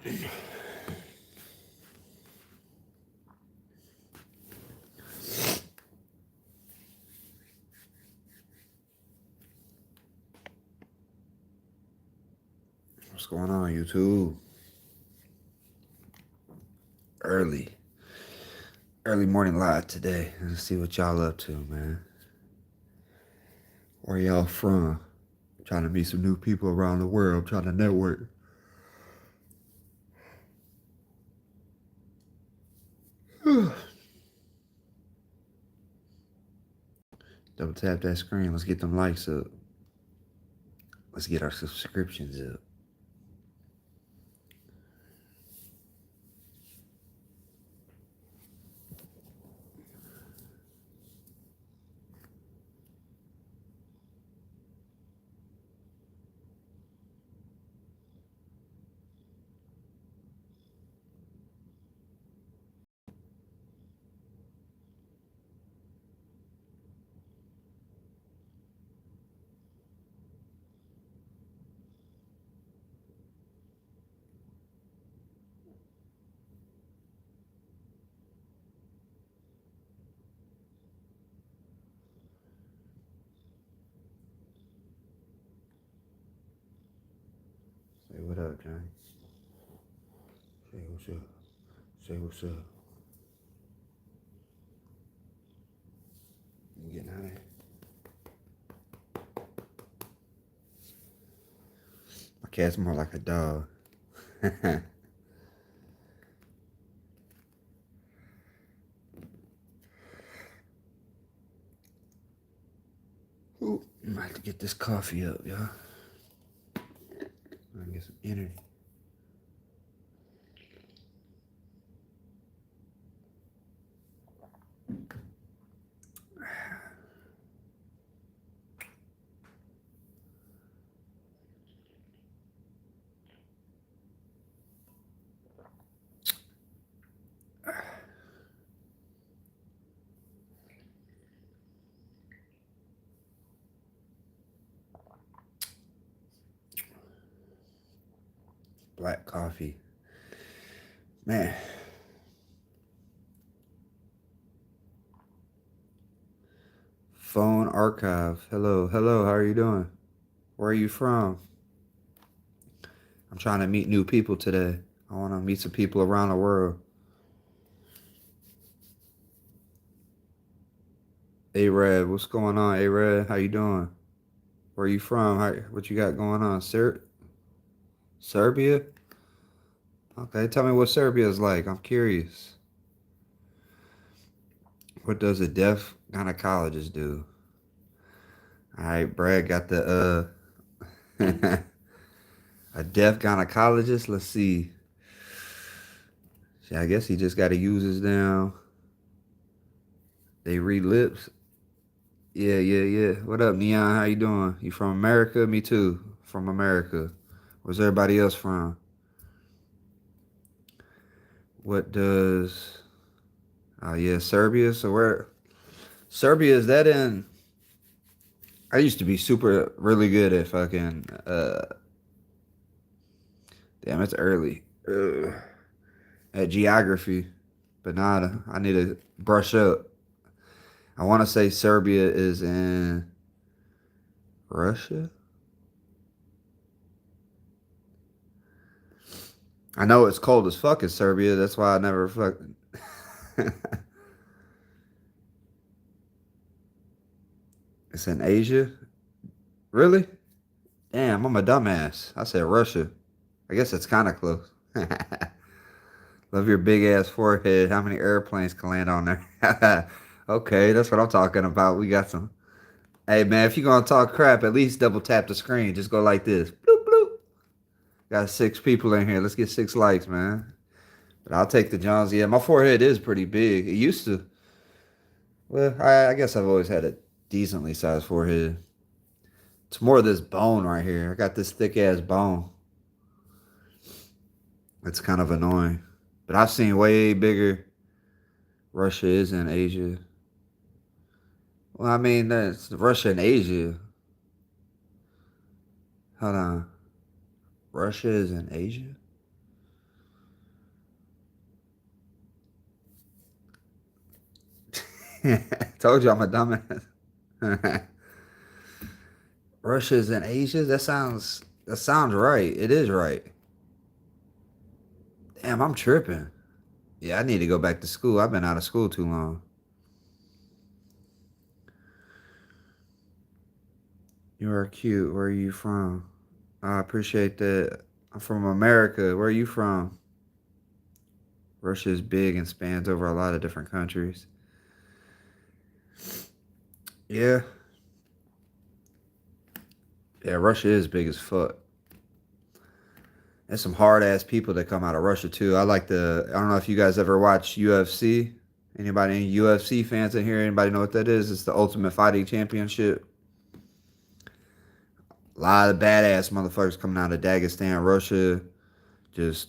What's going on, YouTube? Early morning live today. Let's see what y'all up to, man. Where y'all from? Trying to meet some new people around the world. Trying to network. Double tap that screen. Let's get them likes up. Let's get our subscriptions up. Say what up, Johnny. Say what's up. Say what's up. You getting out of here? My cat's more like a dog. Ooh, I might have to get this coffee up, y'all. I get some energy. Black coffee. Man. Phone archive. Hello, how are you doing? Where are you from? I'm trying to meet new people today. I want to meet some people around the world. A-Rad, what's going on, A-Rad? How you doing? Where are you from? What you got going on? Serbia? Okay, tell me what Serbia is like. I'm curious. What does a deaf gynecologist do? All right, Brad got the a deaf gynecologist. Let's see. I guess he just got to use his damn. They read lips. Yeah. What up, Neon? How you doing? You from America? Me too. From America. Where's everybody else from? What does? Oh yeah, Serbia. So where? Serbia, is that in? I used to be really good at fucking. Damn, it's early. At geography, but nah, I need to brush up. I want to say Serbia is in Russia. I know it's cold as fuck in Serbia. That's why I never fucking. It's in Asia. Really? Damn, I'm a dumbass. I said Russia. I guess it's kind of close. Love your big ass forehead. How many airplanes can land on there? Okay, that's what I'm talking about. We got some. Hey man, if you're gonna talk crap, at least double tap the screen. Just go like this. Bloop bloop. Got 6 people in here. Let's get 6 likes, man. But I'll take the Johns. Yeah, my forehead is pretty big. It used to. Well, I guess I've always had a decently sized forehead. It's more of this bone right here. I got this thick ass bone. It's kind of annoying. But I've seen way bigger. Russia is in Asia. Well, I mean, that's Russia and Asia. Hold on. Russia is in Asia? Told you I'm a dumbass. Russia's in Asia? That sounds right. It is right. Damn, I'm tripping. Yeah, I need to go back to school. I've been out of school too long. You are cute. Where are you from? I appreciate that. I'm from America. Where are you from? Russia is big and spans over a lot of different countries. Yeah. Yeah, Russia is big as fuck. There's some hard ass people that come out of Russia too. I don't know if you guys ever watch UFC. Any UFC fans in here? Anybody know what that is? It's the Ultimate Fighting Championship. A lot of badass motherfuckers coming out of Dagestan, Russia, just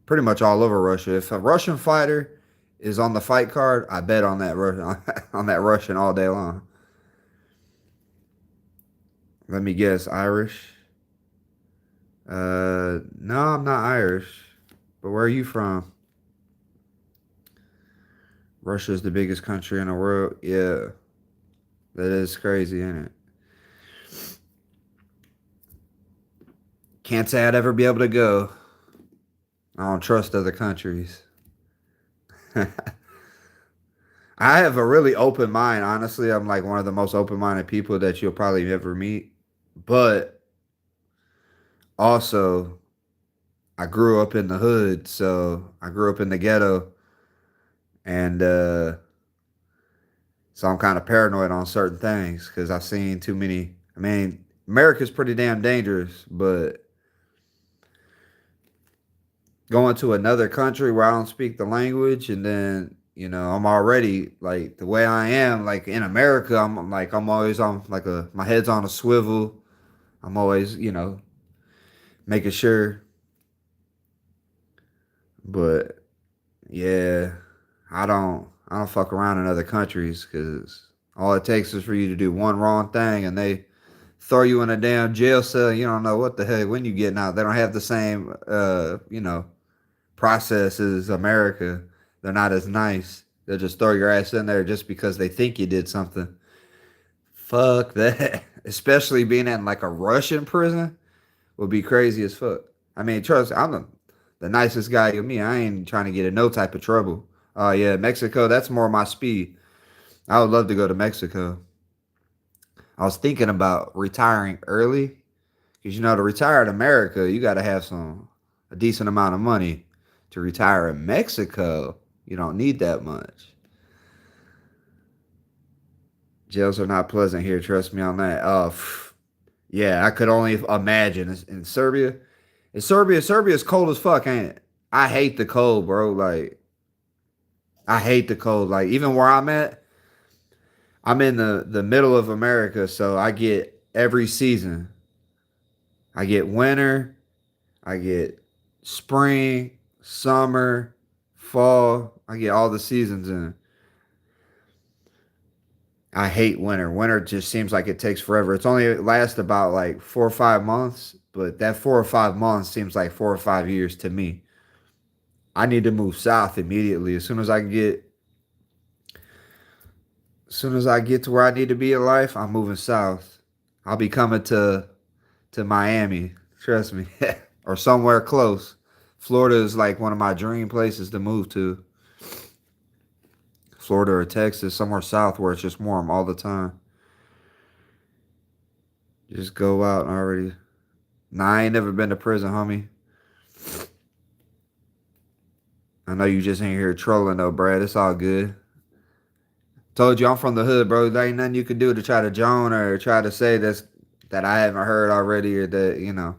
pretty much all over Russia. If a Russian fighter is on the fight card, I bet on that Russian on that Russian all day long. Let me guess, Irish. No, I'm not Irish. But where are you from? Russia is the biggest country in the world. Yeah, that is crazy, isn't it? Can't say I'd ever be able to go. I don't trust other countries. I have a really open mind. Honestly, I'm like one of the most open-minded people that you'll probably ever meet. But also, I grew up in the hood, so I grew up in the ghetto, and so I'm kind of paranoid on certain things because I've seen too many. I mean, America's pretty damn dangerous, but going to another country where I don't speak the language, and then I'm already like the way I am, like in America, I'm always on like my head's on a swivel. I'm always making sure, but yeah, I don't fuck around in other countries because all it takes is for you to do one wrong thing and they throw you in a damn jail cell. You don't know what the heck when you getting out. They don't have the same process as America. They're not as nice. They'll just throw your ass in there just because they think you did something. Fuck that. Especially being in like a Russian prison would be crazy as fuck. I mean, trust, I'm the nicest guy you meet. I ain't trying to get in no type of trouble. Oh yeah, Mexico, that's more my speed. I would love to go to Mexico. I was thinking about retiring early because to retire in America, you got to have a decent amount of money. To retire in Mexico, you don't need that much. Jails are not pleasant here. Trust me on that. Yeah, I could only imagine in Serbia. Serbia's cold as fuck, ain't it? I hate the cold, bro. Like I hate the cold. Like even where I'm at, I'm in the middle of America, so I get every season. I get winter, I get spring, summer, fall. I get all the seasons in. I hate winter. Winter just seems like it takes forever. It's only it lasts about like 4 or 5 months, but that 4 or 5 months seems like 4 or 5 years to me. I need to move south immediately. As soon as I get to where I need to be in life, I'm moving south. I'll be coming to Miami. Trust me, or somewhere close. Florida is like one of my dream places to move to. Florida or Texas, somewhere south where it's just warm all the time. Just go out and already. Nah, I ain't never been to prison, homie. I know you just ain't here trolling though, Brad. It's all good. Told you I'm from the hood, bro. There ain't nothing you can do to try to joan or try to say that I haven't heard already or that.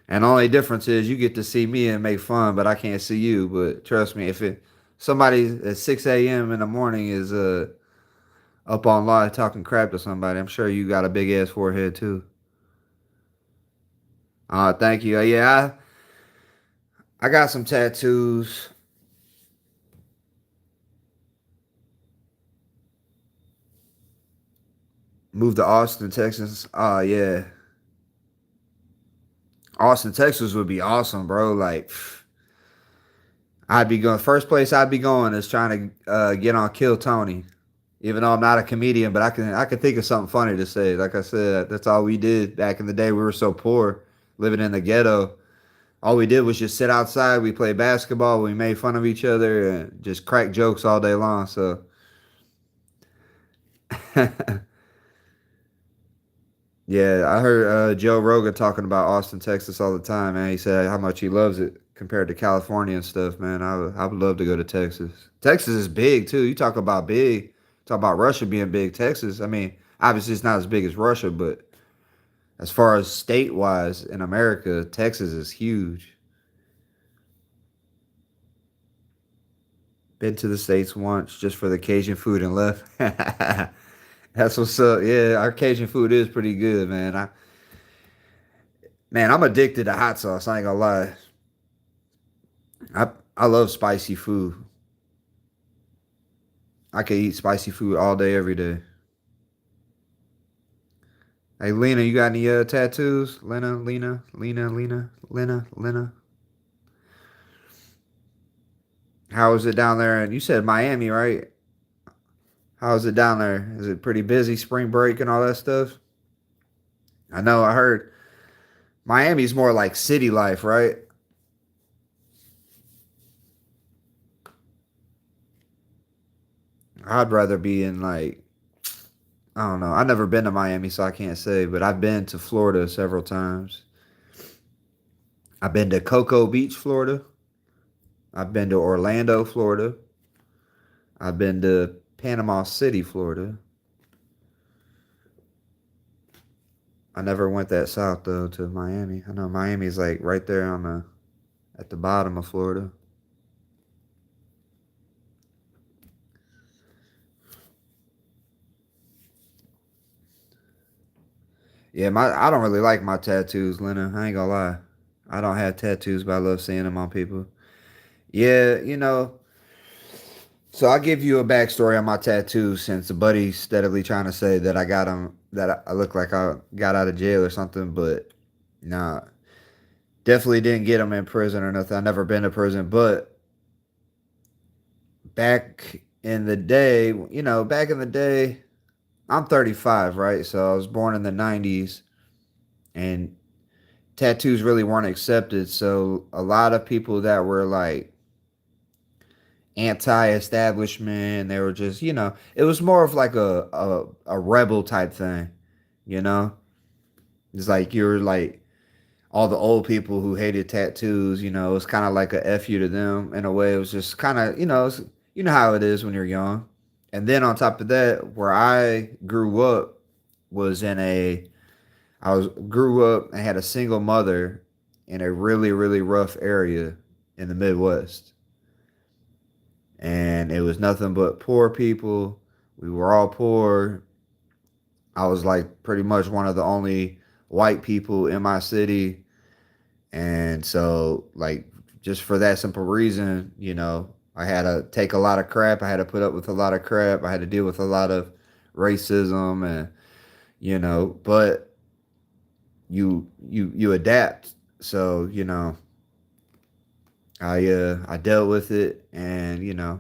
And the only difference is you get to see me and make fun, but I can't see you. But trust me, if somebody at 6 a.m. in the morning is up on live talking crap to somebody, I'm sure you got a big ass forehead too. Thank you. Yeah, I got some tattoos. Moved to Austin, Texas. Yeah, Austin, Texas would be awesome, bro. Like, I'd be going first place. I'd be going is trying to get on Kill Tony. Even though I'm not a comedian, but I can think of something funny to say. Like I said, that's all we did back in the day. We were so poor, living in the ghetto. All we did was just sit outside. We played basketball. We made fun of each other and just crack jokes all day long. So, yeah, I heard Joe Rogan talking about Austin, Texas all the time, man. He said how much he loves it compared to California and stuff, man. I would love to go to Texas. Texas is big, too. You talk about big, talk about Russia being big. Texas, I mean, obviously it's not as big as Russia, but as far as state wise in America, Texas is huge. Been to the States once just for the Cajun food and left. That's what's up. Yeah, our Cajun food is pretty good, man. I'm addicted to hot sauce. I ain't gonna lie. I I love spicy food. I could eat spicy food all day, every day. Hey, Lena, you got any tattoos? Lena. How is it down there? And you said Miami, right? How is it down there? Is it pretty busy, spring break and all that stuff? I know. I heard Miami's more like city life, right? I'd rather be in like I don't know. I've never been to Miami, so I can't say, but I've been to Florida several times. I've been to Cocoa Beach, Florida. I've been to Orlando, Florida. I've been to Panama City, Florida. I never went that south though to Miami. I know Miami's like right there on the at the bottom of Florida. Yeah, my I don't really like my tattoos, Lena. I ain't gonna lie. I don't have tattoos, but I love seeing them on people. Yeah, so I'll give you a backstory on my tattoos since a buddy's steadily trying to say that I got them, that I look like I got out of jail or something, but nah, definitely didn't get them in prison or nothing. I never been to prison, but back in the day, back in the day, I'm 35, right? So I was born in the 90s and tattoos really weren't accepted. So a lot of people that were like anti-establishment, they were just, it was more of like a rebel type thing, you know? It's like you're like all the old people who hated tattoos, it was kind of like a F you to them in a way. It was just kind of, you know how it is when you're young. And then on top of that, where I grew up was I was grew up and had a single mother in a really, really rough area in the Midwest. And it was nothing but poor people. We were all poor. I was like pretty much one of the only white people in my city. And so, like, just for that simple reason, I had to take a lot of crap. I had to put up with a lot of crap. I had to deal with a lot of racism and, but you adapt. So, I dealt with it and,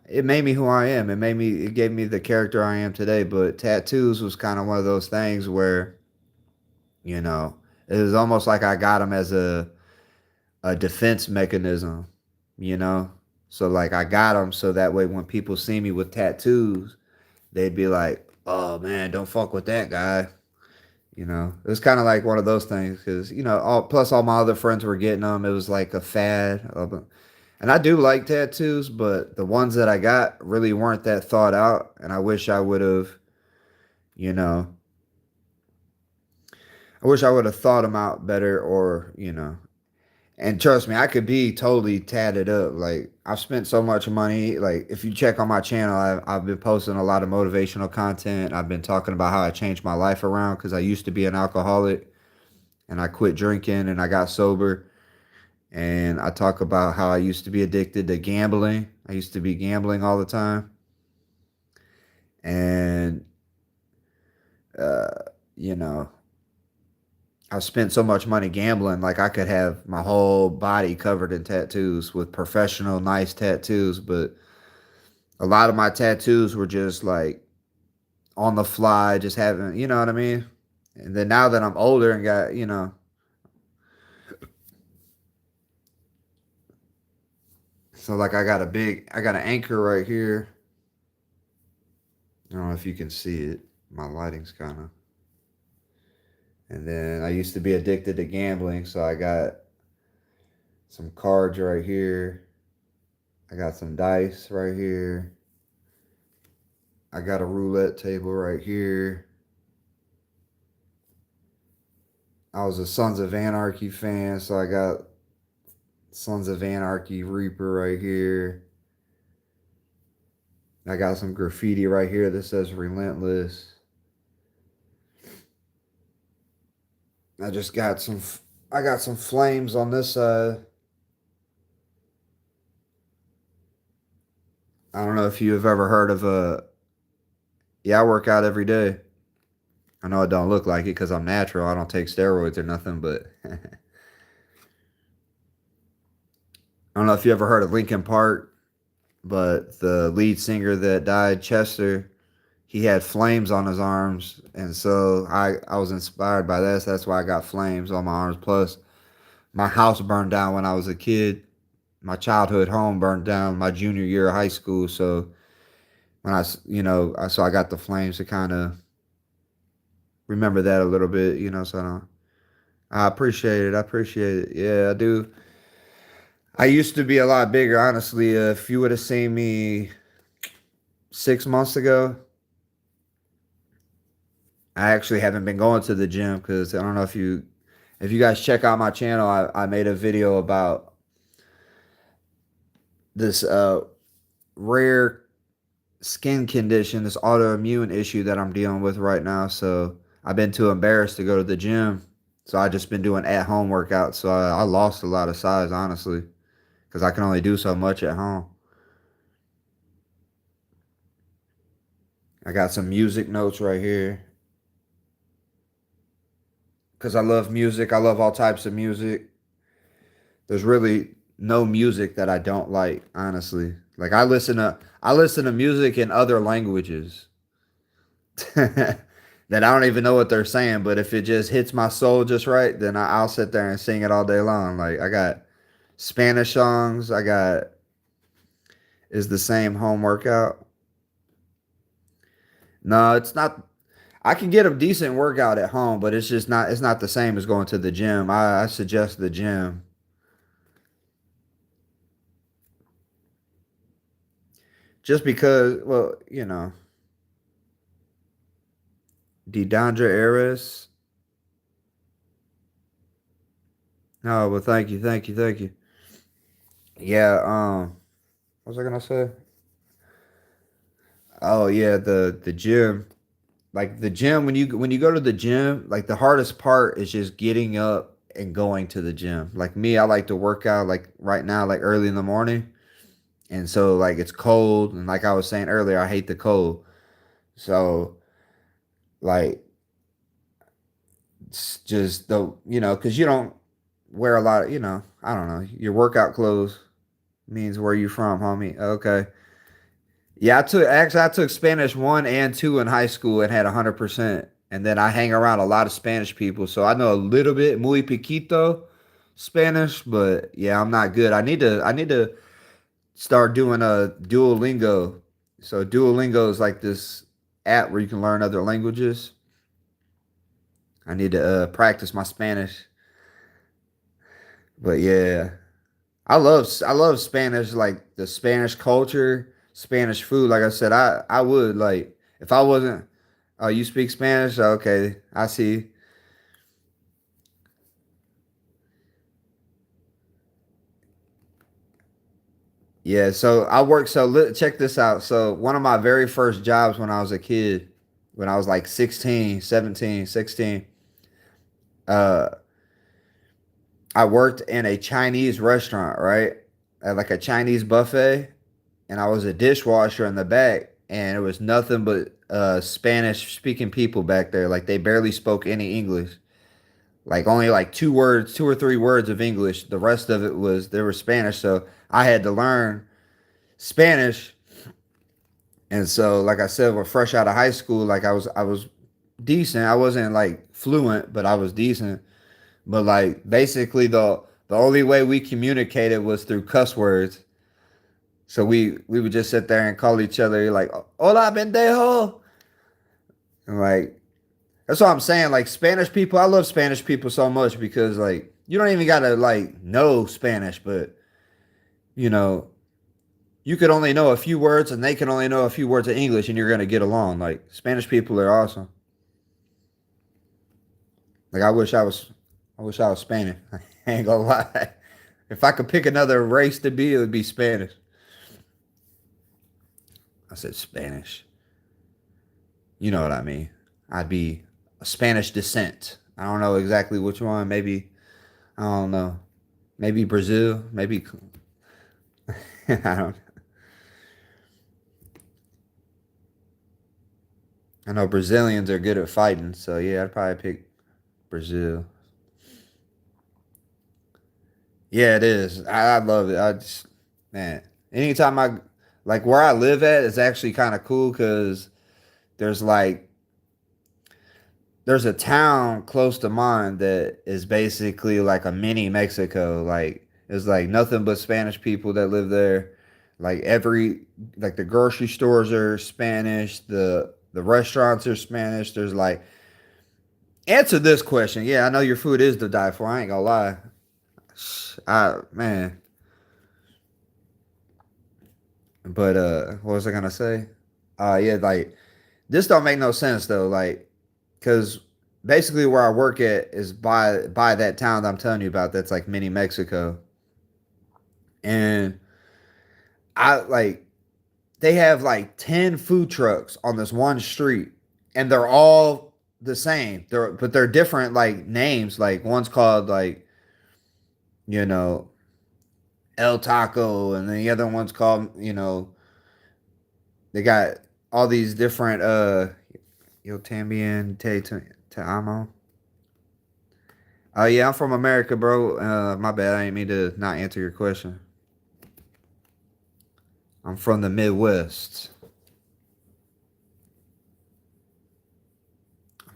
it made me who I am. It gave me the character I am today. But tattoos was kind of one of those things where, you know, it was almost like I got them as a defense mechanism, you know? So like I got them so that way when people see me with tattoos, they'd be like, "Oh man, don't fuck with that guy." It was kind of like one of those things because all my other friends were getting them. It was like a fad, and I do like tattoos, but the ones that I got really weren't that thought out, and you know, I wish I would have thought them out better, or And trust me, I could be totally tatted up. Like I've spent so much money. Like if you check on my channel, I've been posting a lot of motivational content. I've been talking about how I changed my life around because I used to be an alcoholic and I quit drinking and I got sober. And I talk about how I used to be addicted to gambling. I used to be gambling all the time. And, uh, you know, I spent so much money gambling, like I could have my whole body covered in tattoos with professional, nice tattoos. But a lot of my tattoos were just like on the fly, just having, you know what I mean? And then now that I'm older and got, so like I got an anchor right here. I don't know if you can see it. My lighting's kind of. And then I used to be addicted to gambling, so I got some cards right here. I got some dice right here. I got a roulette table right here. I was a Sons of Anarchy fan, so I got Sons of Anarchy Reaper right here. I got some graffiti right here that says Relentless. I just got some. I got some flames on this side. I don't know if you have ever heard of a. Yeah, I work out every day. I know it don't look like it because I'm natural. I don't take steroids or nothing, but I don't know if you ever heard of Linkin Park, but the lead singer that died, Chester, he had flames on his arms, and so I was inspired by that. So that's why I got flames on my arms. Plus, my house burned down when I was a kid. My childhood home burned down my junior year of high school. So when so I got the flames to kind of remember that a little bit, So I appreciate it. I appreciate it. Yeah, I do. I used to be a lot bigger, honestly. If you would have seen me 6 months ago, I actually haven't been going to the gym because I don't know if you guys check out my channel, I made a video about this rare skin condition, this autoimmune issue that I'm dealing with right now. So I've been too embarrassed to go to the gym. So I just been doing at home workouts. So I lost a lot of size, honestly, because I can only do so much at home. I got some music notes right here because I love music. I love all types of music. There's really no music that I don't like, honestly. Like I listen to music in other languages that I don't even know what they're saying, but if it just hits my soul just right, then I'll sit there and sing it all day long. Like I got Spanish songs. I got is the same home workout. No, it's not. I can get a decent workout at home, but it's just not. It's not the same as going to the gym. I suggest the gym just because. Well, Didandra Aris. No, well, thank you, thank you, thank you. Yeah. What was I gonna say? Oh yeah, the gym. Like the gym when you go to the gym, like the hardest part is just getting up and going to the gym. Like me, I like to work out like right now, like early in the morning. And so like it's cold and like I was saying earlier, I hate the cold. So like it's just because you don't wear a lot of, I don't know, your workout clothes means where you from, homie. Okay. Yeah, I took Spanish 1 and 2 in high school and had 100%. And then I hang around a lot of Spanish people, so I know a little bit, muy poquito Spanish, but yeah, I'm not good. I need to start doing a Duolingo. So Duolingo is like this app where you can learn other languages. I need to practice my Spanish. But yeah, I love Spanish, like the Spanish culture, Spanish food. Like I said, I would like if I wasn't. Oh, you speak Spanish? Okay, I see. Yeah, so I work. So check this out. So one of my very first jobs when I was a kid, when I was like 16, 17, 16, uh, I worked in a Chinese restaurant, right? At like a Chinese buffet, and I was a dishwasher in the back, and it was nothing but Spanish speaking people back there. Like they barely spoke any English. Like only like two words, two or three words of English. The rest of it was there was Spanish. So I had to learn Spanish. And so, like I said, we're fresh out of high school. Like I was decent. I wasn't like fluent, but I was decent. But like basically the only way we communicated was through cuss words. So we would just sit there and call each other like "Hola, pendejo," and like that's what I'm saying. Like Spanish people, I love Spanish people so much because like you don't even gotta like know Spanish, but you know you could only know a few words and they can only know a few words of English and you're gonna get along. Like Spanish people are awesome. Like I wish I was Spanish. I ain't gonna lie. If I could pick another race to be, it would be Spanish. I said Spanish. You know what I mean. I'd be a Spanish descent. I don't know exactly which one. Maybe I don't know. Maybe Brazil. Maybe I don't. I know Brazilians are good at fighting, so yeah, I'd probably pick Brazil. Yeah, it is. I love it. I just man, anytime I like where I live at is actually kind of cool because there's like there's a town close to mine that is basically like a mini Mexico. Like it's like nothing but Spanish people that live there. Like every like the grocery stores are Spanish, the restaurants are Spanish. There's like answer this question. Yeah, I know your food is to die for. I ain't gonna lie. Man, but what was I gonna say? Yeah, like this don't make no sense though. Like, cause basically where I work at is by that town that I'm telling you about. That's like mini Mexico, and I like they have like 10 food trucks on this one street, and they're all the same. They're different like names. Like one's called like you know El Taco, and then the other one's called they got all these different Yo también te amo. Oh yeah, I'm from America, bro. My bad. I didn't mean to not answer your question. I'm from the Midwest.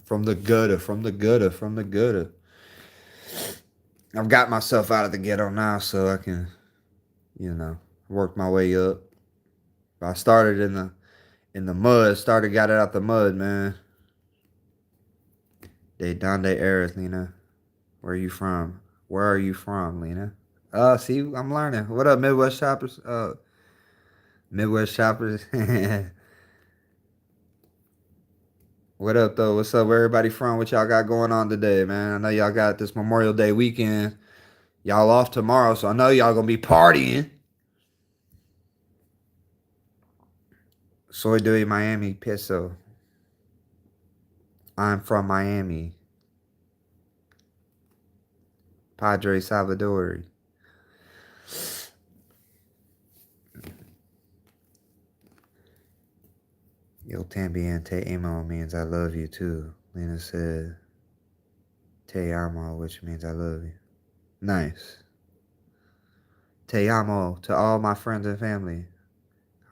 From the gutter, from the gutter, from the gutter. I've got myself out of the ghetto now, so I can, work my way up. I started in the mud. Started got it out the mud, man. De donde eres, Lena? Where are you from? Where are you from, Lena? See, I'm learning. What up, Midwest shoppers? Midwest shoppers. What up, though? What's up, where everybody from? What y'all got going on today, man? I know y'all got this Memorial Day weekend. Y'all off tomorrow, so I know y'all gonna be partying. Soy de Miami Peso. I'm from Miami. Padre Salvador. Yo también te amo means I love you too. Lena said te amo, which means I love you. Nice. Te amo to all my friends and family.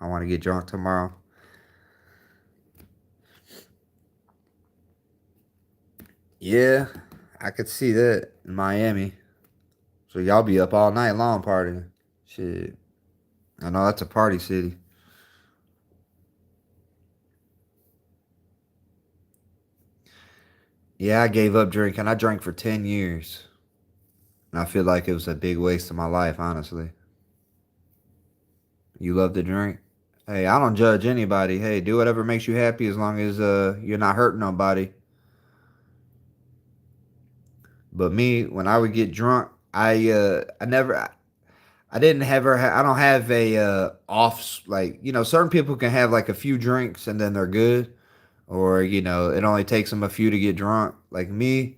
I want to get drunk tomorrow. Yeah, I could see that in Miami. So y'all be up all night long partying. Shit. I know that's a party city. Yeah, I gave up drinking. I drank for 10 years. And I feel like it was a big waste of my life, honestly. You love to drink? Hey, I don't judge anybody. Hey, do whatever makes you happy as long as you're not hurting nobody. But me, when I would get drunk, I never I didn't ever I don't have a off like certain people can have like a few drinks and then they're good, or it only takes them a few to get drunk. Like me,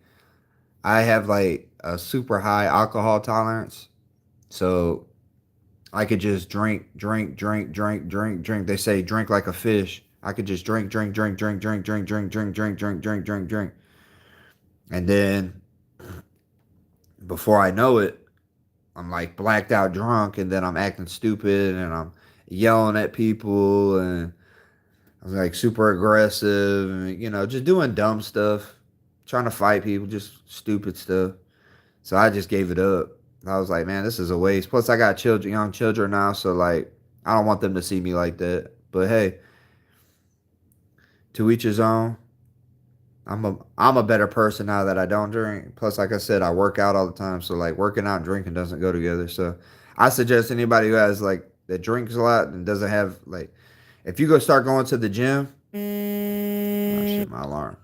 I have like a super high alcohol tolerance, so I could just drink, drink, drink, drink, drink, drink. They say drink like a fish. I could just drink, drink, drink, drink, drink, drink, drink, drink, drink, drink, drink, drink, drink, and then Before I know it, I'm like blacked out drunk, and then I'm acting stupid, and I'm yelling at people, and I was like super aggressive, and just doing dumb stuff, trying to fight people, just stupid stuff. So I just gave it up. I was like, man, this is a waste. Plus, I got children, young children now, so like, I don't want them to see me like that. But hey, to each his own. I'm a better person now that I don't drink. Plus, like I said, I work out all the time, so like working out and drinking doesn't go together. So I suggest anybody who has like that drinks a lot and doesn't have like, if you go start going to the gym, oh shit, my alarm.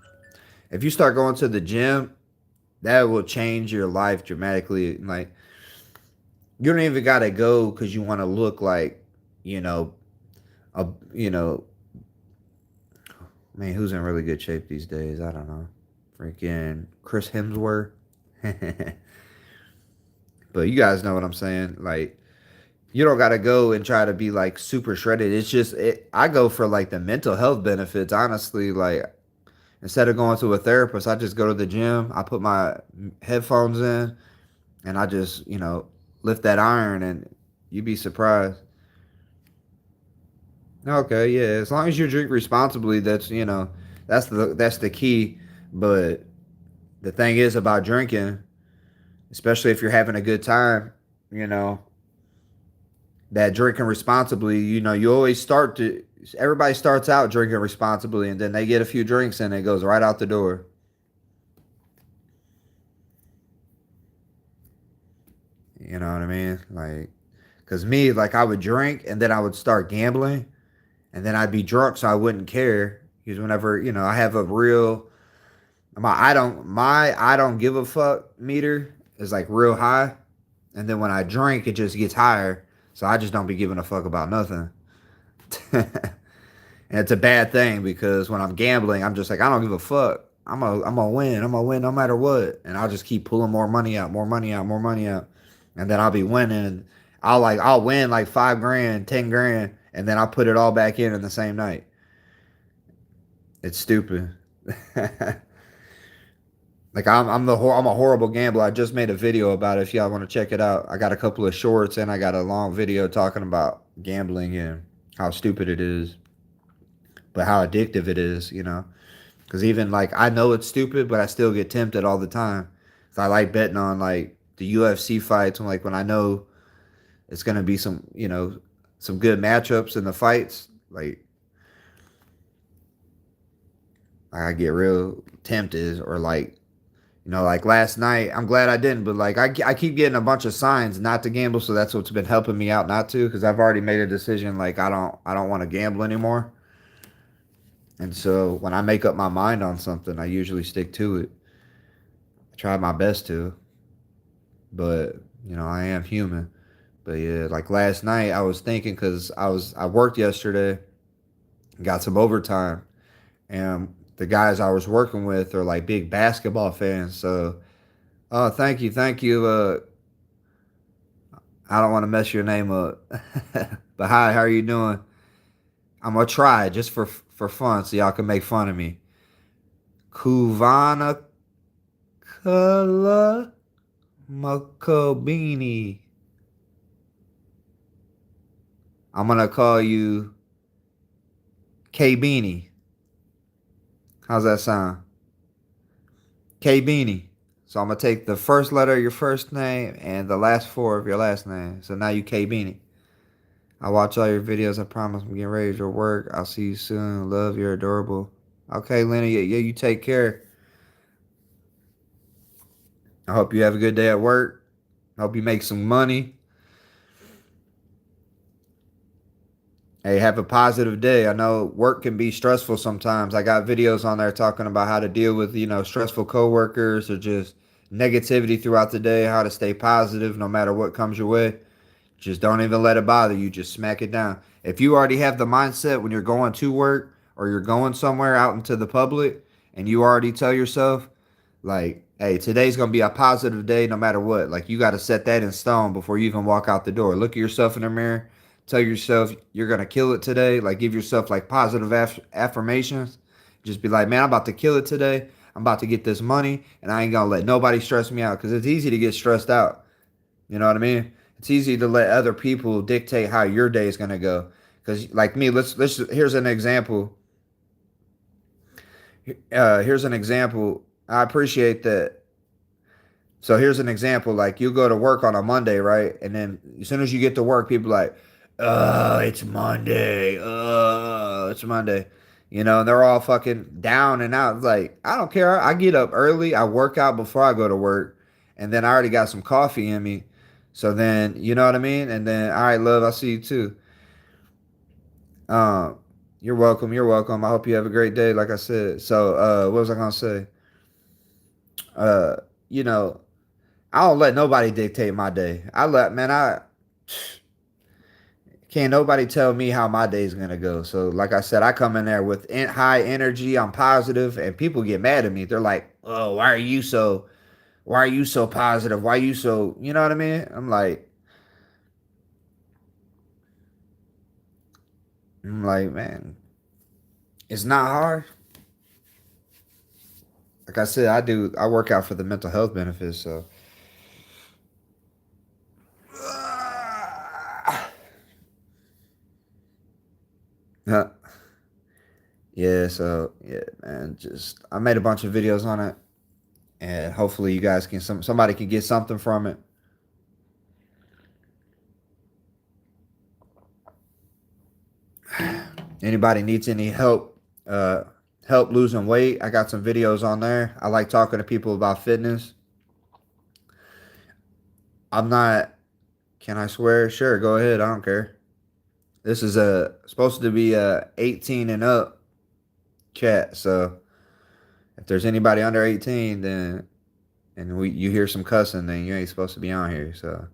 If you start going to the gym, that will change your life dramatically. Like you don't even gotta go because you want to look like, you know, a man who's in really good shape these days. I don't know, freaking Chris Hemsworth. But you guys know what I'm saying. Like you don't gotta go and try to be like super shredded. It's just I go for like the mental health benefits. Honestly, like instead of going to a therapist, I just go to the gym. I put my headphones in and I just lift that iron, and you'd be surprised. Okay, yeah. As long as you drink responsibly, that's the key. But the thing is about drinking, especially if you're having a good time, you know, that drinking responsibly, you always everybody starts out drinking responsibly and then they get a few drinks and it goes right out the door. You know what I mean? Like, cause me, like I would drink and then I would start gambling and then I'd be drunk so I wouldn't care. Because whenever, I have a real, my I don't give a fuck meter is like real high. And then when I drink, it just gets higher. So I just don't be giving a fuck about nothing. And it's a bad thing because when I'm gambling, I'm just like, I don't give a fuck. I'm gonna win. I'm gonna win no matter what. And I'll just keep pulling more money out, more money out, more money out. And then I'll be winning. I'll win like 5 grand, 10 grand, and then I'll put it all back in the same night. It's stupid. Like I'm a horrible gambler. I just made a video about it. If y'all want to check it out, I got a couple of shorts and I got a long video talking about gambling and how stupid it is, but how addictive it is. Because even like I know it's stupid, but I still get tempted all the time. So I like betting on like the UFC fights, and like when I know it's gonna be some good matchups in the fights. Like I get real tempted, or like like last night. I'm glad I didn't, but like I keep getting a bunch of signs not to gamble, so that's what's been helping me out not to, because I've already made a decision. Like I don't want to gamble anymore. And so when I make up my mind on something, I usually stick to it. I try my best to, but I am human. But yeah, like last night I was thinking because I worked yesterday, got some overtime, and the guys I was working with are like big basketball fans. So, oh, thank you. I don't want to mess your name up, but hi, how are you doing? I'm gonna try just for fun, so y'all can make fun of me. Kuvana Kala Makobini. I'm gonna call you K Beanie. How's that sound? K Beanie. So I'm gonna take the first letter of your first name and the last four of your last name. So now you K Beanie. I watch all your videos. I promise I'm getting ready to work. I'll see you soon. Love, you're adorable. Okay, Lenny. Yeah, you take care. I hope you have a good day at work. I hope you make some money. Hey, have a positive day. I know work can be stressful sometimes. I got videos on there talking about how to deal with, stressful coworkers or just negativity throughout the day, how to stay positive no matter what comes your way. Just don't even let it bother you. Just smack it down. If you already have the mindset when you're going to work or you're going somewhere out into the public and you already tell yourself, like, hey, today's going to be a positive day no matter what. Like, you got to set that in stone before you even walk out the door. Look at yourself in the mirror. Tell yourself you're going to kill it today. Like, give yourself like positive affirmations. Just be like, man, I'm about to kill it today. I'm about to get this money, and I ain't gonna let nobody stress me out because it's easy to get stressed out. You know what I mean? It's easy to let other people dictate how your day is gonna go. Because like me, let's here's an example. Here's an example. I appreciate that. So here's an example. Like you go to work on a Monday, right? And then as soon as you get to work, people are like, it's Monday. It's Monday. You know, and they're all fucking down and out. It's like, I don't care. I get up early. I work out before I go to work. And then I already got some coffee in me. So then, you know what I mean? And then, all right, love, I see you too. Um, you're welcome. You're welcome. I hope you have a great day. Like I said. So, what was I gonna say? Uh, you know, I don't let nobody dictate my day. I can't nobody tell me how my day's gonna go. So, like I said, I come in there with high energy. I'm positive, and people get mad at me. They're like, "Oh, why are you so positive? Why are you so, you know what I mean?" I'm like, man, it's not hard. Like I said, I work out for the mental health benefits. So, yeah. So, yeah, man. Just I made a bunch of videos on it, and hopefully, you guys can somebody can get something from it. Anybody needs any uh, help losing weight, I got some videos on there. I like talking to people about fitness. I'm not, can I swear? Sure, go ahead. I don't care. This is supposed to be a 18 and up chat. So if there's anybody under 18, then and you hear some cussing, then you ain't supposed to be on here. So,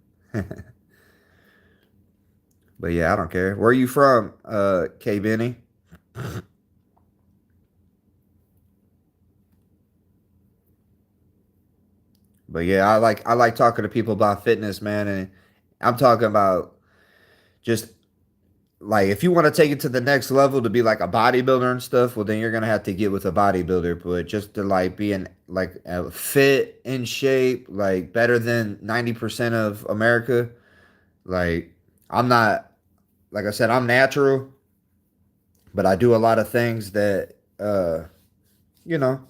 but yeah, I don't care. Where are you from, K Benny? But yeah, I like talking to people about fitness, man, and I'm talking about just like if you want to take it to the next level to be like a bodybuilder and stuff, well then you're gonna have to get with a bodybuilder. But just to like be in like fit in shape, like better than 90% of America. Like I'm not, like I said, I'm natural, but I do a lot of things that you know,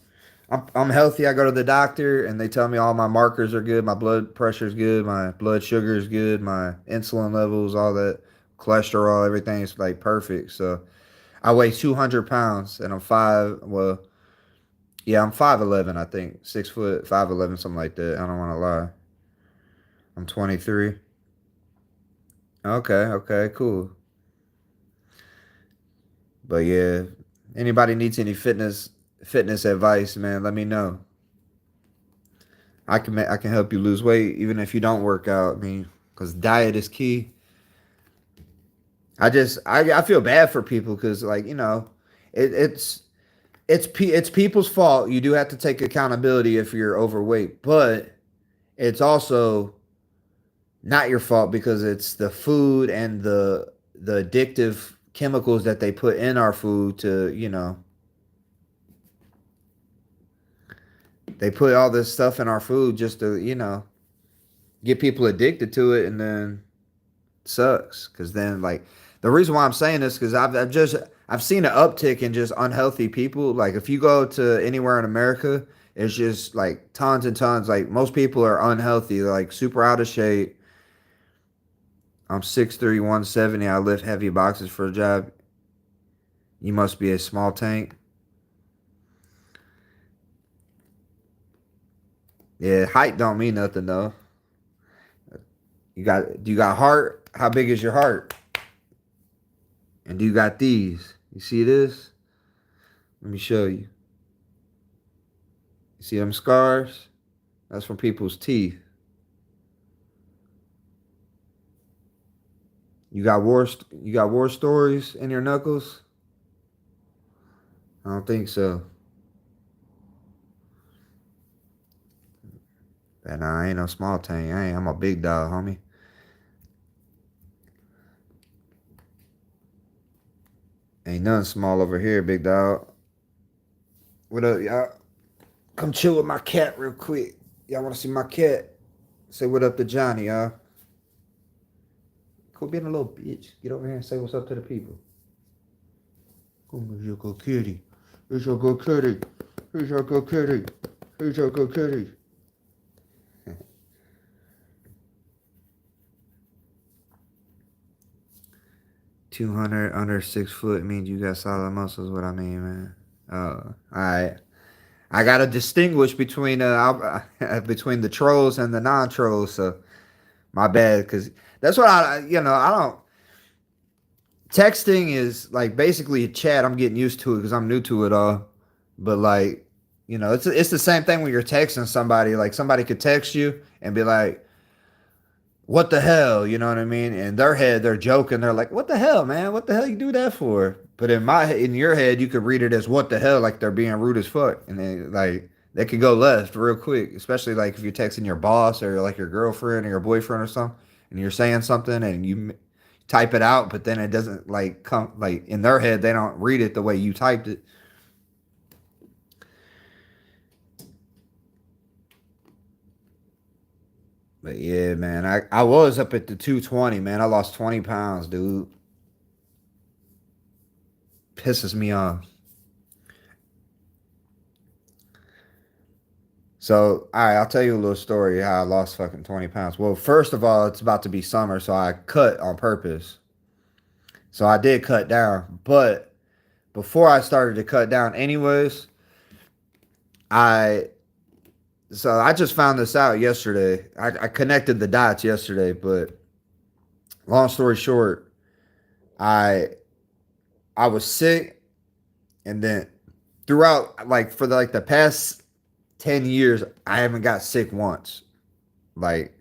I'm healthy. I go to the doctor and they tell me all my markers are good. My blood pressure is good. My blood sugar is good. My insulin levels, all that, cholesterol, everything is like perfect. So I weigh 200 pounds and I'm well, yeah, I'm 5'11, I think. 6 foot, 5'11, something like that. I don't want to lie. I'm 23. Okay, okay, cool. But yeah, anybody needs any fitness advice, man, let me know. I can help you lose weight even if you don't work out. I mean, because diet is key. I feel bad for people because like it, it's it's people's fault. You do have to take accountability if you're overweight, but it's also not your fault because it's the food and the addictive chemicals that they put in our food to they put all this stuff in our food just to get people addicted to it, and then it sucks because then like the reason why I'm saying this because I've seen an uptick in just unhealthy people. Like if you go to anywhere in America, it's just like tons and tons. Like most people are unhealthy, they're like super out of shape. I'm 6'3", 170. I lift heavy boxes for a job. You must be a small tank. Yeah, height don't mean nothing though. Do you got heart? How big is your heart? And do you got these? You see this? Let me show you. You see them scars? That's from people's teeth. You got war stories in your knuckles? I don't think so. But nah, I ain't no small tank. I'm a big dog, homie. Ain't nothing small over here, big dog. What up, y'all? Come chill with my cat real quick. Y'all want to see my cat? Say what up to Johnny, y'all. Quit being a little bitch. Get over here and say what's up to the people. Come on, your good kitty. Here's your good kitty. Here's your good kitty. Here's your good kitty. 200 under 6 foot means you got solid muscles. What I mean, man. Alright. I gotta distinguish between between the trolls and the non-trolls. So my bad, cause that's what I don't. Texting is like basically a chat. I'm getting used to it because I'm new to it all. But like, it's the same thing when you're texting somebody. Like somebody could text you and be like, "What the hell?" You know what I mean? In their head, they're joking. They're like, "What the hell, man? What the hell you do that for?" But in your head, you could read it as "What the hell?" Like they're being rude as fuck, and then like they could go left real quick. Especially like if you're texting your boss or like your girlfriend or your boyfriend or something, and you're saying something and you type it out, but then it doesn't like come like in their head they don't read it the way you typed it. But yeah, man, I was up at the 220, man. I lost 20 pounds, dude. Pisses me off. So, all right, I'll tell you a little story how I lost fucking 20 pounds. Well, first of all, it's about to be summer, so I cut on purpose. So I did cut down. But before I started to cut down, anyways, I I just found this out yesterday. I connected the dots yesterday, but long story short, I I was sick, and then throughout like for like the past 10 years, I haven't got sick once. Like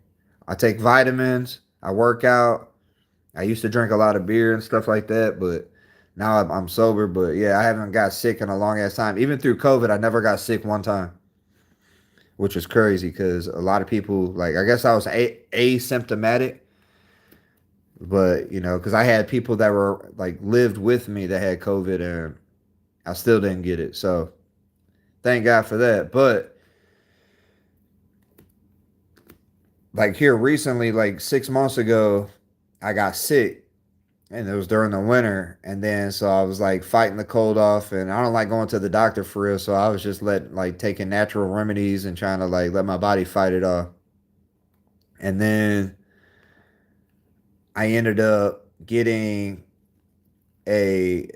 I take vitamins, I work out. I used to drink a lot of beer and stuff like that, but now I'm sober. But yeah, I haven't got sick in a long ass time. Even through COVID, I never got sick one time, which was crazy because a lot of people like I guess I was asymptomatic, but because I had people that were like lived with me that had COVID and I still didn't get it. So thank God for that. But like here recently, like 6 months ago, I got sick and it was during the winter. And then so I was like fighting the cold off and I don't like going to the doctor for real. So I was just like taking natural remedies and trying to like let my body fight it off. And then I ended up getting a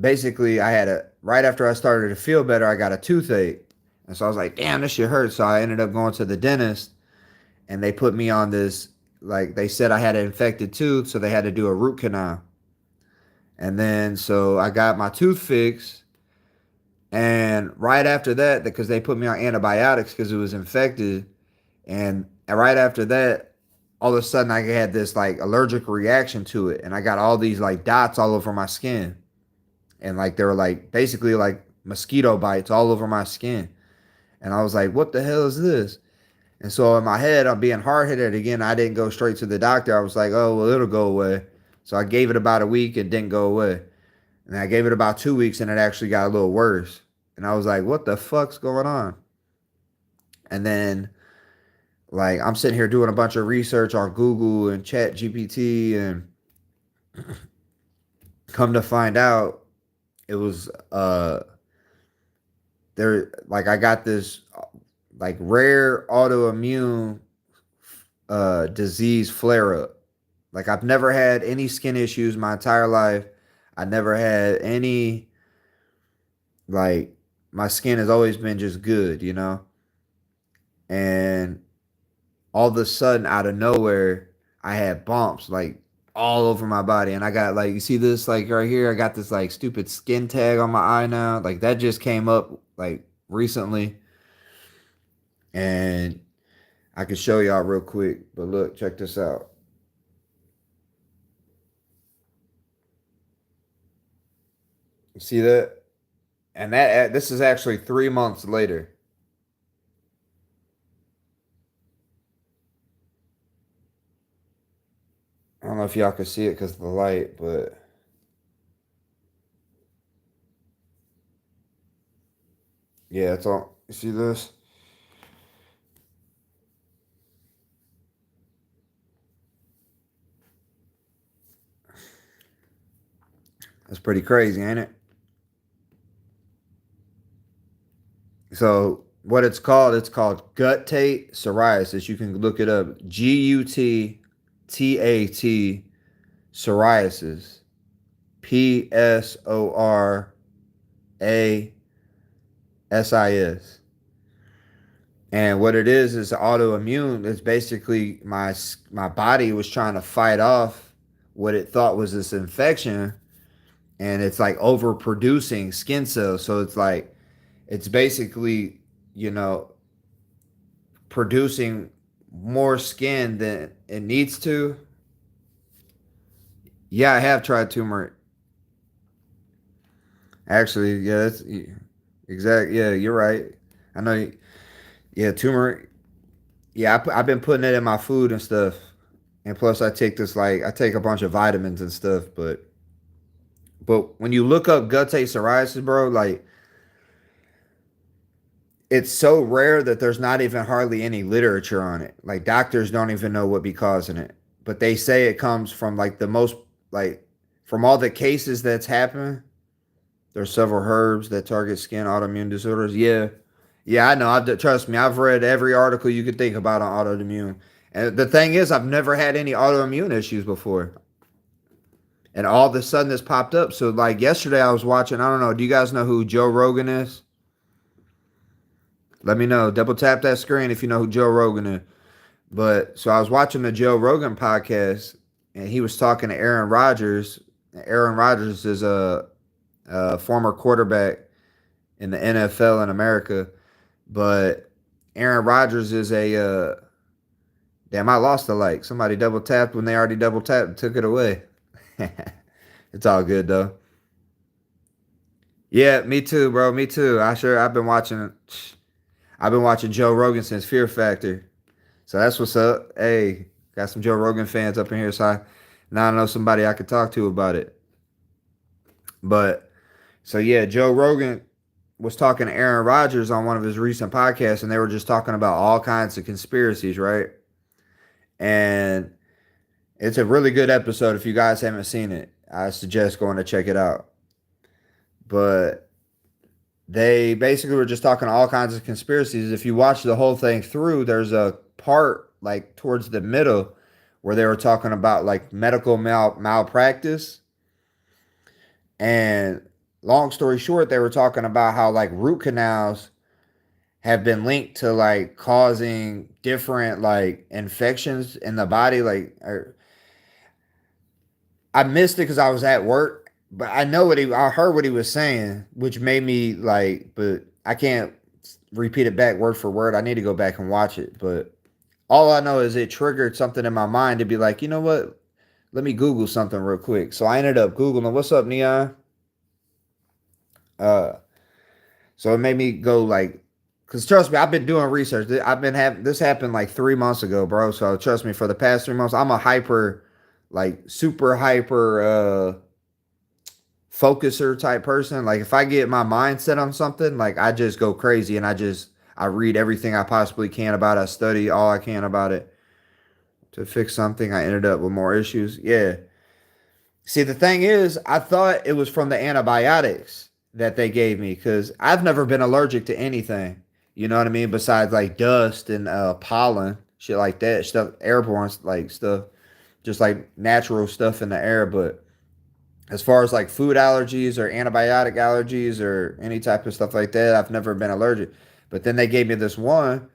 basically I had a right after I started to feel better, I got a toothache. And so I was like, damn, this shit hurts. So I ended up going to the dentist and they put me on this like they said I had an infected tooth, so they had to do a root canal. And then so I got my tooth fixed, and right after that, because they put me on antibiotics because it was infected, and right after that, all of a sudden I had this like allergic reaction to it, and I got all these like dots all over my skin, and like they were like basically like mosquito bites all over my skin, and I was like, what the hell is this? And so in my head, I'm being hard headed again. I didn't go straight to the doctor. I was like, oh, well, it'll go away. So I gave it about a week and didn't go away. And I gave it about 2 weeks and it actually got a little worse. And I was like, what the fuck's going on? And then, like, I'm sitting here doing a bunch of research on Google and Chat GPT. And come to find out, it was, like, I got this, like, rare autoimmune disease flare up. Like I've never had any skin issues my entire life. I never had any like my skin has always been just good. And all of a sudden out of nowhere, I had bumps like all over my body and I got like you see this like right here, I got this like stupid skin tag on my eye now. Like that just came up like recently and I can show y'all real quick. But look, check this out. You see that? And that this is actually 3 months later. I don't know if y'all can see it because of the light, but Yeah, it's all. You see this? That's pretty crazy, ain't it? So what it's called guttate psoriasis. You can look it up. GUTTAT psoriasis. PSORASIS. And what it is autoimmune. It's basically my body was trying to fight off what it thought was this infection, and it's like overproducing skin cells. So it's like it's basically, you know, producing more skin than it needs to. Yeah, I have tried turmeric. Actually, yeah, that's exactly. Yeah, you're right. I know. Yeah, turmeric. Yeah, I've been putting it in my food and stuff. And plus, I take a bunch of vitamins and stuff. But when you look up guttate psoriasis, bro, like it's so rare that there's not even hardly any literature on it. Like doctors don't even know what be causing it. But they say it comes from like the most like from all the cases that's happened. There's several herbs that target skin autoimmune disorders. Yeah. Yeah, I know. Trust me, I've read every article you could think about on autoimmune. And the thing is, I've never had any autoimmune issues before. And all of a sudden this popped up. So like yesterday I was watching, I don't know, do you guys know who Joe Rogan is? Let me know. Double tap that screen if you know who Joe Rogan is. But so I was watching the Joe Rogan podcast, and he was talking to Aaron Rodgers. Aaron Rodgers is a former quarterback in the NFL in America, but Aaron Rodgers is a damn. I lost the like. Somebody double tapped when they already double tapped and took it away. It's all good though. Yeah, me too, bro. Me too. I've been watching. I've been watching Joe Rogan since Fear Factor. So that's what's up. Hey, got some Joe Rogan fans up in here, so now I know somebody I could talk to about it. But so yeah, Joe Rogan was talking to Aaron Rodgers on one of his recent podcasts, and they were just talking about all kinds of conspiracies, right? And it's a really good episode. If you guys haven't seen it, I suggest going to check it out. But they basically were just talking all kinds of conspiracies. If you watch the whole thing through, there's a part like towards the middle where they were talking about like medical malpractice. And long story short, they were talking about how like root canals have been linked to like causing different like infections in the body. I missed it because I was at work, but I heard what he was saying, which made me like, but I can't repeat it back word for word. I need to go back and watch it. But all I know is it triggered something in my mind to be like, you know what? Let me Google something real quick. So I ended up Googling, what's up, Neon? Uh, so it made me go like, cause trust me, I've been doing research. I've been having this happened like 3 months ago, bro. So trust me, for the past 3 months, I'm a hyper, like super hyper focuser type person. Like if I get my mind set on something, like I just go crazy and I read everything I possibly can about it. I study all I can about it to fix something. I ended up with more issues. Yeah. See, the thing is, I thought it was from the antibiotics that they gave me because I've never been allergic to anything. You know what I mean? Besides like dust and pollen, shit like that, stuff, airborne like stuff, just like natural stuff in the air. But as far as like food allergies or antibiotic allergies or any type of stuff like that, I've never been allergic. But then they gave me this one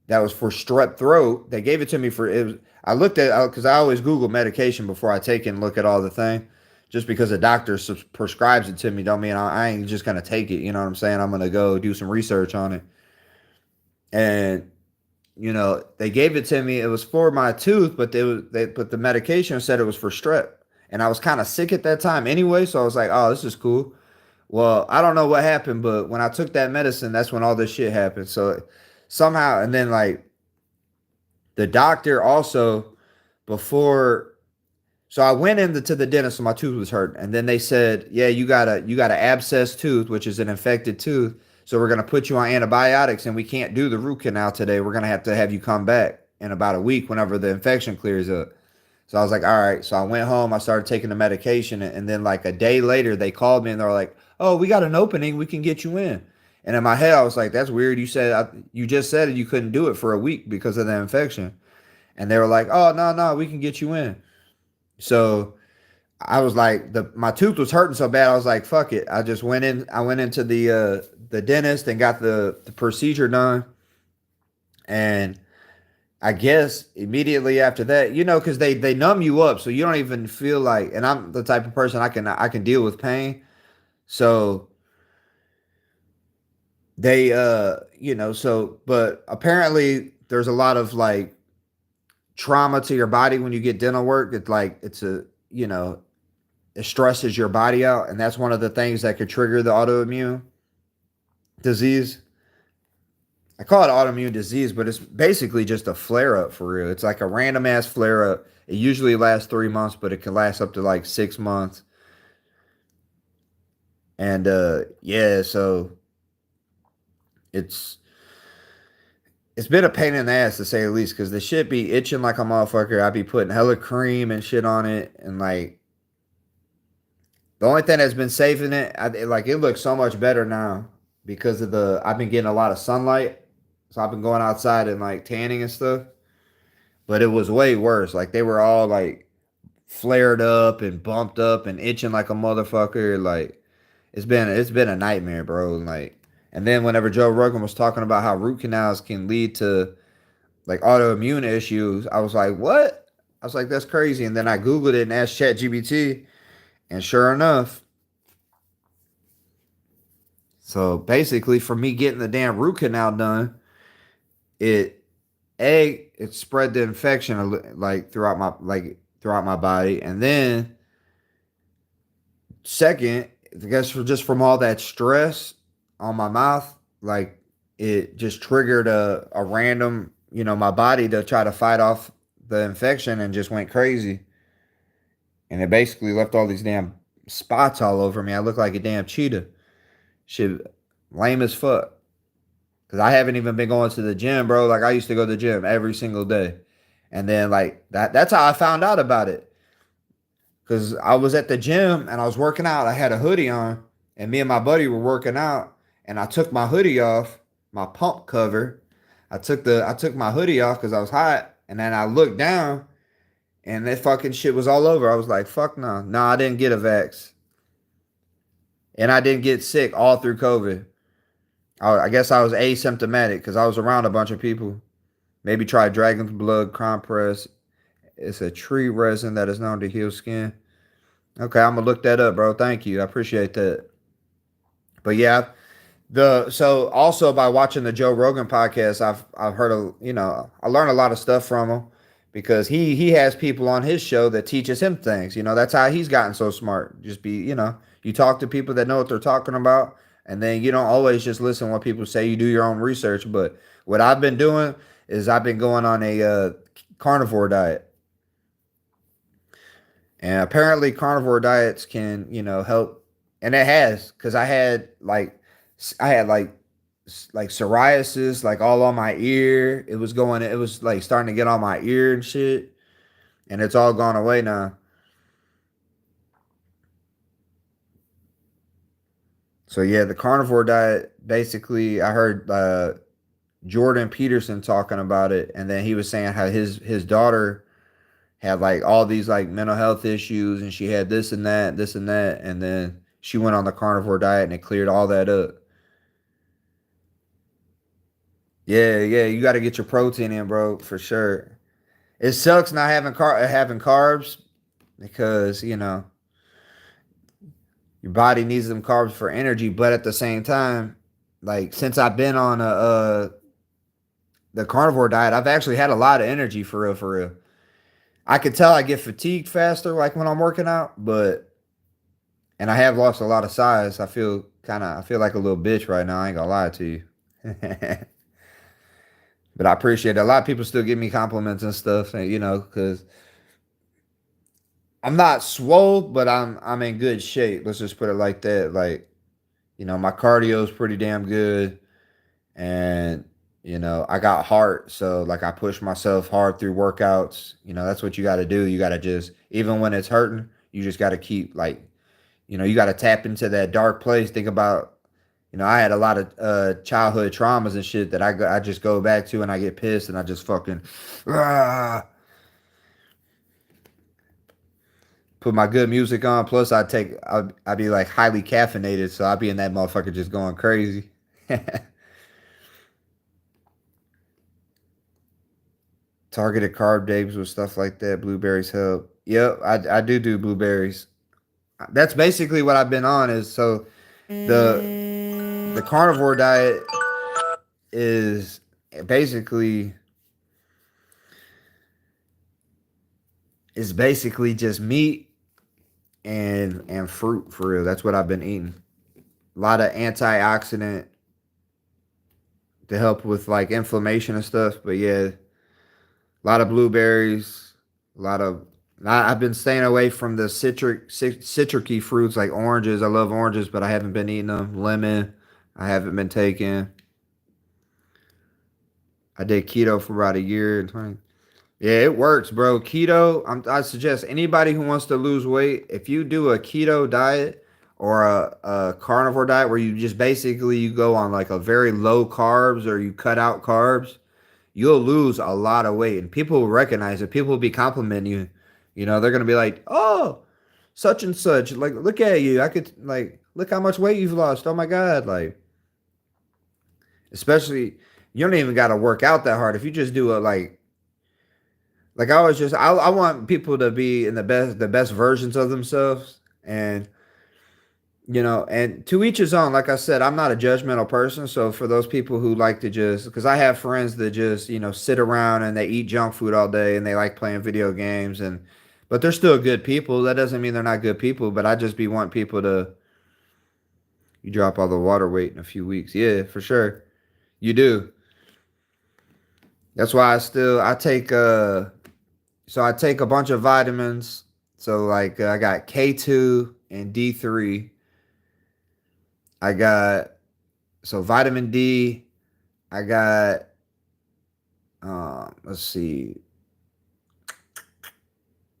that was for strep throat. They gave it to me for it was, I looked at because I always Google medication before I take it and look at all the thing. Just because a doctor prescribes it to me, don't mean I ain't just gonna take it. You know what I'm saying? I'm gonna go do some research on it. And they gave it to me. It was for my tooth, but they put the medication said it was for strep, and I was kind of sick at that time anyway. So I was like, oh, this is cool. Well, I don't know what happened, but when I took that medicine, that's when all this shit happened. So somehow, and then like the doctor also before, so I went into to the dentist and my tooth was hurting, and then they said, yeah, you got a abscess tooth, which is an infected tooth. So we're going to put you on antibiotics and we can't do the root canal today. We're going to have you come back in about a week whenever the infection clears up. So I was like, all right. So I went home. I started taking the medication. And then, like, a day later, they called me and they're like, oh, we got an opening. We can get you in. And in my head, I was like, that's weird. You just said you couldn't do it for a week because of the infection. And they were like, oh, no, no, we can get you in. So I was like, my tooth was hurting so bad. I was like, fuck it. I just went in. I went into the dentist and got the procedure done. And I guess immediately after that, because they numb you up, so you don't even feel like. And I'm the type of person I can deal with pain. So they but apparently there's a lot of like trauma to your body when you get dental work. It's like it stresses your body out, and that's one of the things that could trigger the autoimmune disease. I call it autoimmune disease, but it's basically just a flare up for real. It's like a random ass flare up. It usually lasts 3 months, but it can last up to like 6 months. And yeah, so it's it's been a pain in the ass to say the least, because the shit be itching like a motherfucker. I be putting hella cream and shit on it, and like the only thing that's been saving it, like it looks so much better now because of I've been getting a lot of sunlight, so I've been going outside and like tanning and stuff. But it was way worse. Like they were all like flared up and bumped up and itching like a motherfucker. Like it's been a nightmare, bro. Like, and then whenever Joe Rogan was talking about how root canals can lead to like autoimmune issues, I was like, what? I was like, that's crazy. And then I Googled it and asked ChatGPT, and sure enough, so basically for me getting the damn root canal done, it it spread the infection like throughout my body, and then second, I guess just from all that stress on my mouth, like it just triggered a random, my body to try to fight off the infection and just went crazy. And it basically left all these damn spots all over me. I look like a damn cheetah. Shit, lame as fuck. Cause I haven't even been going to the gym, bro. Like I used to go to the gym every single day. And then like that's how I found out about it. Cause I was at the gym and I was working out. I had a hoodie on, and me and my buddy were working out, and I took my hoodie off, my pump cover. I took my hoodie off because I was hot, and then I looked down and that fucking shit was all over. I was like, fuck no. No, I didn't get a vax. And I didn't get sick all through COVID. I guess I was asymptomatic because I was around a bunch of people. Maybe try dragon's blood compress. It's a tree resin that is known to heal skin. Okay, I'm gonna look that up, bro. Thank you. I appreciate that. But yeah, so also by watching the Joe Rogan podcast, I've heard I learned a lot of stuff from him because he has people on his show that teaches him things. That's how he's gotten so smart. Just you talk to people that know what they're talking about, and then you don't always just listen to what people say. You do your own research. But what I've been doing is I've been going on a carnivore diet. And apparently carnivore diets can, help. And it has, because I had like psoriasis, like all on my ear. It was like starting to get on my ear and shit. And it's all gone away now. So yeah, the carnivore diet, basically I heard Jordan Peterson talking about it, and then he was saying how his daughter had like all these like mental health issues, and she had this and that, and then she went on the carnivore diet and it cleared all that up. Yeah, yeah, you got to get your protein in, bro, for sure. It sucks not having carbs because your body needs them carbs for energy, but at the same time, like since I've been on the carnivore diet, I've actually had a lot of energy for real, for real. I could tell I get fatigued faster, like when I'm working out, and I have lost a lot of size. I feel like a little bitch right now. I ain't gonna lie to you. But I appreciate it. A lot of people still give me compliments and stuff, and because I'm not swole, but I'm in good shape. Let's just put it like that. Like, My cardio is pretty damn good, and I got heart, so like I push myself hard through workouts. That's what you got to do. You got to just, even when it's hurting, you just got to keep like, you got to tap into that dark place. Think about, I had a lot of childhood traumas and shit that I just go back to, and I get pissed and I just fucking ah, put my good music on. Plus, I'd be like highly caffeinated, so I'd be in that motherfucker just going crazy. Targeted carb days with stuff like that. Blueberries help. Yep, I do blueberries. That's basically what I've been on. Is so the carnivore diet is basically just meat and fruit for real. That's what I've been eating. A lot of antioxidant to help with like inflammation and stuff. But yeah, a lot of blueberries, a lot of. I've been staying away from the citricy fruits like oranges. I love oranges, but I haven't been eating them. Lemon, I haven't been taking. I did keto for about a year and 20. Yeah, it works, bro. Keto, I suggest anybody who wants to lose weight, if you do a keto diet or a carnivore diet where you just basically you go on like a very low carbs or you cut out carbs, you'll lose a lot of weight. And people will recognize it. People will be complimenting you. They're gonna be like, "Oh, such and such. Like, look at you. I could like look how much weight you've lost. Oh my God!" Like, especially you don't even got to work out that hard. If you just do a like I was just I want people to be in the best versions of themselves, and to each his own. Like I said, I'm not a judgmental person, so for those people who like to just, because I have friends that just sit around and they eat junk food all day and they like playing video games, but they're still good people. That doesn't mean they're not good people, but I just be want people to, you drop all the water weight in a few weeks. Yeah, for sure. You do. That's why I take so I take a bunch of vitamins. So like I got K2 and D3. I got so vitamin D. I got let's see.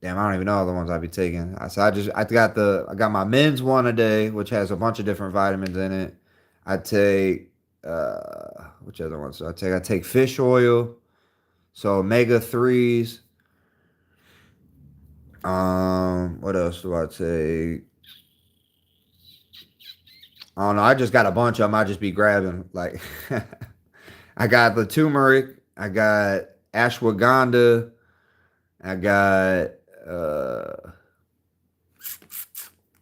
Damn, I don't even know all the ones I be taking. So I got my men's one a day, which has a bunch of different vitamins in it. I take which other ones? I take fish oil, so omega threes. What else do I take? I don't know. I just got a bunch of them. I just be grabbing. Like, I got the turmeric. I got ashwagandha. I got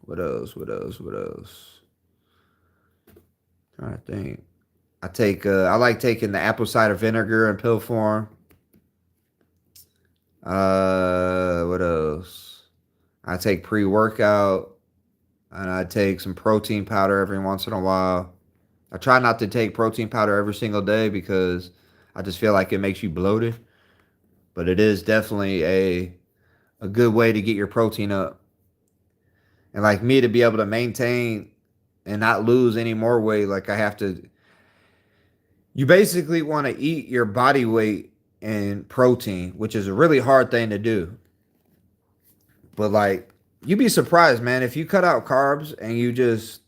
what else? What else? What else? Trying to think. I like taking the apple cider vinegar in pill form. What else? I take pre-workout and I take some protein powder every once in a while. I try not to take protein powder every single day because I just feel like it makes you bloated. But it is definitely a good way to get your protein up. And like me to be able to maintain and not lose any more weight, like I have to, you basically want to eat your body weight in protein, which is a really hard thing to do. But like you'd be surprised, man, if you cut out carbs and you just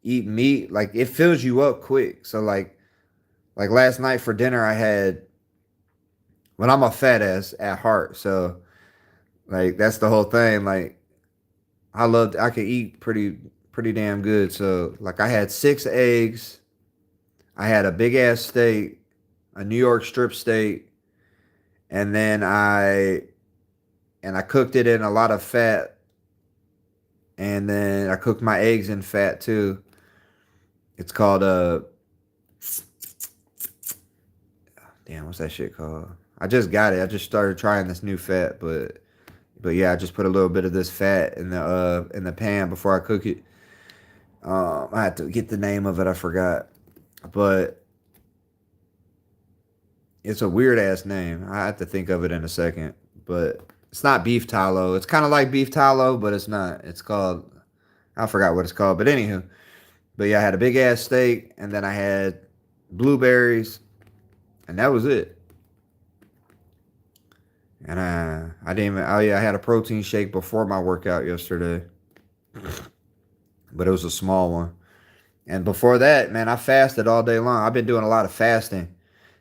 eat meat, like it fills you up quick. So like last night for dinner I had, well, I'm a fat ass at heart, so like that's the whole thing. Like I could eat pretty damn good. So like I had 6 eggs, I had a big ass steak, a New York strip steak, and then I cooked it in a lot of fat, and then I cooked my eggs in fat too. It's called damn, what's that shit called? I just got it. I just started trying this new fat, but yeah, I just put a little bit of this fat in the pan before I cook it. I had to get the name of it. I forgot, but it's a weird ass name. I have to think of it in a second, but it's not beef tallow. It's kind of like beef tallow, but it's not. It's called, I forgot what it's called. But anywho, But yeah, I had a big ass steak, and then I had blueberries, and that was it. And I didn't even. Oh yeah, I had a protein shake before my workout yesterday, but it was a small one. And before that, man, I fasted all day long. I've been doing a lot of fasting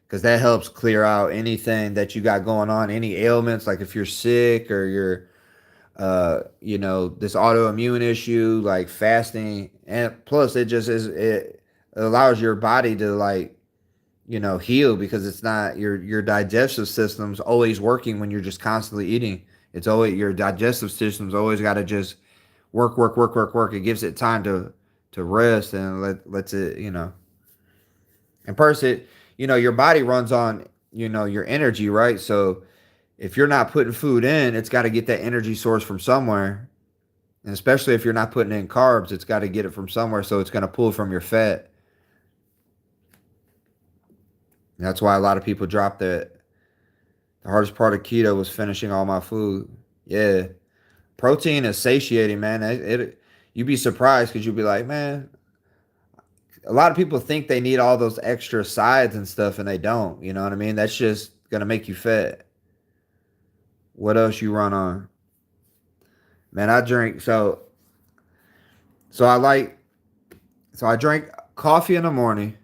because that helps clear out anything that you got going on, any ailments, like if you're sick or you're, this autoimmune issue, like fasting. And plus, it allows your body to like, heal because it's not your digestive system's always working when you're just constantly eating. It's always your digestive system's always got to just work, work, work, work, work. It gives it time to rest and lets it, and first it, your body runs on, your energy, right? So if you're not putting food in, it's got to get that energy source from somewhere. And especially if you're not putting in carbs, it's got to get it from somewhere. So it's going to pull from your fat. And that's why a lot of people drop that. The hardest part of keto was finishing all my food. Yeah. Protein is satiating, man. You'd be surprised because you'd be like, man, a lot of people think they need all those extra sides and stuff, and they don't. You know what I mean? That's just gonna make you fat. What else you run on? Man, I drink so I like so I drink coffee in the morning,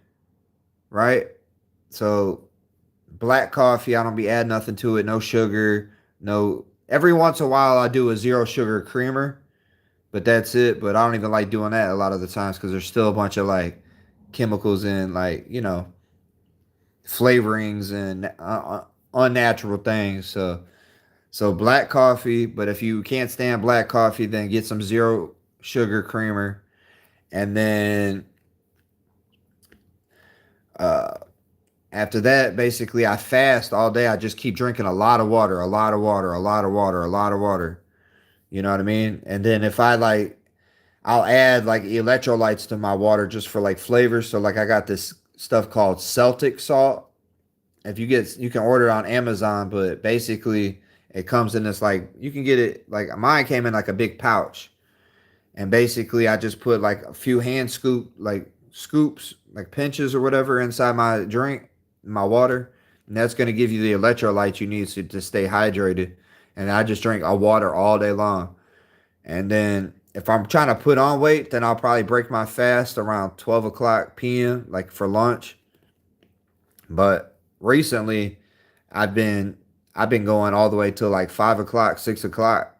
right? So black coffee, I don't be adding nothing to it, no sugar, no. Every once in a while, I do a zero sugar creamer, but that's it. But I don't even like doing that a lot of the times because there's still a bunch of like chemicals in, like flavorings and unnatural things. So black coffee, but if you can't stand black coffee, then get some zero sugar creamer, and then uh, after that, basically, I fast all day. I just keep drinking a lot of water, a lot of water, a lot of water, a lot of water. You know what I mean? And then if I like, I'll add like electrolytes to my water just for like flavors. So like I got this stuff called Celtic salt. If you can order it on Amazon, but basically it comes in this like you can get it like mine came in like a big pouch, and basically I just put like a few hand scoops like pinches or whatever inside my drink, my water, and that's gonna give you the electrolytes you need to stay hydrated. And I just drink a water all day long. And then if I'm trying to put on weight, then I'll probably break my fast around 12 o'clock p.m. like for lunch. But recently, I've been I've been going all the way till like 5 o'clock, 6 o'clock.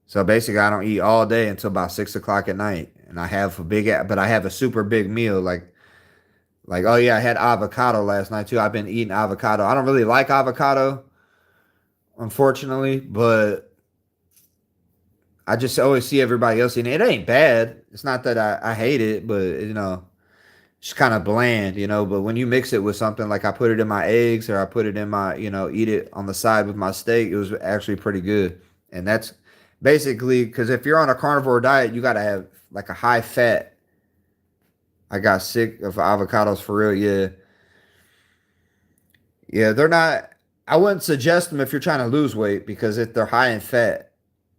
So basically, I don't eat all day until about 6 o'clock at night, and but I have a super big meal. Like oh yeah, I had avocado last night too. I've been eating avocado. I don't really like avocado, unfortunately, but I just always see everybody else eating it. It ain't bad. It's not that I hate it, but it's kind of bland, But when you mix it with something like I put it in my eggs or I put it in my, eat it on the side with my steak, it was actually pretty good. And that's basically because if you're on a carnivore diet, you got to have like a high fat. I got sick of avocados for real. Yeah. Yeah. They're not, I wouldn't suggest them if you're trying to lose weight because if they're high in fat.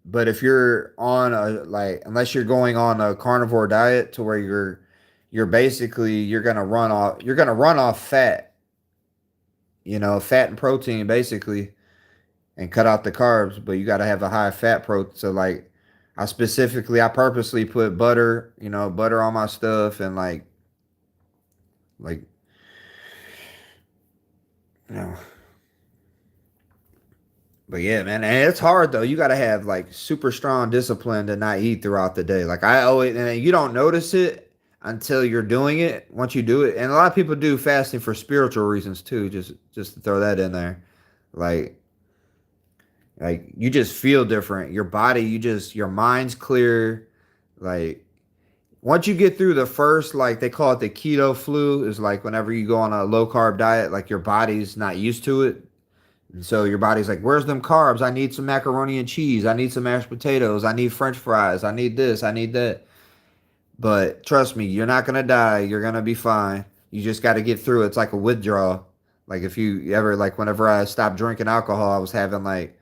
But if you're on unless you're going on a carnivore diet to where you're basically you're gonna run off fat, fat and protein basically, and cut out the carbs. But you got to have a high fat protein. So like, I purposely put butter, butter on my stuff and like you know. But yeah, man, and it's hard though. You got to have like super strong discipline to not eat throughout the day. Like I always, and you don't notice it until you're doing it. Once you do it, and a lot of people do fasting for spiritual reasons too. Just to throw that in there, like you just feel different. Your body, your mind's clear. Like once you get through the first, like they call it the keto flu, is like whenever you go on a low carb diet, like your body's not used to it. And so your body's like, where's them carbs? I need some macaroni and cheese. I need some mashed potatoes. I need French fries. I need this. I need that. But trust me, you're not going to die. You're going to be fine. You just got to get through it. It's like a withdrawal. Like if you ever, like whenever I stopped drinking alcohol, I was having like,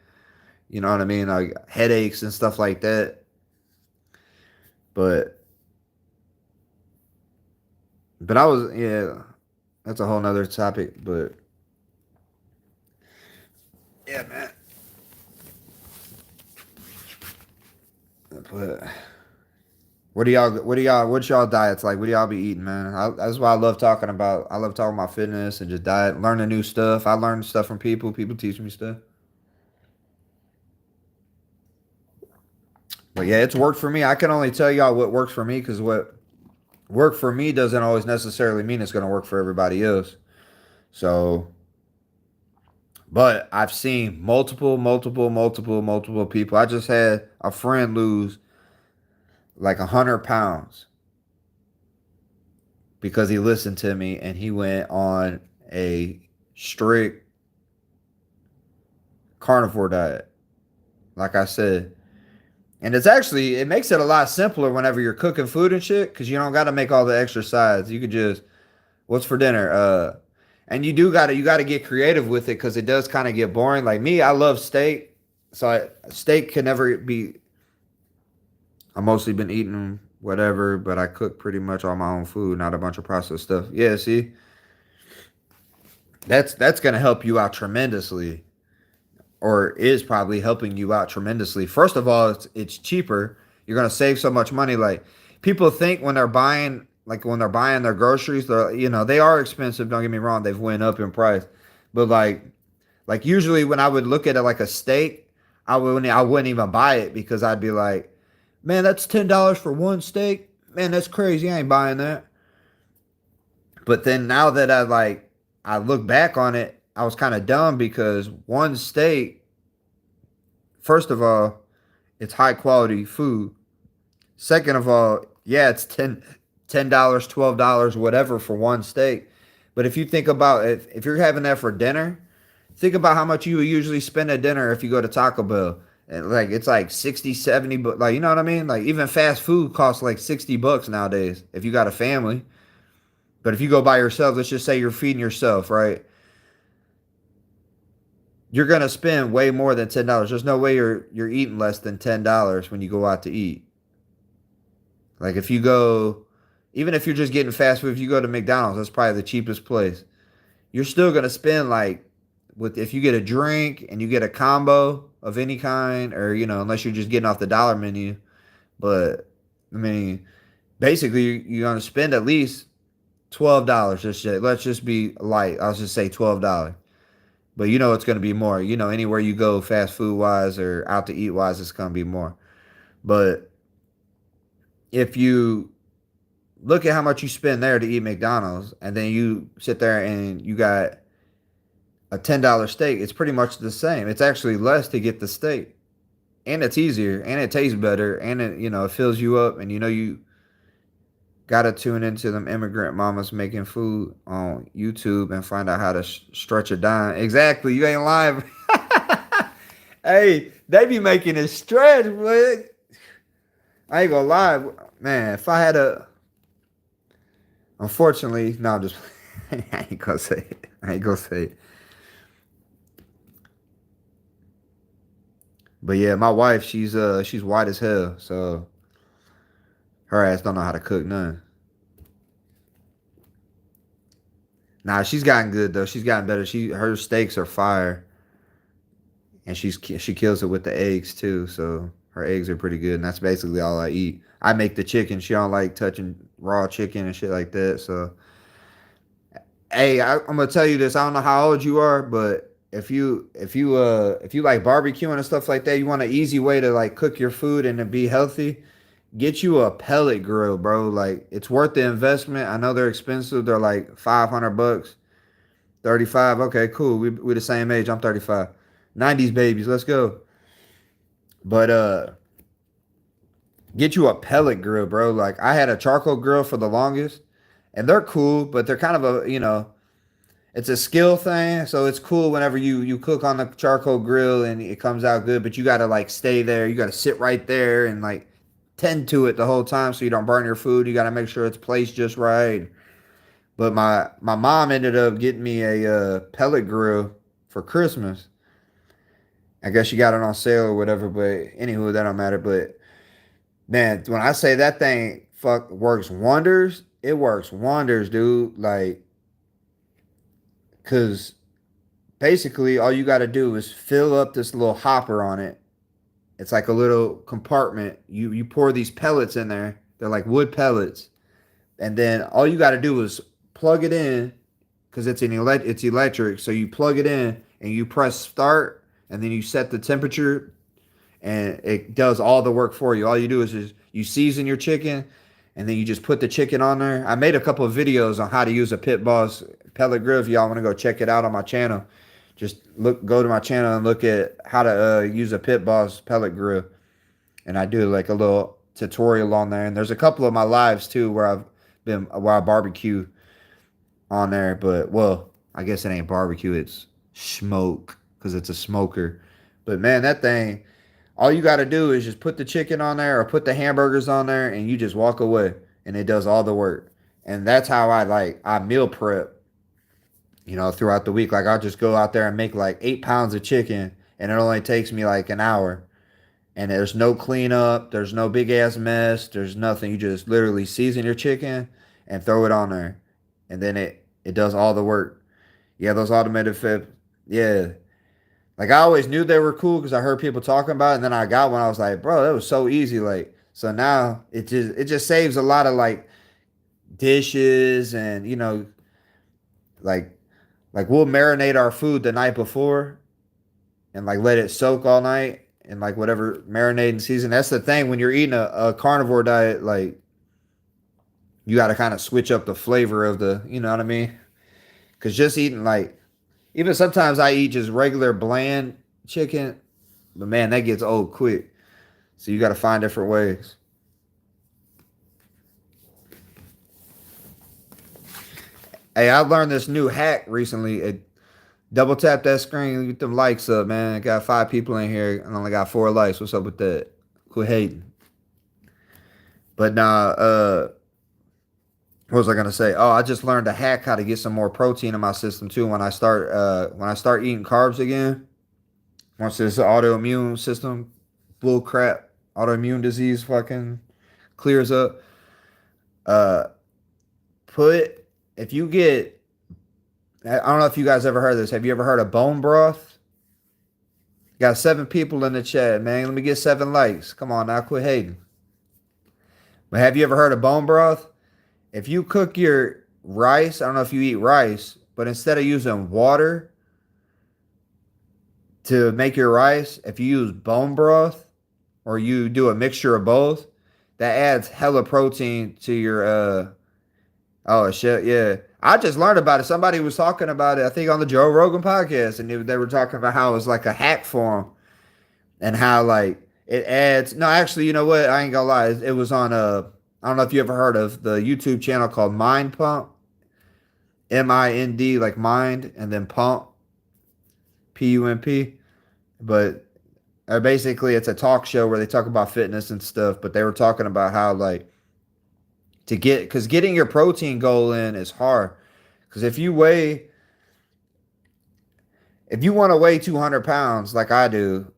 you know what I mean? Like headaches and stuff like that. But But I was, yeah, that's a whole nother topic. But yeah, man. But what's y'all diets like? What do y'all be eating, man? That's why I love talking about. I love talking about fitness and just diet, learning new stuff. I learn stuff from people. People teach me stuff. But yeah, it's worked for me. I can only tell y'all what works for me because what worked for me doesn't always necessarily mean it's going to work for everybody else. So, but I've seen multiple people. I just had a friend lose like 100 pounds because he listened to me and he went on a strict carnivore diet. Like I said, and it makes it a lot simpler whenever you're cooking food and shit because you don't got to make all the extra sides. You could just what's for dinner? And you gotta get creative with it because it does kind of get boring. Like me, I love steak, so steak can never be. I mostly been eating whatever, but I cook pretty much all my own food, not a bunch of processed stuff. Yeah, see, that's gonna help you out tremendously, or is probably helping you out tremendously. First of all, it's cheaper. You're gonna save so much money. Like people think when they're buying their groceries, they are expensive. Don't get me wrong, they've went up in price, but like usually when I would look at it like a steak, I wouldn't even buy it because I'd be like, man, that's $10 for one steak. Man, that's crazy. I ain't buying that. But then now that I look back on it, I was kind of dumb because one steak, first of all, it's high quality food. Second of all, yeah, it's $10, $12, whatever for one steak. But if you think about if you're having that for dinner, think about how much you would usually spend at dinner if you go to Taco Bell. And like it's like 60, 70, but like you know what I mean? Like even fast food costs like $60 nowadays if you got a family. But if you go by yourself, let's just say you're feeding yourself, right? You're gonna spend way more than $10. There's no way you're eating less than $10 when you go out to eat. Like if you go, even if you're just getting fast food, if you go to McDonald's, that's probably the cheapest place. You're still gonna spend like with if you get a drink and you get a combo of any kind, or unless you're just getting off the dollar menu. But I mean, basically you're gonna spend at least $12. Let's just be light. I'll just say $12. But it's gonna be more. Anywhere you go, fast food wise or out to eat wise, it's gonna be more. But if you look at how much you spend there to eat McDonald's, and then you sit there and you got a $10 steak, it's pretty much the same. It's actually less to get the steak, and it's easier, and it tastes better, and it fills you up, and you gotta tune into them immigrant mamas making food on YouTube and find out how to stretch a dime. Exactly, you ain't lying. Hey, they be making it stretch, but I ain't gonna lie, man. If I had a Unfortunately, no, I'm just I ain't gonna say it. I ain't gonna say it. But yeah, my wife, she's white as hell, so her ass don't know how to cook none. Nah, she's gotten good though. She's gotten better. Her steaks are fire, and she kills it with the eggs too. So her eggs are pretty good, and that's basically all I eat. I make the chicken. She don't like touching raw chicken and shit like that. So hey, I'm gonna tell you this. I don't know how old you are, but if you like barbecuing and stuff like that, you want an easy way to like cook your food and to be healthy. Get you a pellet grill, bro. Like it's worth the investment. I know they're expensive. They're like $500. 35. Okay, cool. We the same age. I'm 35. 90s babies. Let's go. But get you a pellet grill, bro. Like I had a charcoal grill for the longest, and they're cool, but they're kind of it's a skill thing, so it's cool whenever you cook on the charcoal grill and it comes out good, but you got to like stay there. You got to sit right there and like tend to it the whole time so you don't burn your food. You got to make sure it's placed just right. But my mom ended up getting me a pellet grill for Christmas. I guess she got it on sale or whatever, but anywho, that don't matter. But man, when I say that thing fuck works wonders, it works wonders, dude. Like, cause basically all you got to do is fill up this little hopper on it. It's like a little compartment. You pour these pellets in there. They're like wood pellets, and then all you got to do is plug it in because it's electric. So you plug it in and you press start, and then you set the temperature, and it does all the work for you. All you do is just you season your chicken, and then you just put the chicken on there. I made a couple of videos on how to use a Pit Boss pellet grill. If y'all want to go check it out on my channel, just go to my channel and look at how to use a Pit Boss pellet grill. And I do like a little tutorial on there. And there's a couple of my lives too where I barbecue on there. But well, I guess it ain't barbecue, it's smoke because it's a smoker. But man, that thing, all you got to do is just put the chicken on there or put the hamburgers on there and you just walk away and it does all the work. And that's how I meal prep, throughout the week. Like I'll just go out there and make like 8 pounds of chicken and it only takes me like an hour. And there's no cleanup, there's no big ass mess, there's nothing. You just literally season your chicken and throw it on there. And then it does all the work. Yeah, those automated fib. Yeah. Like I always knew they were cool because I heard people talking about it, and then I got one. I was like, bro, that was so easy. Like, so now it just saves a lot of like dishes and like we'll marinate our food the night before and like let it soak all night and like whatever marinating season. That's the thing when you're eating a carnivore diet, like you got to kind of switch up the flavor of you know what I mean? Because just eating like even sometimes I eat just regular bland chicken, but man, that gets old quick. So you got to find different ways. Hey, I learned this new hack recently. Double tap that screen, get them likes up, man. I got 5 people in here and only got 4 likes. What's up with that? Quit hating. But nah, what was I gonna say? Oh, I just learned a hack how to get some more protein in my system too. When I start eating carbs again, once this autoimmune system bull crap, autoimmune disease fucking clears up, uh, put if you get, I don't know if you guys ever heard of this. Have you ever heard of bone broth? Got 7 people in the chat, man. Let me get 7 likes. Come on now, quit hating. But have you ever heard of bone broth? If you cook your rice, I don't know if you eat rice, but instead of using water to make your rice, if you use bone broth or you do a mixture of both, that adds hella protein to your oh shit, yeah. I just learned about it. Somebody was talking about it, I think on the Joe Rogan podcast, and they were talking about how it's like a hack for them and how like it adds. No, actually, you know what? I ain't gonna lie. It was on I don't know if you ever heard of the YouTube channel called Mind Pump, MIND, like mind, and then pump, PUMP. But basically, it's a talk show where they talk about fitness and stuff. But they were talking about how like because getting your protein goal in is hard. Because if you want to weigh 200 pounds like I do,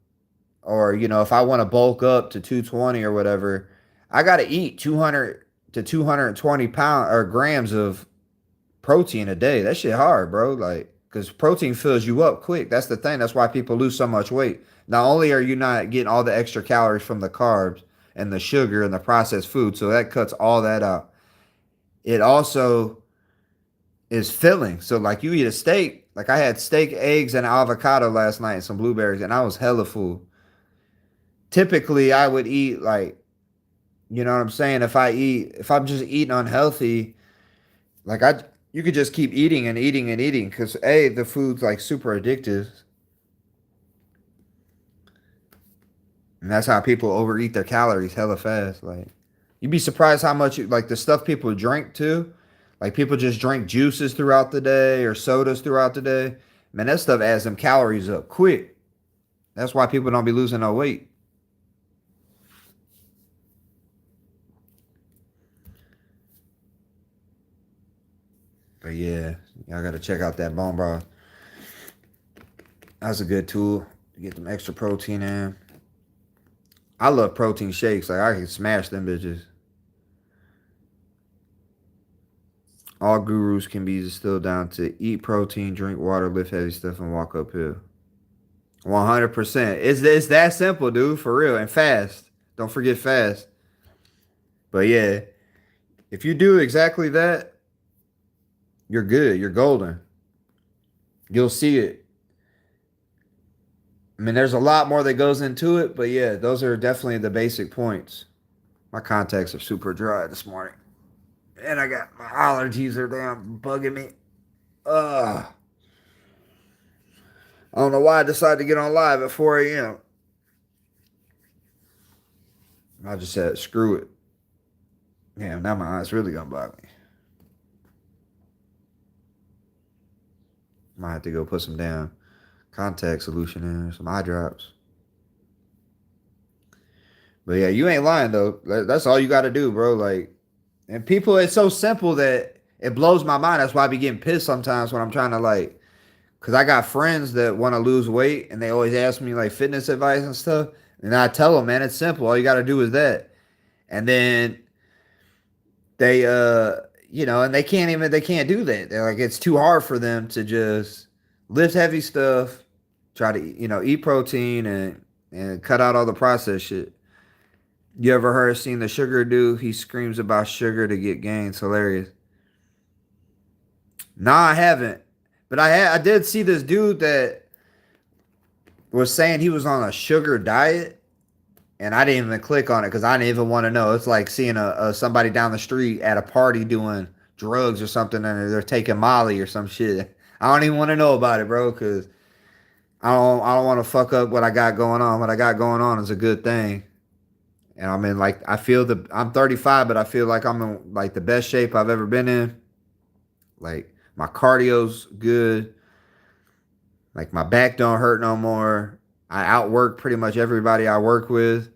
or if I want to bulk up to 220 or whatever, I got to eat 200 to 220 pound or grams of protein a day. That shit hard, bro. Like, because protein fills you up quick. That's the thing. That's why people lose so much weight. Not only are you not getting all the extra calories from the carbs and the sugar and the processed food, so that cuts all that out. It also is filling. So, like, you eat a steak. Like, I had steak, eggs, and avocado last night and some blueberries, and I was hella full. Typically, I would eat, like, you know what I'm saying? If I'm just eating unhealthy, like, you could just keep eating and eating and eating because, the food's, like, super addictive. And that's how people overeat their calories hella fast. Like, you'd be surprised how much, like, the stuff people drink, too. Like, people just drink juices throughout the day or sodas throughout the day. Man, that stuff adds them calories up quick. That's why people don't be losing no weight. But yeah, y'all gotta check out that bone broth. That's a good tool to get them extra protein in. I love protein shakes. Like I can smash them bitches. All gurus can be distilled down to eat protein, drink water, lift heavy stuff, and walk uphill. 100%. It's that simple, dude, for real. And fast. Don't forget fast. But yeah, if you do exactly that, you're good. You're golden. You'll see it. I mean, there's a lot more that goes into it, but yeah, those are definitely the basic points. My contacts are super dry this morning. And I got my allergies are damn bugging me. Ugh. I don't know why I decided to get on live at 4 a.m. I just said, screw it. Damn, now my eyes really gonna bug me. Might have to go put some damn contact solution in, some eye drops. But yeah, you ain't lying though. That's all you got to do, bro. Like, and people, it's so simple that it blows my mind. That's why I be getting pissed sometimes when I'm trying to like, cause I got friends that want to lose weight and they always ask me like fitness advice and stuff. And I tell them, man, it's simple. All you got to do is that. And then they, and they can't do that. They're like, it's too hard for them to just lift heavy stuff, try to, eat protein and cut out all the processed shit. You ever heard seen the sugar dude? He screams about sugar to get gains. Hilarious. Nah, I haven't. But I did see this dude that was saying he was on a sugar diet, and I didn't even click on it because I didn't even want to know. It's like seeing a somebody down the street at a party doing drugs or something, and they're taking Molly or some shit. I don't even want to know about it, bro, because I don't want to fuck up what I got going on. What I got going on is a good thing. And I'm in like I'm 35, but I feel like I'm in like the best shape I've ever been in. Like my cardio's good. Like my back don't hurt no more. I outwork pretty much everybody I work with.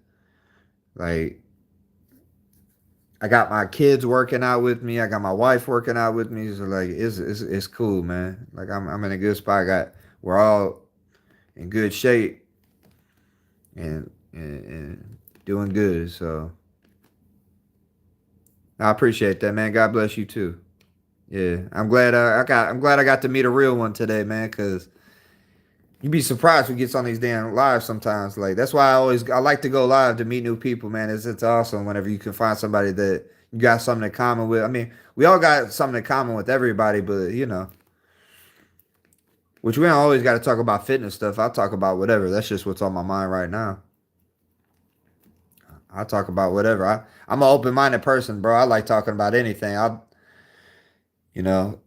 Like I got my kids working out with me. I got my wife working out with me. So like it's cool, man. Like I'm in a good spot. We're all in good shape and doing good. So I appreciate that, man. God bless you too. Yeah, I'm glad I got to meet a real one today, man. Cause you'd be surprised who gets on these damn lives sometimes. Like that's why I like to go live to meet new people, man. It's awesome whenever you can find somebody that you got something in common with. I mean, we all got something in common with everybody, but which we don't always got to talk about fitness stuff. I'll talk about whatever. That's just what's on my mind right now. I talk about whatever. I'm an open minded person, bro. I like talking about anything. You know,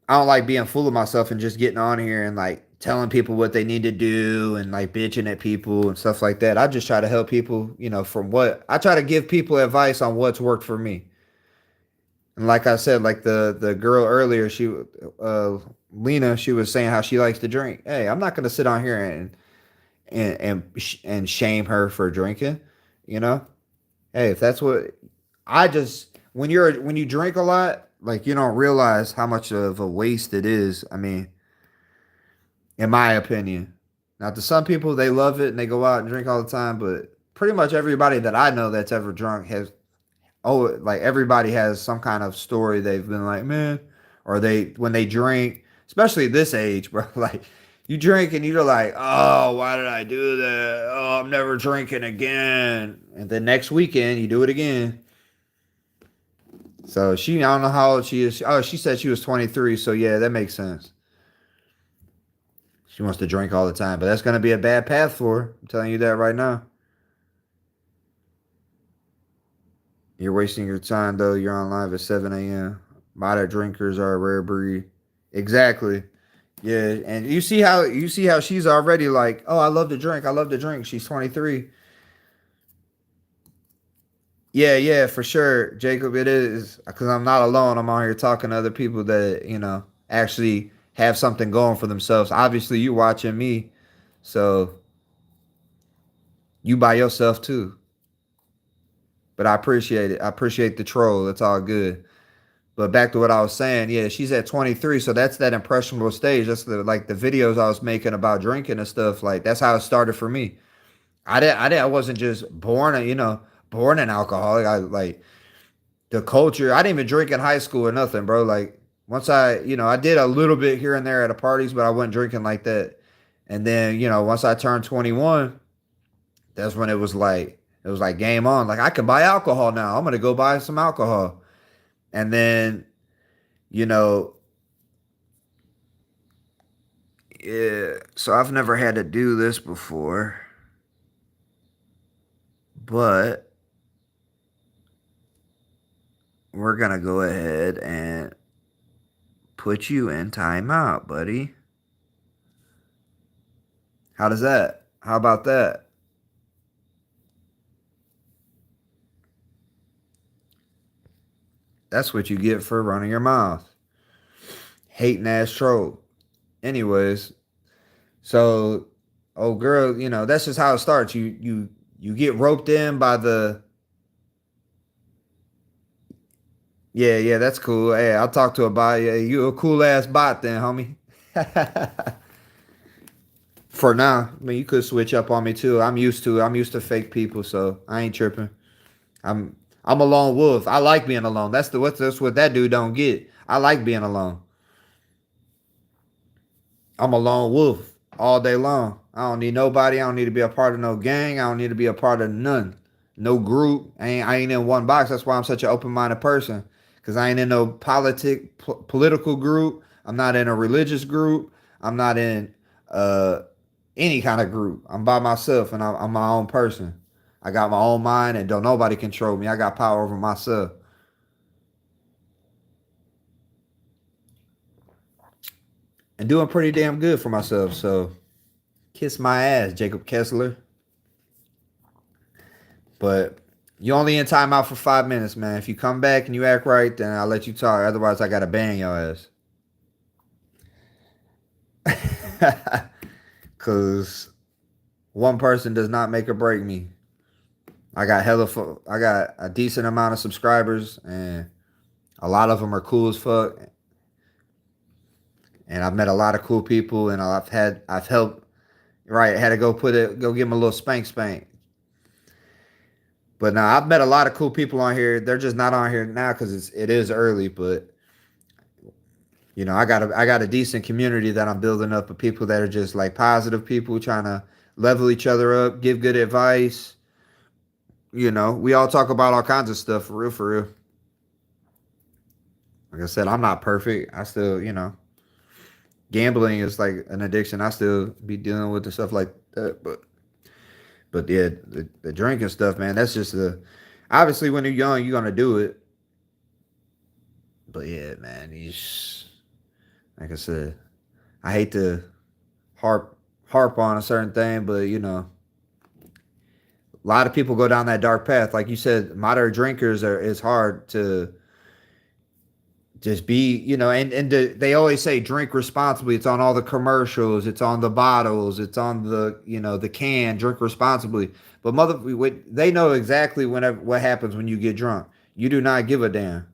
I don't like being full of myself and just getting on here and like telling people what they need to do and like bitching at people and stuff like that. I just try to help people, from what I try to give people advice on what's worked for me. And like I said, like the girl earlier, uh Lena, she was saying how she likes to drink. Hey, I'm not gonna sit on here and shame her for drinking, you know. Hey, if that's what I just when you drink a lot, like you don't realize how much of a waste it is. I mean, in my opinion. Now, to some people, they love it and they go out and drink all the time, but pretty much everybody that I know that's ever drunk like everybody has some kind of story they've been like, man, or when they drink, especially this age, bro, like you drink and you're like, oh, why did I do that? Oh, I'm never drinking again. And then next weekend, you do it again. So I don't know how old she is. Oh, she said she was 23. So yeah, that makes sense. She wants to drink all the time, but that's going to be a bad path for her. I'm telling you that right now. You're wasting your time, though. You're on live at 7 a.m. Moderate drinkers are a rare breed. Exactly. Yeah, and you see how she's already like, oh, I love to drink. I love to drink. She's 23. Yeah, yeah, for sure, Jacob. It is because I'm not alone. I'm out here talking to other people that actually have something going for themselves. Obviously, you watching me, so you by yourself too. But I appreciate it. I appreciate the troll. That's all good. But back to what I was saying, yeah, she's at 23, so that's that impressionable stage. That's the videos I was making about drinking and stuff. Like that's how it started for me. I wasn't just born an alcoholic. I like the culture. I didn't even drink in high school or nothing, bro. Like once I did a little bit here and there at the parties, but I wasn't drinking like that. And then, once I turned 21, that's when it was like game on. Like I can buy alcohol now. I'm gonna go buy some alcohol. And then, you know, yeah, so I've never had to do this before, but we're gonna go ahead and put you in timeout, buddy. How does that? How about that? That's what you get for running your mouth. Hating ass troll. Anyways, so oh girl, that's just how it starts. You get roped in by the yeah, yeah, that's cool. Hey, I'll talk to a bot. Yeah, you a cool ass bot then, homie. For now, I mean, you could switch up on me too. I'm used to fake people, so I ain't tripping. I'm I'm a lone wolf. I like being alone. That's what that dude don't get. I like being alone. I'm a lone wolf all day long. I don't need nobody. I don't need to be a part of no gang. I don't need to be a part of none. No group. I ain't in one box. That's why I'm such an open-minded person. Cause I ain't in no political group. I'm not in a religious group. I'm not in uh any kind of group. I'm by myself and I'm my own person. I got my own mind and don't nobody control me. I got power over myself. And doing pretty damn good for myself. So kiss my ass, Jacob Kessler. But you only in timeout for 5 minutes, man. If you come back and you act right, then I'll let you talk. Otherwise, I gotta ban your ass. Cause one person does not make or break me. I got a decent amount of subscribers, and a lot of them are cool as fuck. And I've met a lot of cool people, and I've helped. Right, had to go give them a little spank. But now I've met a lot of cool people on here. They're just not on here now because it is early. But I got a decent community that I'm building up of people that are just like positive people trying to level each other up, give good advice. We all talk about all kinds of stuff for real, for real. Like I said, I'm not perfect. I still, gambling is like an addiction. I still be dealing with the stuff like that. But yeah, the drinking stuff, man, that's just obviously when you're young, you're gonna do it. But yeah, man, he's like I said, I hate to harp harp on a certain thing, but a lot of people go down that dark path. Like you said, moderate drinkers are is hard to just be, they always say drink responsibly. It's on all the commercials, it's on the bottles, it's on the can, drink responsibly. But they know exactly whenever what happens when you get drunk. You do not give a damn.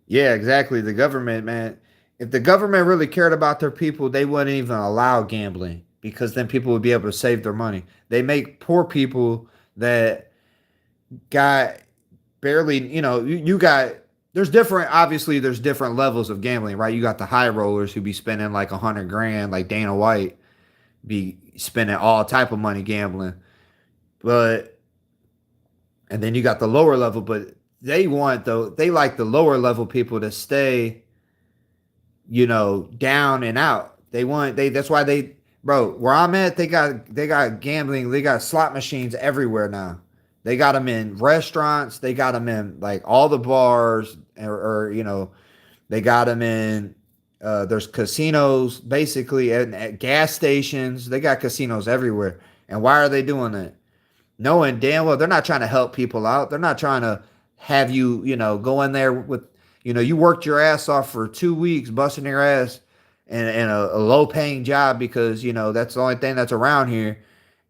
Yeah, exactly. The government, man. If the government really cared about their people, they wouldn't even allow gambling because then people would be able to save their money. They make poor people that got barely, you got there's different levels of gambling, right? You got the high rollers who be spending like 100 grand, like Dana White be spending all type of money gambling. But and then you got the lower level, but they like the lower level people to stay, down and out. That's why bro, where I'm at, they got gambling, they got slot machines everywhere now. They got them in restaurants, they got them in like all the bars, or they got them in. There's casinos basically at gas stations. They got casinos everywhere. And why are they doing that? Knowing damn well they're not trying to help people out. They're not trying to have you, go in there with, you worked your ass off for 2 weeks, busting your ass in a low paying job because, that's the only thing that's around here.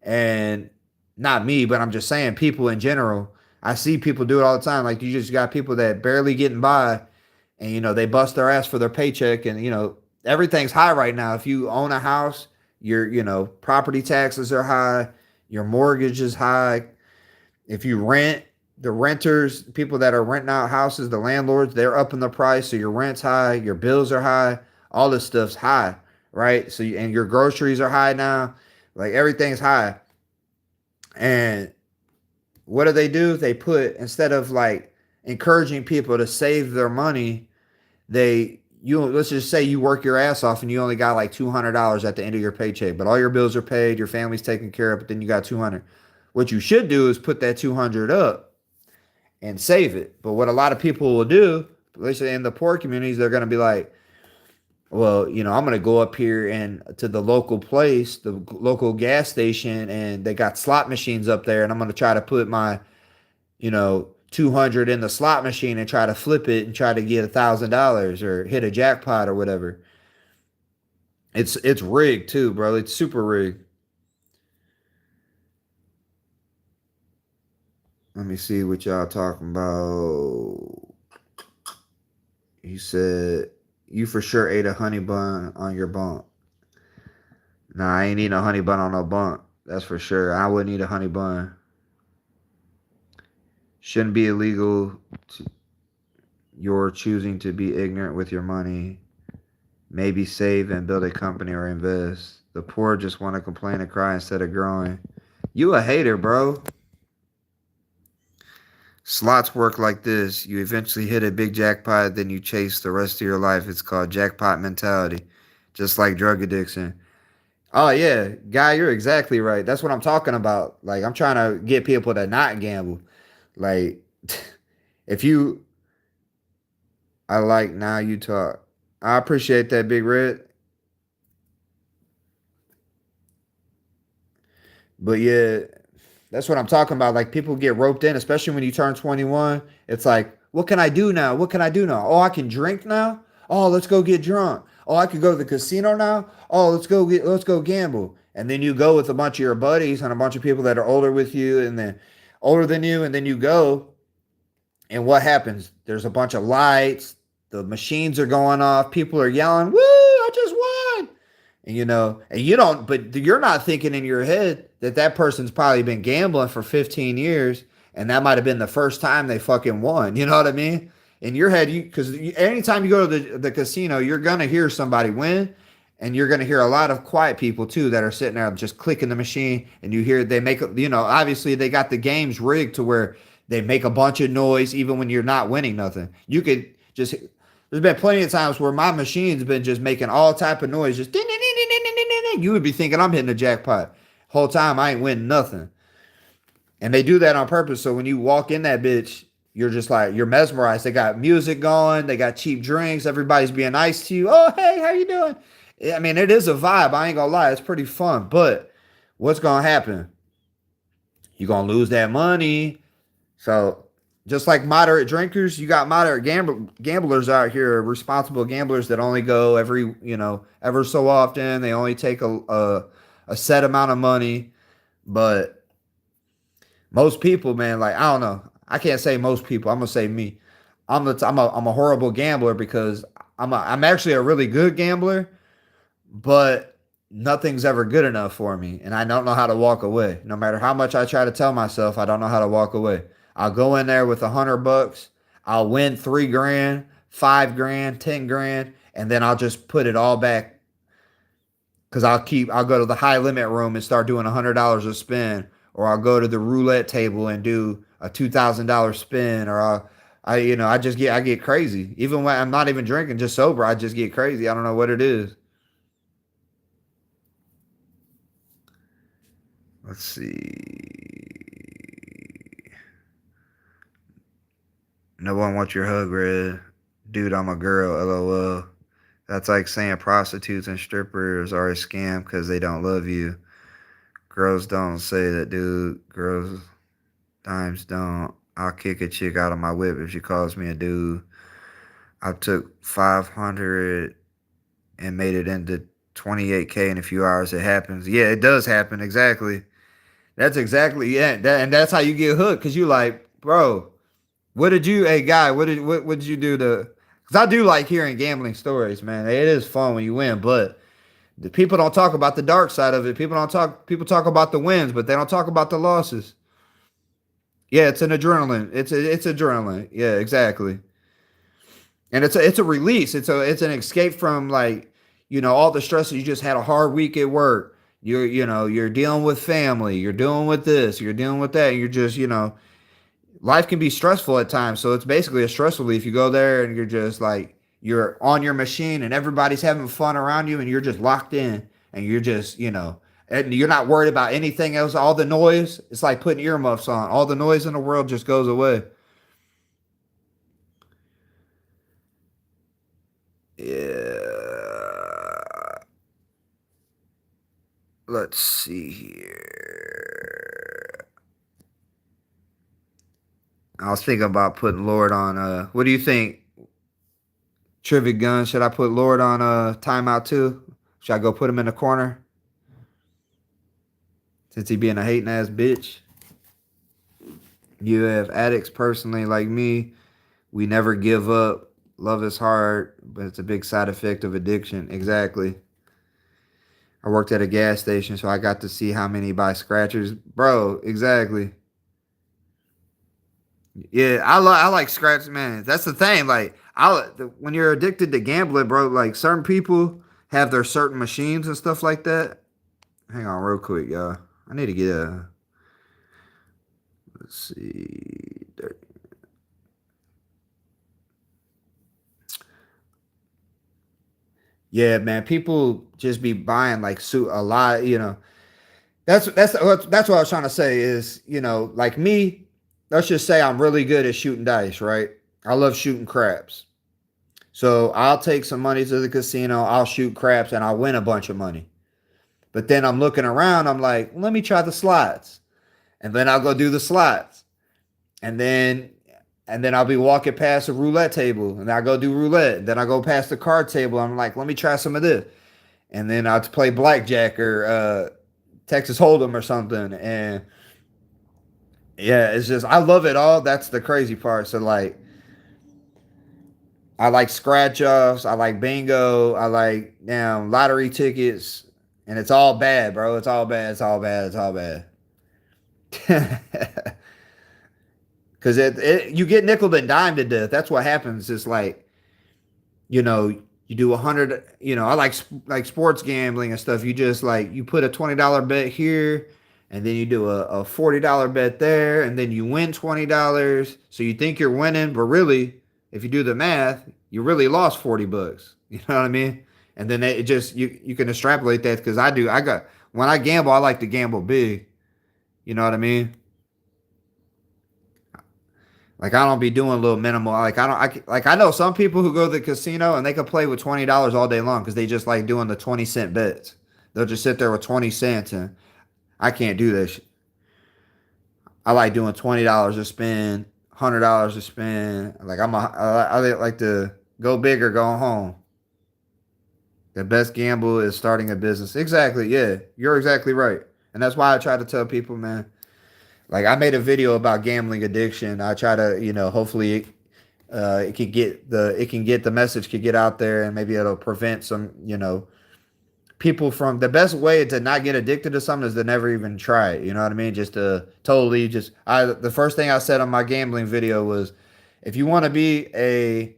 And not me, but I'm just saying people in general. I see people do it all the time. Like you just got people that barely getting by and, they bust their ass for their paycheck. And, everything's high right now. If you own a house, your, property taxes are high, your mortgage is high. If you rent, the renters, people that are renting out houses, the landlords, they're upping the price. So your rent's high, your bills are high, all this stuff's high, right? So, and your groceries are high now. Like everything's high. And what do? They put, instead of like encouraging people to save their money, let's just say you work your ass off and you only got like $200 at the end of your paycheck, but all your bills are paid, your family's taken care of, but then you got 200. What you should do is put that 200 up and save it. But what a lot of people will do, especially in the poor communities, they're going to be like, well, I'm going to go up here and to the local place, the local gas station, and they got slot machines up there, and I'm going to try to put my, 200 in the slot machine and try to flip it and try to get $1,000 or hit a jackpot or whatever. It's rigged too, bro. It's super rigged. Let me see what y'all talking about. He said, you for sure ate a honey bun on your bunk. Nah, I ain't eating a honey bun on no bunk. That's for sure. I wouldn't eat a honey bun. Shouldn't be illegal. You're choosing to be ignorant with your money. Maybe save and build a company or invest. The poor just want to complain and cry instead of growing. You a hater, bro. Slots work like this. You eventually hit a big jackpot, then you chase the rest of your life. It's called jackpot mentality. Just like drug addiction. Oh yeah, guy, you're exactly right. That's what I'm talking about. Like I'm trying to get people to not gamble. Like if you I like now you talk. I appreciate that, Big Red. But yeah, that's what I'm talking about. Like people get roped in, especially when you turn 21. It's like, what can I do now? What can I do now? Oh, I can drink now. Oh, let's go get drunk. Oh, I could go to the casino now. Oh, let's go gamble. And then you go with a bunch of your buddies and a bunch of people that are older with you and then older than you, and then you go, and what happens? There's a bunch of lights, the machines are going off, people are yelling, "Woo, I just won!" And you don't, but you're not thinking in your head that that person's probably been gambling for 15 years and that might have been the first time they fucking won. You know what I mean? In your head, because anytime you go to the casino, you're going to hear somebody win, and you're going to hear a lot of quiet people too that are sitting there just clicking the machine, and you hear they make, obviously they got the games rigged to where they make a bunch of noise even when you're not winning nothing. You could just, there's been plenty of times where my machine's been just making all type of noise, just ding, ding, ding, ding, ding, ding, ding. You would be thinking I'm hitting the jackpot. Whole time I ain't winning nothing. And they do that on purpose. So when you walk in that bitch, you're just like, you're mesmerized. They got music going, they got cheap drinks, everybody's being nice to you. Oh, hey, how you doing? I mean, it is a vibe. I ain't gonna lie, it's pretty fun. But what's gonna happen? You're gonna lose that money. So just like moderate drinkers, you got moderate gamblers out here, responsible gamblers that only go every, ever so often. They only take a set amount of money. But most people, man, like I don't know. I can't say most people. I'm gonna say me. I'm a horrible gambler because I'm actually a really good gambler, but nothing's ever good enough for me, and I don't know how to walk away. No matter how much I try to tell myself, I don't know how to walk away. I'll go in there with $100. I'll win 3 grand, 5 grand, 10 grand, and then I'll just put it all back because I'll go to the high limit room and start doing $100 a spin, or I'll go to the roulette table and do a $2,000 spin, or I get crazy. Even when I'm not even drinking, just sober, I just get crazy. I don't know what it is. Let's see. No one wants your hug, Red. Dude, I'm a girl, LOL. That's like saying prostitutes and strippers are a scam because they don't love you. Girls don't say that, dude. Girls times don't. I'll kick a chick out of my whip if she calls me a dude. I took 500 and made it into 28K in a few hours. It happens. Yeah, it does happen. Exactly. That's exactly, yeah. And that's how you get hooked, because you like, bro, hey guy, what did you do to, because I do like hearing gambling stories, man. It is fun when you win, but the people don't talk about the dark side of it. People talk about the wins, but they don't talk about the losses. Yeah, it's an adrenaline. It's adrenaline. Yeah, exactly. And it's a release. It's an escape from like all the stress. You just had a hard week at work. You're dealing with family. You're dealing with this. You're dealing with that. And you're just life can be stressful at times. So it's basically a stress relief. You go there and you're just like you're on your machine and everybody's having fun around you and you're just locked in and you're just and you're not worried about anything else. All the noise, it's like putting earmuffs on. All the noise in the world just goes away. Yeah. Let's see here. I was thinking about putting Lord on. What do you think, Trivia Gun? Should I put Lord on timeout too? Should I go put him in the corner since he being a hating ass bitch? You have addicts personally like me. We never give up. Love is hard, but it's a big side effect of addiction. Exactly. I worked at a gas station, so I got to see how many buy scratchers, bro. Exactly. Yeah, I like scratch, man. That's the thing. Like when you're addicted to gambling, bro, like certain people have their certain machines and stuff like that. Hang on, real quick, y'all. I need to get a. Let's see. Yeah, man. People just be buying like suit a lot. That's what I was trying to say is like me. Let's just say I'm really good at shooting dice, right? I love shooting craps. So I'll take some money to the casino, I'll shoot craps, and I'll win a bunch of money. But then I'm looking around, I'm like, let me try the slots. And then I'll go do the slots. And then I'll be walking past a roulette table and I'll go do roulette. Then I go past the card table. I'm like, let me try some of this. And then I'll play blackjack or Texas Hold'em or something. And yeah, it's just I love it all. That's the crazy part. So like I like scratch offs. I like bingo. I like lottery tickets, and it's all bad, bro. It's all bad. It's all bad. It's all bad. Because you get nickel and dime to death. That's what happens. It's like you know you do 100. I like sports gambling and stuff. You just like you put a $20 bet here, and then you do a $40 bet there, and then you win $20. So you think you're winning, but really, if you do the math, you really lost $40. You know what I mean? And then it just you can extrapolate that because I do. I got when I gamble, I like to gamble big. You know what I mean? Like I don't be doing little minimal. Like I don't. Like I know some people who go to the casino and they can play with $20 all day long because they just like doing the 20-cent bets. They'll just sit there with 20 cents and I can't do this. I like doing $20 to spend, $100 to spend. Like I like to go big or go home. The best gamble is starting a business. Exactly. Yeah, you're exactly right. And that's why I try to tell people, man. Like I made a video about gambling addiction. I try to, hopefully, the message could get out there, and maybe it'll prevent some, people from the best way to not get addicted to something is to never even try it. You know what I mean? Just to totally just I the first thing I said on my gambling video was if you want to be a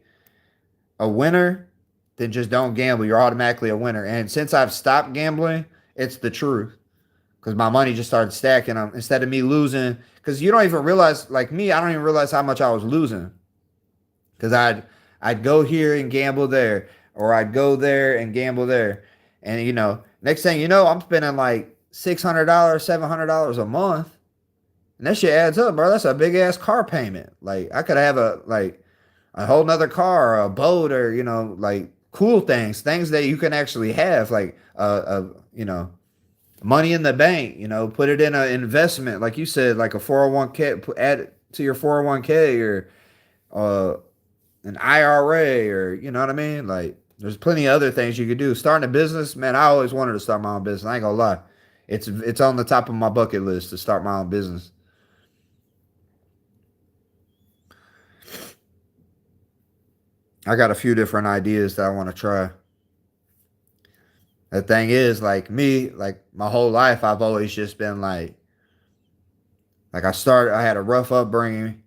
winner, then just don't gamble. You're automatically a winner. And since I've stopped gambling, it's the truth. Because my money just started stacking them instead of me losing. Because you don't even realize, like me, I don't even realize how much I was losing. Because I'd go here and gamble there, or I'd go there and gamble there, and next thing you know, I'm spending like $600, $700 a month, and that shit adds up, bro. That's a big ass car payment. Like I could have a whole nother car, or a boat, or like cool things that you can actually have, like money in the bank. Put it in an investment, like you said, like a 401k. Add it to your 401k or uh an IRA, or you know what I mean? Like there's plenty of other things you could do. Starting a business, man, I always wanted to start my own business. I ain't gonna lie. It's on the top of my bucket list to start my own business. I got a few different ideas that I want to try. The thing is, like me, like my whole life, I've always just been like Like I had a rough upbringing,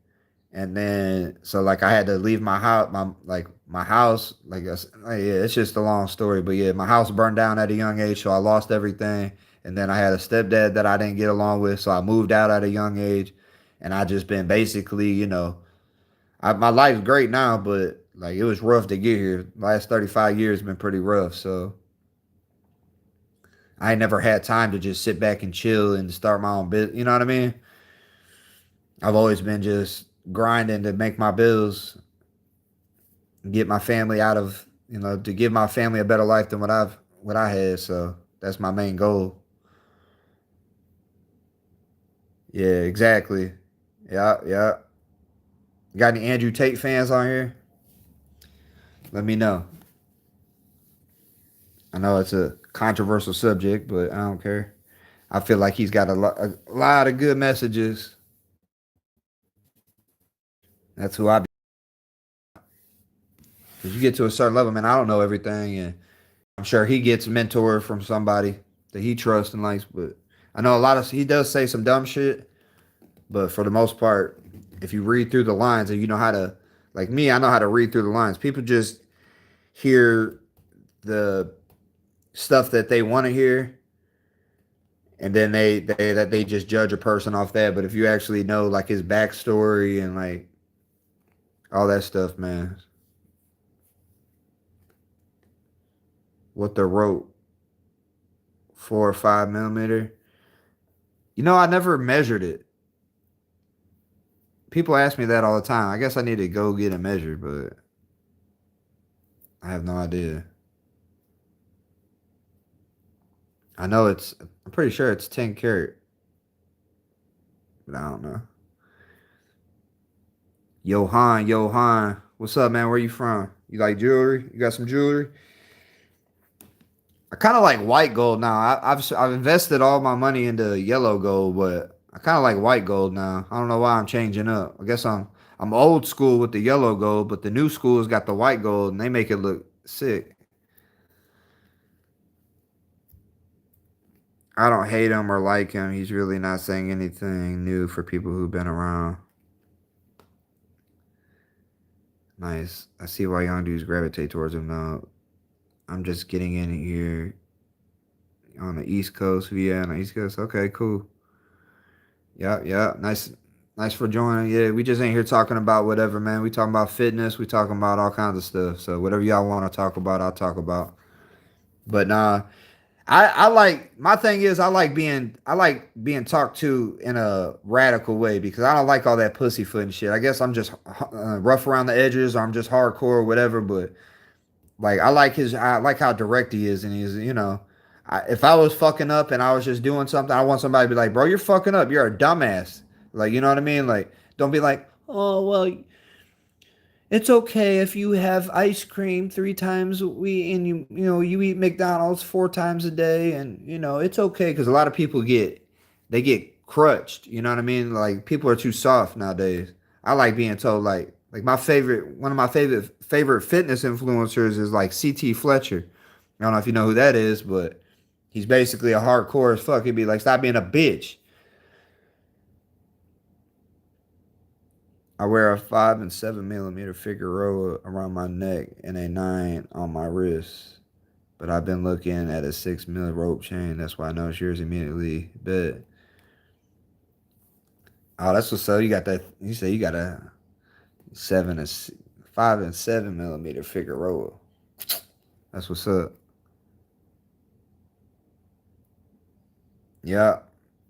and then so like I had to leave my house, my house, yeah, it's just a long story, but yeah, my house burned down at a young age, so I lost everything, and then I had a stepdad that I didn't get along with, so I moved out at a young age, and I just been basically, my life's great now, but like it was rough to get here. Last 35 years been pretty rough, so I ain't never had time to just sit back and chill and start my own business. You know what I mean? I've always been just grinding to make my bills, get my family out of, to give my family a better life than what I had. So that's my main goal. Yeah, exactly. Yeah, yeah. Got any Andrew Tate fans on here? Let me know. I know it's a controversial subject, but I don't care. I feel like he's got a lot of good messages. That's who I be. Cause you get to a certain level, man. I don't know everything, and I'm sure he gets mentored from somebody that he trusts and likes. But I know he does say some dumb shit. But for the most part, if you read through the lines and you know how to, like me, I know how to read through the lines. People just hear the stuff that they want to hear, and then they just judge a person off that. But if you actually know like his backstory and like all that stuff, man, what the wrote 4 or 5 millimeter. I never measured it. People ask me that all the time. I guess I need to go get it measured, but I have no idea. I'm pretty sure it's 10 karat, but I don't know. Johan, what's up, man? Where you from? You like jewelry? You got some jewelry? I kind of like white gold now. I've invested all my money into yellow gold, but I kind of like white gold now. I don't know why I'm changing up. I guess I'm old school with the yellow gold, but the new school's got the white gold, and they make it look sick. I don't hate him or like him. He's really not saying anything new for people who've been around. Nice. I see why young dudes gravitate towards him now. I'm just getting in here on the East Coast. Yeah, on the East Coast. Okay, cool. Yeah, yeah. Nice for joining. Yeah, we just ain't here talking about whatever, man. We talking about fitness. We talking about all kinds of stuff. So whatever y'all want to talk about, I'll talk about. But nah, I like my thing is I like being talked to in a radical way because I don't like all that pussyfoot and shit. I guess I'm just rough around the edges or I'm just hardcore or whatever. But like I like how direct he is, and if I was fucking up and I was just doing something, I want somebody to be like, bro, you're fucking up. You're a dumbass. Like, you know what I mean? Like, don't be like, oh well, it's okay if you have ice cream 3 times a week and you eat McDonald's 4 times a day, and it's okay because a lot of people they get crutched. You know what I mean? Like people are too soft nowadays. I like being told like one of my favorite fitness influencers is like CT Fletcher. I don't know if you know who that is, but he's basically a hardcore as fuck. He'd be like, stop being a bitch. I wear a 5 and 7 millimeter Figueroa around my neck and a 9 on my wrist. But I've been looking at a 6 mil rope chain. That's why I know it's yours immediately. Bet. Oh, that's what's up. You got that. You say you got a 5 and 7 millimeter Figueroa. That's what's up. Yeah,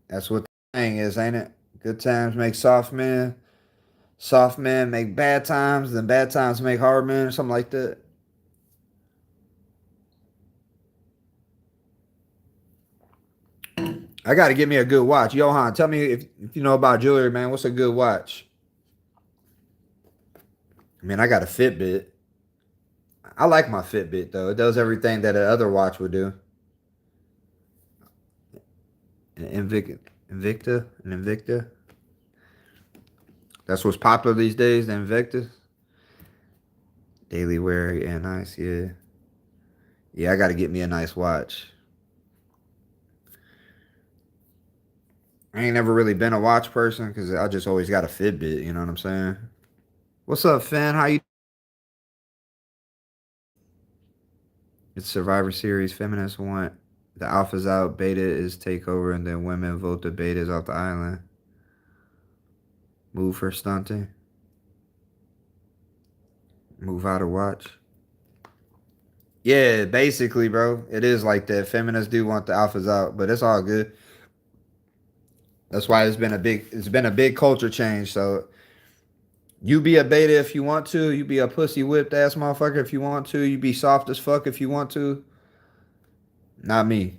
that's what the thing is, ain't it? Good times make soft men. Soft men make bad times. Then bad times make hard men, or something like that. I got to get me a good watch. Johan, tell me if you know about jewelry, man. What's a good watch? I mean, I got a Fitbit. I like my Fitbit though. It does everything that a other watch would do. An Invicta. That's what's popular these days. The Invicta. Daily wear, yeah, nice, yeah. Yeah, I got to get me a nice watch. I ain't never really been a watch person because I just always got a Fitbit. You know what I'm saying? What's up, Finn? How you? It's Survivor Series. Feminists want the alphas out, beta is takeover, and then women vote the betas off the island. Move for stunting. Move out of watch. Yeah, basically, bro. It is like that. Feminists do want the alphas out, but it's all good. That's why it's been a big culture change. So you be a beta if you want to. You be a pussy whipped ass motherfucker if you want to. You be soft as fuck if you want to. Not me.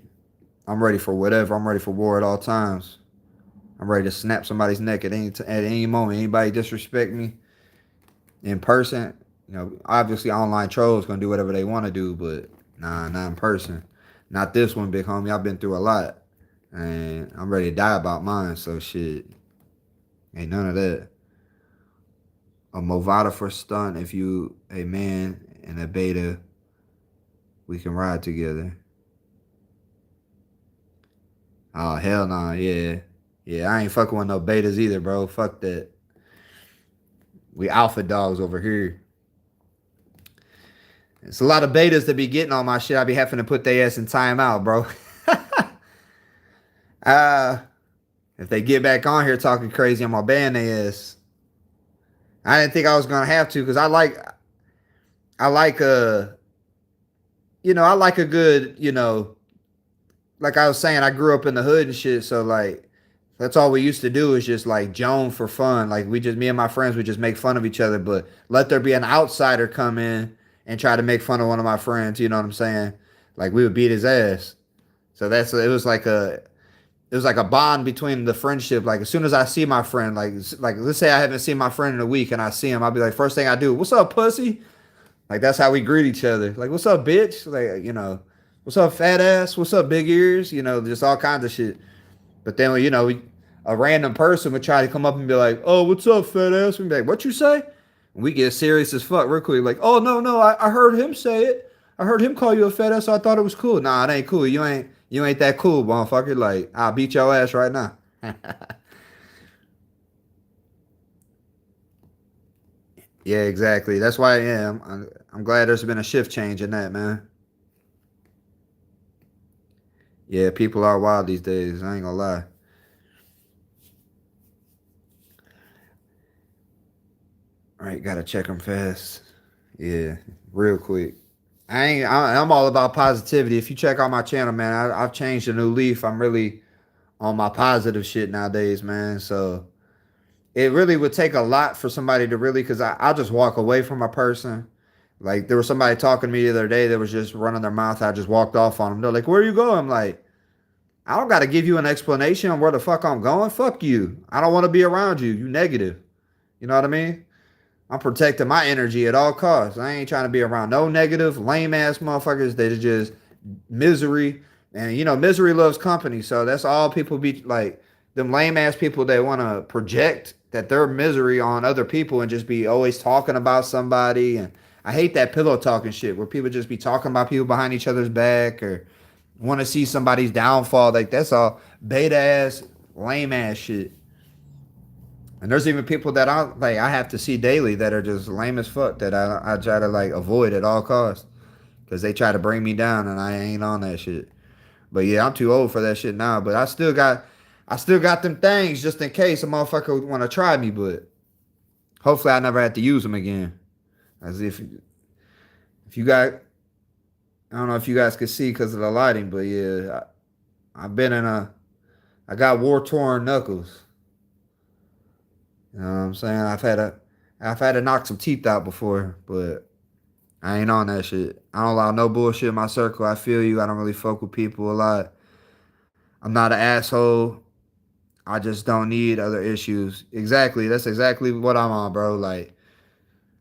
I'm ready for whatever. I'm ready for war at all times. I'm ready to snap somebody's neck at any moment. Anybody disrespect me in person, obviously online trolls gonna do whatever they want to do, but nah, not in person. Not this one, big homie. I've been through a lot, and I'm ready to die about mine. So shit, ain't none of that. A Movada for stunt. If you a man and a beta, we can ride together. Oh hell nah, yeah, yeah. I ain't fucking with no betas either, bro. Fuck that. We alpha dogs over here. It's a lot of betas that be getting on my shit. I be having to put their ass in timeout, bro. uh, if they get back on here talking crazy, I'm gonna ban their ass. I didn't think I was gonna have to because I like I like a good, like I was saying, I grew up in the hood and shit, so like that's all we used to do is just like joan for fun. Like me and my friends would just make fun of each other, but let there be an outsider come in and try to make fun of one of my friends, you know what I'm saying? Like we would beat his ass. So it was like a bond between the friendship. Like as soon as I see my friend, like let's say I haven't seen my friend in a week and I see him, I'll be like, first thing I do, what's up, pussy? Like that's how we greet each other. Like, what's up, bitch? Like, what's up, fat ass? What's up, big ears? Just all kinds of shit. But then, a random person would try to come up and be like, "Oh, what's up, fat ass?" We'd be like, "What you say?" And we get serious as fuck real quick. Like, "Oh no, no, I heard him say it. I heard him call you a fat ass, so I thought it was cool." Nah, it ain't cool. You ain't that cool, motherfucker. Like, I'll beat your ass right now. Yeah, exactly. That's why I am. I'm glad there's been a shift change in that, man. Yeah, people are wild these days. I ain't gonna lie. All right, gotta check them fast. Yeah, real quick. I'm all about positivity. If you check out my channel, man, I've changed a new leaf. I'm really on my positive shit nowadays, man. So it really would take a lot for somebody to really, because I'll just walk away from a person. Like there was somebody talking to me the other day that was just running their mouth. I just walked off on them. They're like, "Where are you going?" I'm like, "I don't got to give you an explanation on where the fuck I'm going. Fuck you. I don't want to be around you. You negative. You know what I mean? I'm protecting my energy at all costs. I ain't trying to be around no negative, lame ass motherfuckers that are just misery. And misery loves company. So that's all people be like, them lame ass people that want to project that their misery on other people and just be always talking about somebody. And I hate that pillow talking shit where people just be talking about people behind each other's back or want to see somebody's downfall. Like that's all beta ass, lame ass shit. And there's even people that I have to see daily that are just lame as fuck that I try to like avoid at all costs because they try to bring me down and I ain't on that shit. But yeah, I'm too old for that shit now. But I still got them things just in case a motherfucker want to try me. But hopefully I never have to use them again. As if you got, I don't know if you guys could see because of the lighting, but yeah, I've been I got war torn knuckles. You know what I'm saying? I've had to knock some teeth out before, but I ain't on that shit. I don't allow no bullshit in my circle. I feel you. I don't really fuck with people a lot. I'm not an asshole. I just don't need other issues. Exactly. That's exactly what I'm on, bro. Like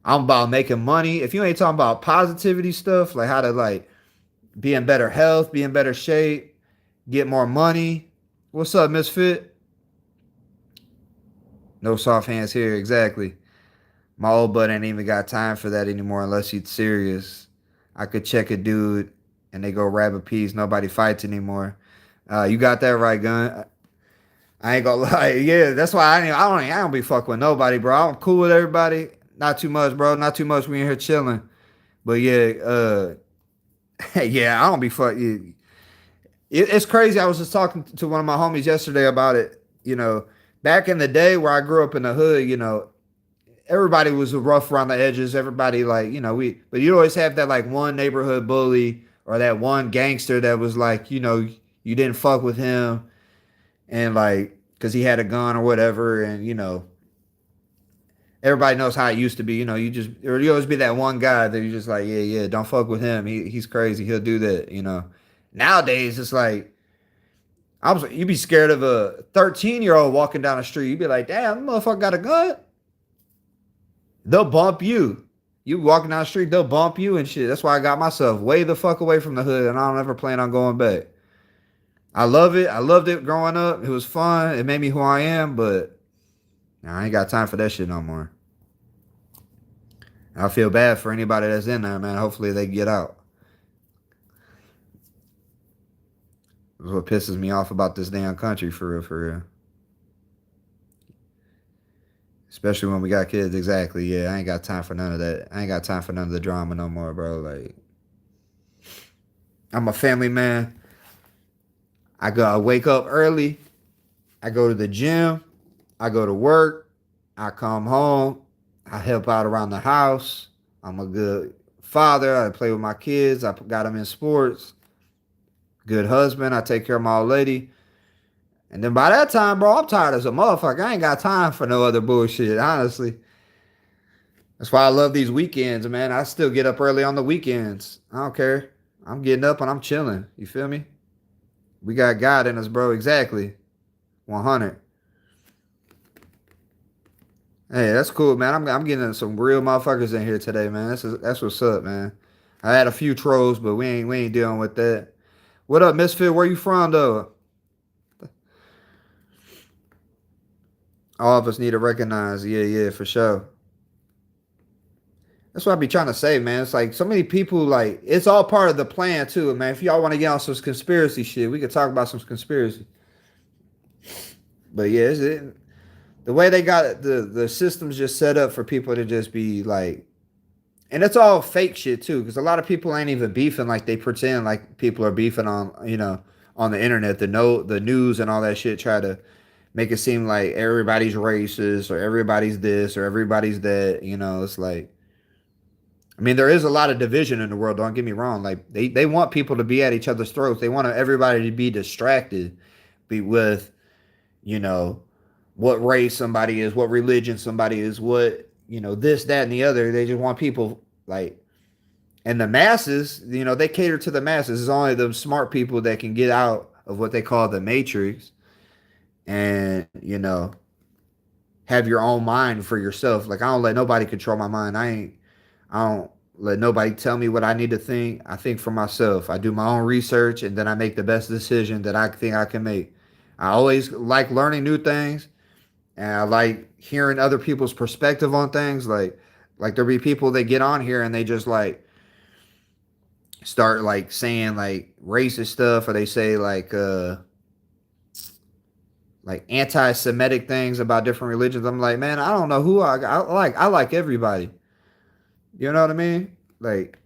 I'm about making money. If you ain't talking about positivity stuff, like how to like be in better health, be in better shape, get more money. What's up, Misfit? No soft hands here. Exactly. My old bud ain't even got time for that anymore unless he's serious. I could check a dude and they go grab a piece. Nobody fights anymore. You got that right, gun. I ain't gonna lie. Yeah, that's why I don't be fucking with nobody, bro. I'm cool with everybody. Not too much, bro. Not too much. We in here chilling. But yeah, yeah, I don't be fucking. It's crazy. I was just talking to one of my homies yesterday about it. Back in the day where I grew up in the hood, everybody was rough around the edges. Everybody like, but you always have that like one neighborhood bully or that one gangster that was like, you didn't fuck with him and like, cause he had a gun or whatever. And, everybody knows how it used to be. You always be that one guy that you just like, yeah, yeah, don't fuck with him. He's crazy. He'll do that. Nowadays, it's like, you'd be scared of a 13-year-old walking down the street. You'd be like, damn, motherfucker got a gun. They'll bump you. You walking down the street, they'll bump you and shit. That's why I got myself way the fuck away from the hood, and I don't ever plan on going back. I love it. I loved it growing up. It was fun. It made me who I am, but I ain't got time for that shit no more. I feel bad for anybody that's in there, man. Hopefully they get out. That's what pisses me off about this damn country, for real, for real. Especially when we got kids. Exactly. Yeah, I ain't got time for none of that. I ain't got time for none of the drama no more, bro. Like, I'm a family man. I wake up early. I go to the gym. I go to work. I come home. I help out around the house. I'm a good father. I play with my kids. I got them in sports. Good husband. I take care of my old lady. And then by that time, bro, I'm tired as a motherfucker. I ain't got time for no other bullshit, honestly. That's why I love these weekends, man. I still get up early on the weekends. I don't care. I'm getting up and I'm chilling. You feel me? We got God in us, bro. Exactly. 100. Hey, that's cool, man. I'm getting some real motherfuckers in here today, man. That's what's up, man. I had a few trolls, but we ain't dealing with that. What up, Misfit? Where you from, though? All of us need to recognize. Yeah, yeah, for sure. That's what I be trying to say, man. It's like so many people, like, it's all part of the plan, too, man. If y'all want to get on some conspiracy shit, we could talk about some conspiracy. But yeah, the way they got it, the system's just set up for people to just be like, and it's all fake shit, too, because a lot of people ain't even beefing like they pretend like people are beefing on, on the internet. The news and all that shit try to make it seem like everybody's racist or everybody's this or everybody's that. It's like, I mean, there is a lot of division in the world. Don't get me wrong. Like they want people to be at each other's throats. They want everybody to be distracted, be with, you know, what race somebody is, what religion somebody is, what, this, that, and the other. They just want people like, and the masses, they cater to the masses. It's only the smart people that can get out of what they call the matrix and, have your own mind for yourself. Like I don't let nobody control my mind. I don't let nobody tell me what I need to think. I think for myself. I do my own research and then I make the best decision that I think I can make. I always like learning new things and I like hearing other people's perspective on things. Like there be people that get on here and they just like start like saying like racist stuff or they say like anti-Semitic things about different religions. I'm like, man, I don't know who I like. I like everybody. You know what I mean? Like,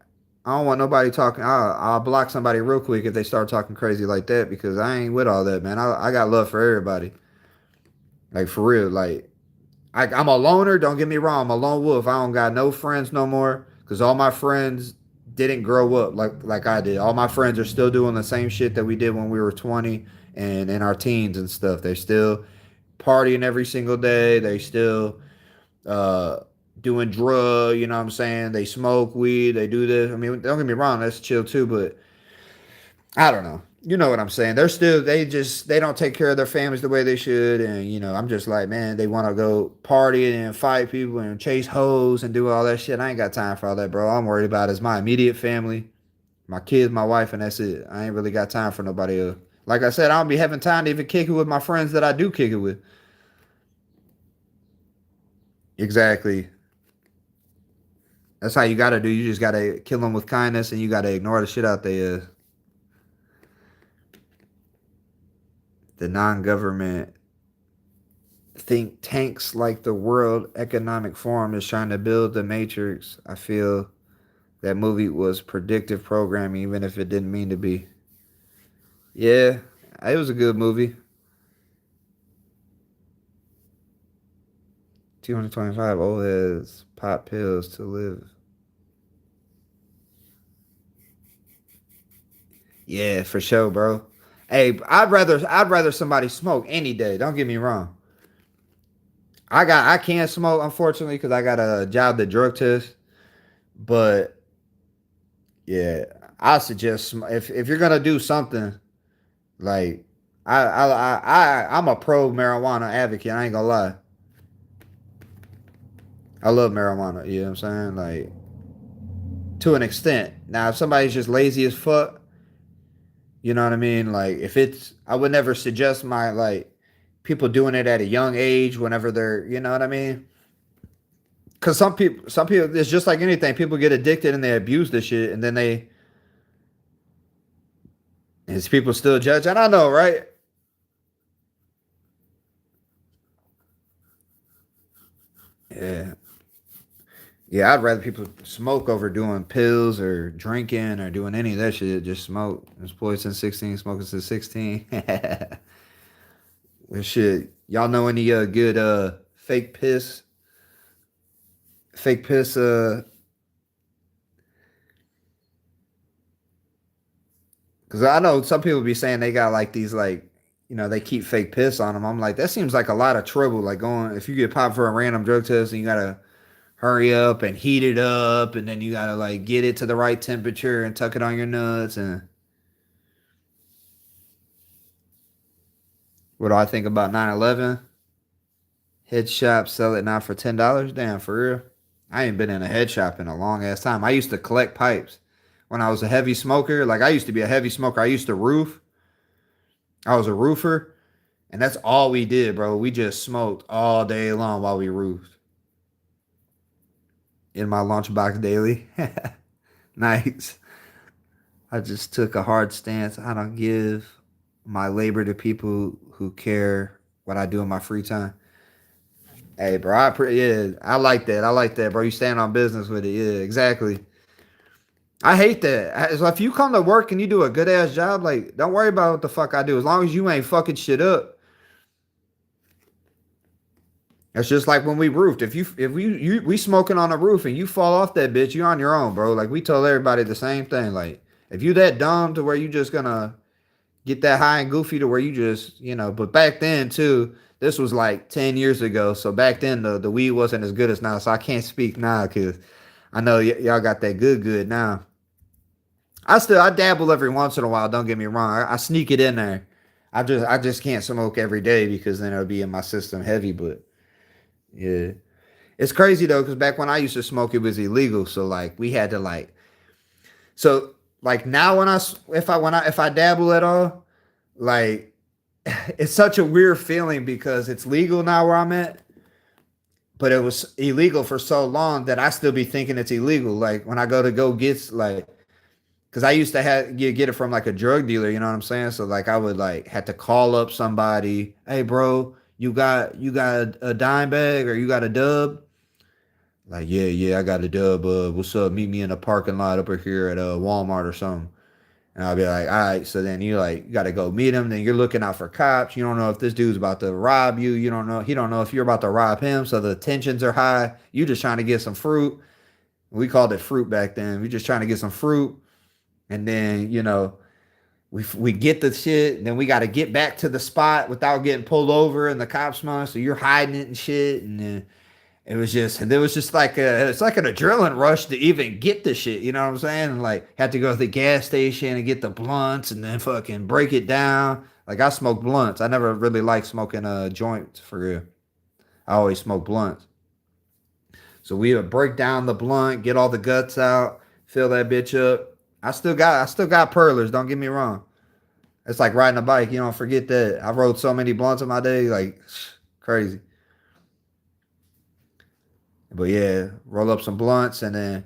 I don't want nobody talking. I'll block somebody real quick if they start talking crazy like that because I ain't with all that, man. I got love for everybody. Like, for real. Like, I'm a loner. Don't get me wrong. I'm a lone wolf. I don't got no friends no more because all my friends didn't grow up like I did. All my friends are still doing the same shit that we did when we were 20 and in our teens and stuff. They're still partying every single day. They still uh doing drug, you know what I'm saying? They smoke weed, they do this. I mean, don't get me wrong, that's chill too, but I don't know. You know what I'm saying? They don't take care of their families the way they should. And, I'm just like, man, they want to go party and fight people and chase hoes and do all that shit. I ain't got time for all that, bro. I'm worried about is my immediate family, my kids, my wife, and that's it. I ain't really got time for nobody else. Like I said, I don't be having time to even kick it with my friends that I do kick it with. Exactly. That's how you gotta do. You just gotta kill them with kindness, and you gotta ignore the shit out there. The non-government. think tanks like the World Economic Forum is trying to build the Matrix. I feel that movie was predictive programming, even if it didn't mean to be. Yeah, it was a good movie. 225 old heads pop pills to live. Yeah, for sure, bro. Hey, I'd rather somebody smoke any day. Don't get me wrong. I can't smoke unfortunately because I got a job that drug test. But yeah, I suggest if you're gonna do something like I'm a pro marijuana advocate. I ain't gonna lie. I love marijuana. You know what I'm saying? Like to an extent. Now, if somebody's just lazy as fuck, you know what I mean? Like if it's, I would never suggest my like people doing it at a young age whenever they're, you know what I mean? Because some people, it's just like anything. People get addicted and they abuse the shit, and then it's people still judge. And I know, right? Yeah, yeah. I'd rather people smoke over doing pills or drinking or doing any of that shit. Just smoke. It's poison 16, smoking since 16. Well, shit. Y'all know any good fake piss because I know some people be saying they got like these like they keep fake piss on them. I'm like that seems like a lot of trouble. Like going if you get popped for a random drug test and you gotta hurry up and heat it up and then you gotta like get it to the right temperature and tuck it on your nuts and what do I think about 9/11? Head shop sell it now for $10. Damn, for real. I ain't been in a head shop in a long ass time. I used to collect pipes when I was a heavy smoker. Like I used to be a heavy smoker. I used to roof. I was a roofer. And that's all we did, bro. We just smoked all day long while we roofed in my lunchbox daily. Nice. I just took a hard stance. I don't give my labor to people who care what I do in my free time. Hey, bro, yeah, I like that. I like that, bro. You stand on business with it. Yeah, exactly. I hate that. So if you come to work and you do a good ass job, like, don't worry about what the fuck I do. As long as you ain't fucking shit up. It's just like when we roofed. If we smoking on a roof and you fall off that bitch, you on your own, bro. Like we told everybody the same thing. Like if you that dumb to where you just gonna get that high and goofy to where you just but back then too, this was like 10 years ago. So back then the weed wasn't as good as now. So I can't speak now because I know y'all got that good now. I dabble every once in a while. Don't get me wrong. I sneak it in there. I just can't smoke every day because then it'll be in my system heavy. But yeah, it's crazy though because back when I used to smoke, it was illegal. So like we had to so like now if I dabble at all, like it's such a weird feeling because it's legal now where I'm at, but it was illegal for so long that I still be thinking it's illegal. Like when I go get like because I used to have you get it from like a drug dealer, you know what I'm saying? So like I would like had to call up somebody, hey bro, you got a dime bag or you got a dub? Like yeah, I got a dub. What's up? Meet me in the parking lot up here at Walmart or something. And I'll be like, all right. So then you got to go meet him. Then you're looking out for cops. You don't know if this dude's about to rob you. You don't know. He don't know if you're about to rob him. So the tensions are high. You just trying to get some fruit. We called it fruit back then. We just trying to get some fruit. And then we get the shit. Then we got to get back to the spot without getting pulled over and the cops smell. So you're hiding it and shit. And then there was just like it's like an adrenaline rush to even get the shit, you know what I'm saying? Like had to go to the gas station and get the blunts and then fucking break it down. Like I smoke blunts. I never really liked smoking joints for real. I always smoke blunts. So we would break down the blunt, get all the guts out, fill that bitch up. I still got perlers, don't get me wrong. It's like riding a bike, you don't forget that. I rode so many blunts in my day, like crazy. But yeah, roll up some blunts and then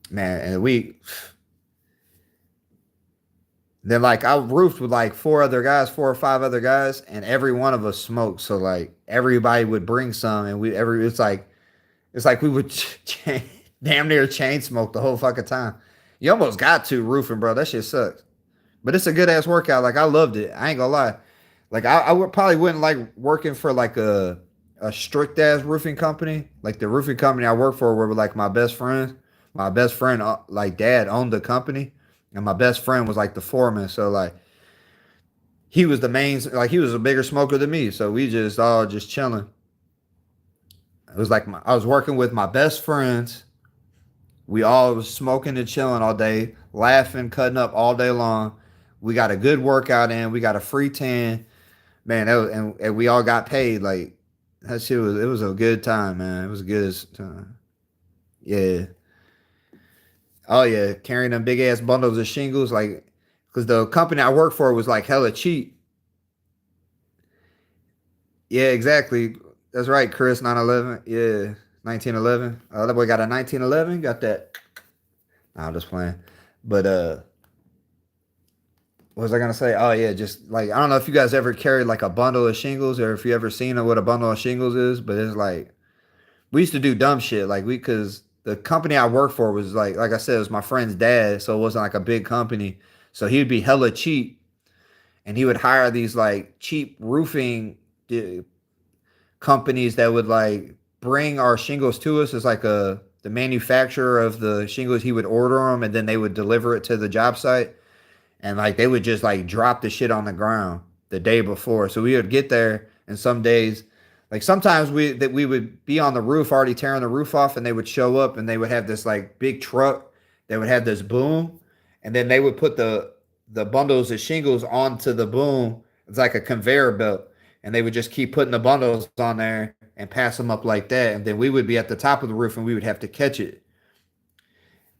man, and Then like I roofed with like four other guys, four or five other guys, and every one of us smoked. So like everybody would bring some, and we every it's like we would damn near chain smoke the whole fucking time. You almost got to roofing, bro. That shit sucks. But it's a good ass workout. Like I loved it. I ain't gonna lie. Like I would probably wouldn't like working for like a strict ass roofing company. Like the roofing company I worked for were like my best friends. My best friend, like dad, owned the company, and my best friend was like the foreman. So like he was the main, like he was a bigger smoker than me. So we just all just chilling. It was like I was working with my best friends. We all was smoking and chilling all day, laughing, cutting up all day long. We got a good workout in. We got a free tan, man. That was, and we all got paid. Like that shit was. It was a good time, man. It was a good time. Yeah. Oh yeah, carrying them big ass bundles of shingles, like, because the company I worked for was like hella cheap. Yeah, exactly. That's right, Chris. 9/11. Yeah, 1911. That boy got a 1911. Got that. Nah, I'm just playing. But what was I gonna say? Oh yeah, just like I don't know if you guys ever carried like a bundle of shingles or if you ever seen what a bundle of shingles is, but it's like we used to do dumb shit. Like we, cause the company I worked for was like I said, it was my friend's dad, so it wasn't like a big company. So he'd be hella cheap, and he would hire these like cheap roofing companies that would like bring our shingles to us as like a the manufacturer of the shingles. He would order them, and then they would deliver it to the job site, and like they would just like drop the shit on the ground the day before. So we would get there, and some days, like sometimes we would be on the roof already tearing the roof off, and they would show up and they would have this like big truck that would have this boom, and then they would put the bundles of shingles onto the boom. It's like a conveyor belt, and they would just keep putting the bundles on there and pass them up like that, and then we would be at the top of the roof and we would have to catch it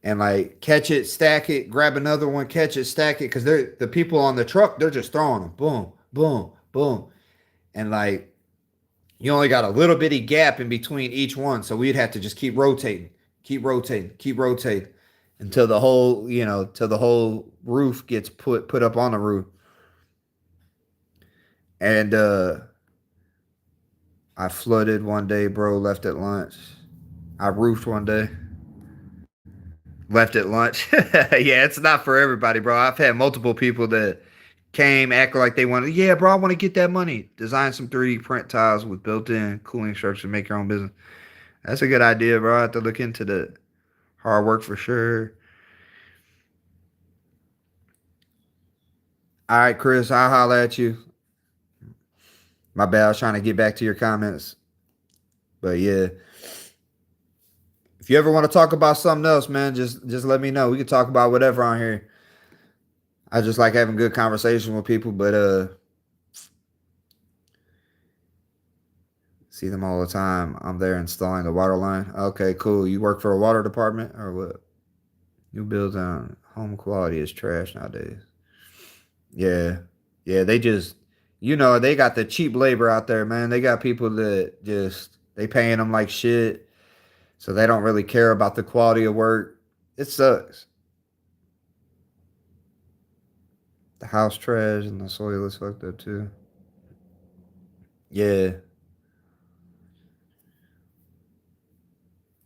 and like catch it, stack it, grab another one, catch it, stack it, because they're the people on the truck, they're just throwing them, boom, boom, boom, and like you only got a little bitty gap in between each one, so we'd have to just keep rotating, keep rotating, keep rotating until the whole, till the whole roof gets put up on the roof. And I flooded one day, bro. Left at lunch. I roofed one day. Left at lunch. Yeah, it's not for everybody, bro. I've had multiple people that came, act like they wanted, yeah, bro, I want to get that money. Design some 3D print tiles with built-in cooling structure, make your own business. That's a good idea, bro. I have to look into the hard work for sure. All right, Chris, I'll holler at you. My bad. I was trying to get back to your comments. But yeah, if you ever want to talk about something else, man, just let me know. We can talk about whatever on here. I just like having good conversation with people, but see them all the time. I'm there installing the water line. Okay, cool. You work for a water department or what? New builds on home quality is trash nowadays. Yeah. Yeah, they just they got the cheap labor out there, man. They got people that just they paying them like shit. So they don't really care about the quality of work. It sucks. The house trash and the soil is fucked up too. Yeah.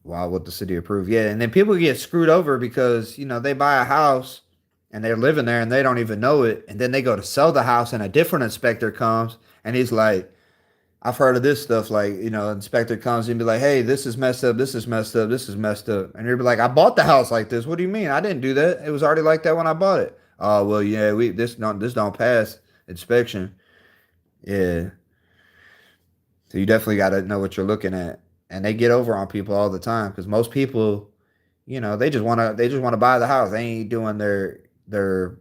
Wow, what the city approved. Yeah, and then people get screwed over because, they buy a house and they're living there and they don't even know it. And then they go to sell the house and a different inspector comes and he's like, I've heard of this stuff. Like, inspector comes and be like, hey, this is messed up. This is messed up. This is messed up. And you'll be like, I bought the house like this. What do you mean? I didn't do that. It was already like that when I bought it. Oh, well, yeah, this don't pass inspection. Yeah. So you definitely got to know what you're looking at. And they get over on people all the time because most people, they just want to buy the house. They ain't doing their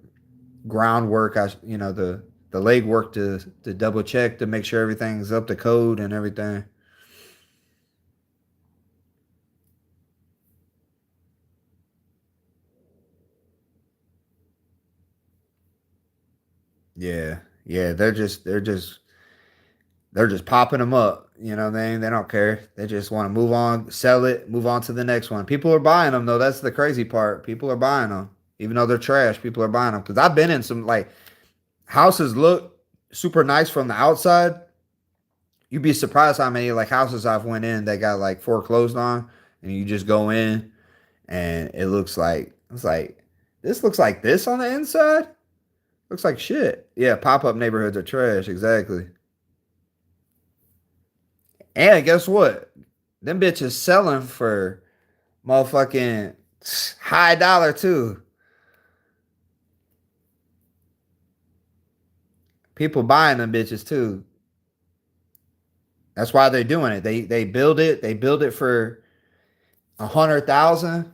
groundwork. The leg work to double check to make sure everything's up to code and everything. Yeah, yeah. They're just popping them up. They don't care. They just want to move on, sell it, move on to the next one. People are buying them though. That's the crazy part. People are buying them. Even though they're trash, people are buying them. Because I've been in some like houses look super nice from the outside. You'd be surprised how many like houses I've went in that got like foreclosed on, and you just go in and it looks like it's like this looks like this on the inside. Looks like shit. Yeah, pop up neighborhoods are trash. Exactly. And guess what? Them bitches selling for motherfucking high dollar too. People buying them bitches too. That's why they're doing it. They build it. They build it for 100,000,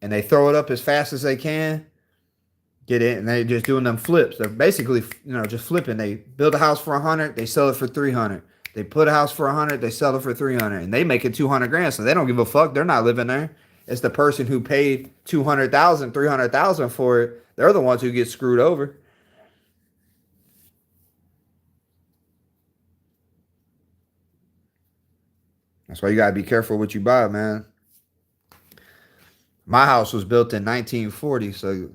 and they throw it up as fast as they can. Get it, and they just doing them flips. They're basically just flipping. They build a house for 100, they sell it for 300. They put a house for 100, they sell it for 300, and they make it 200 grand. So they don't give a fuck. They're not living there. It's the person who paid 200,000, 300,000 for it. They're the ones who get screwed over. That's why you gotta be careful what you buy, man. My house was built in 1940, so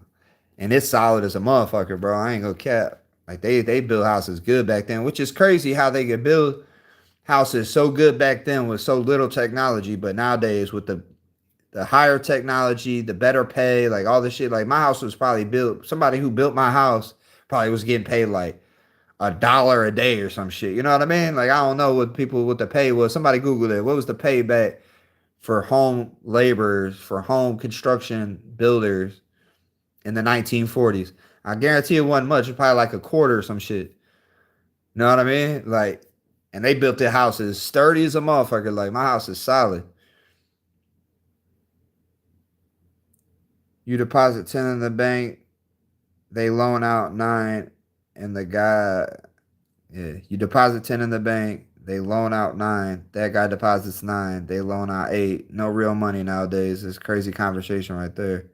and it's solid as a motherfucker, bro. I ain't gonna cap. Like they built houses good back then, which is crazy how they could build houses so good back then with so little technology, but nowadays with the higher technology, the better pay, like all this shit. Like my house was probably built. Somebody who built my house probably was getting paid like $1 a day or some shit. You know what I mean? Like I don't know what the pay was. Somebody Google it. What was the pay back for home laborers, for home construction builders in the 1940s? I guarantee it wasn't much. It's probably like a quarter or some shit. You know what I mean? Like, and they built their houses sturdy as a motherfucker. Like my house is solid. You deposit 10 in the bank, they loan out nine, and the guy, yeah, you deposit 10 in the bank, they loan out nine. That guy deposits nine, they loan out eight. No real money nowadays. It's crazy conversation right there.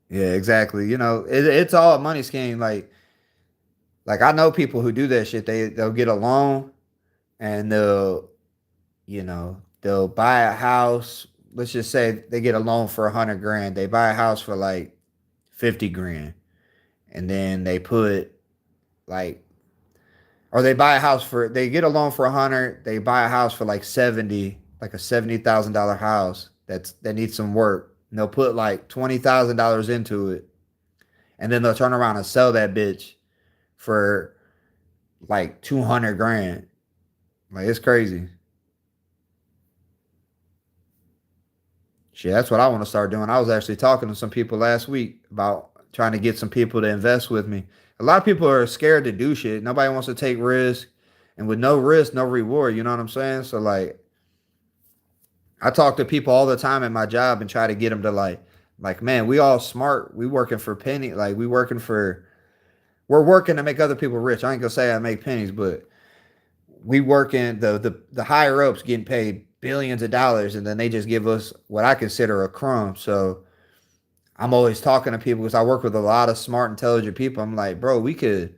Yeah, exactly. It's all a money scheme. Like I know people who do that shit. They'll get a loan and they'll buy a house. Let's just say they get a loan for 100 grand. They buy a house for like 50 grand, and then they put like, or they get a loan for 100. They buy a house for like 70, like a $70,000 house that needs some work. And they'll put like $20,000 into it, and then they'll turn around and sell that bitch for like 200 grand. Like it's crazy. Shit, that's what I want to start doing. I was actually talking to some people last week about trying to get some people to invest with me. A lot of people are scared to do shit. Nobody wants to take risk. And with no risk, no reward. You know what I'm saying? So like I talk to people all the time at my job and try to get them to like, man, we all smart. We working for penny. Like we're working to make other people rich. I ain't gonna say I make pennies, but we working the higher ups getting paid billions of dollars, and then they just give us what I consider a crumb. So I'm always talking to people because I work with a lot of smart, intelligent people. I'm like, bro, we could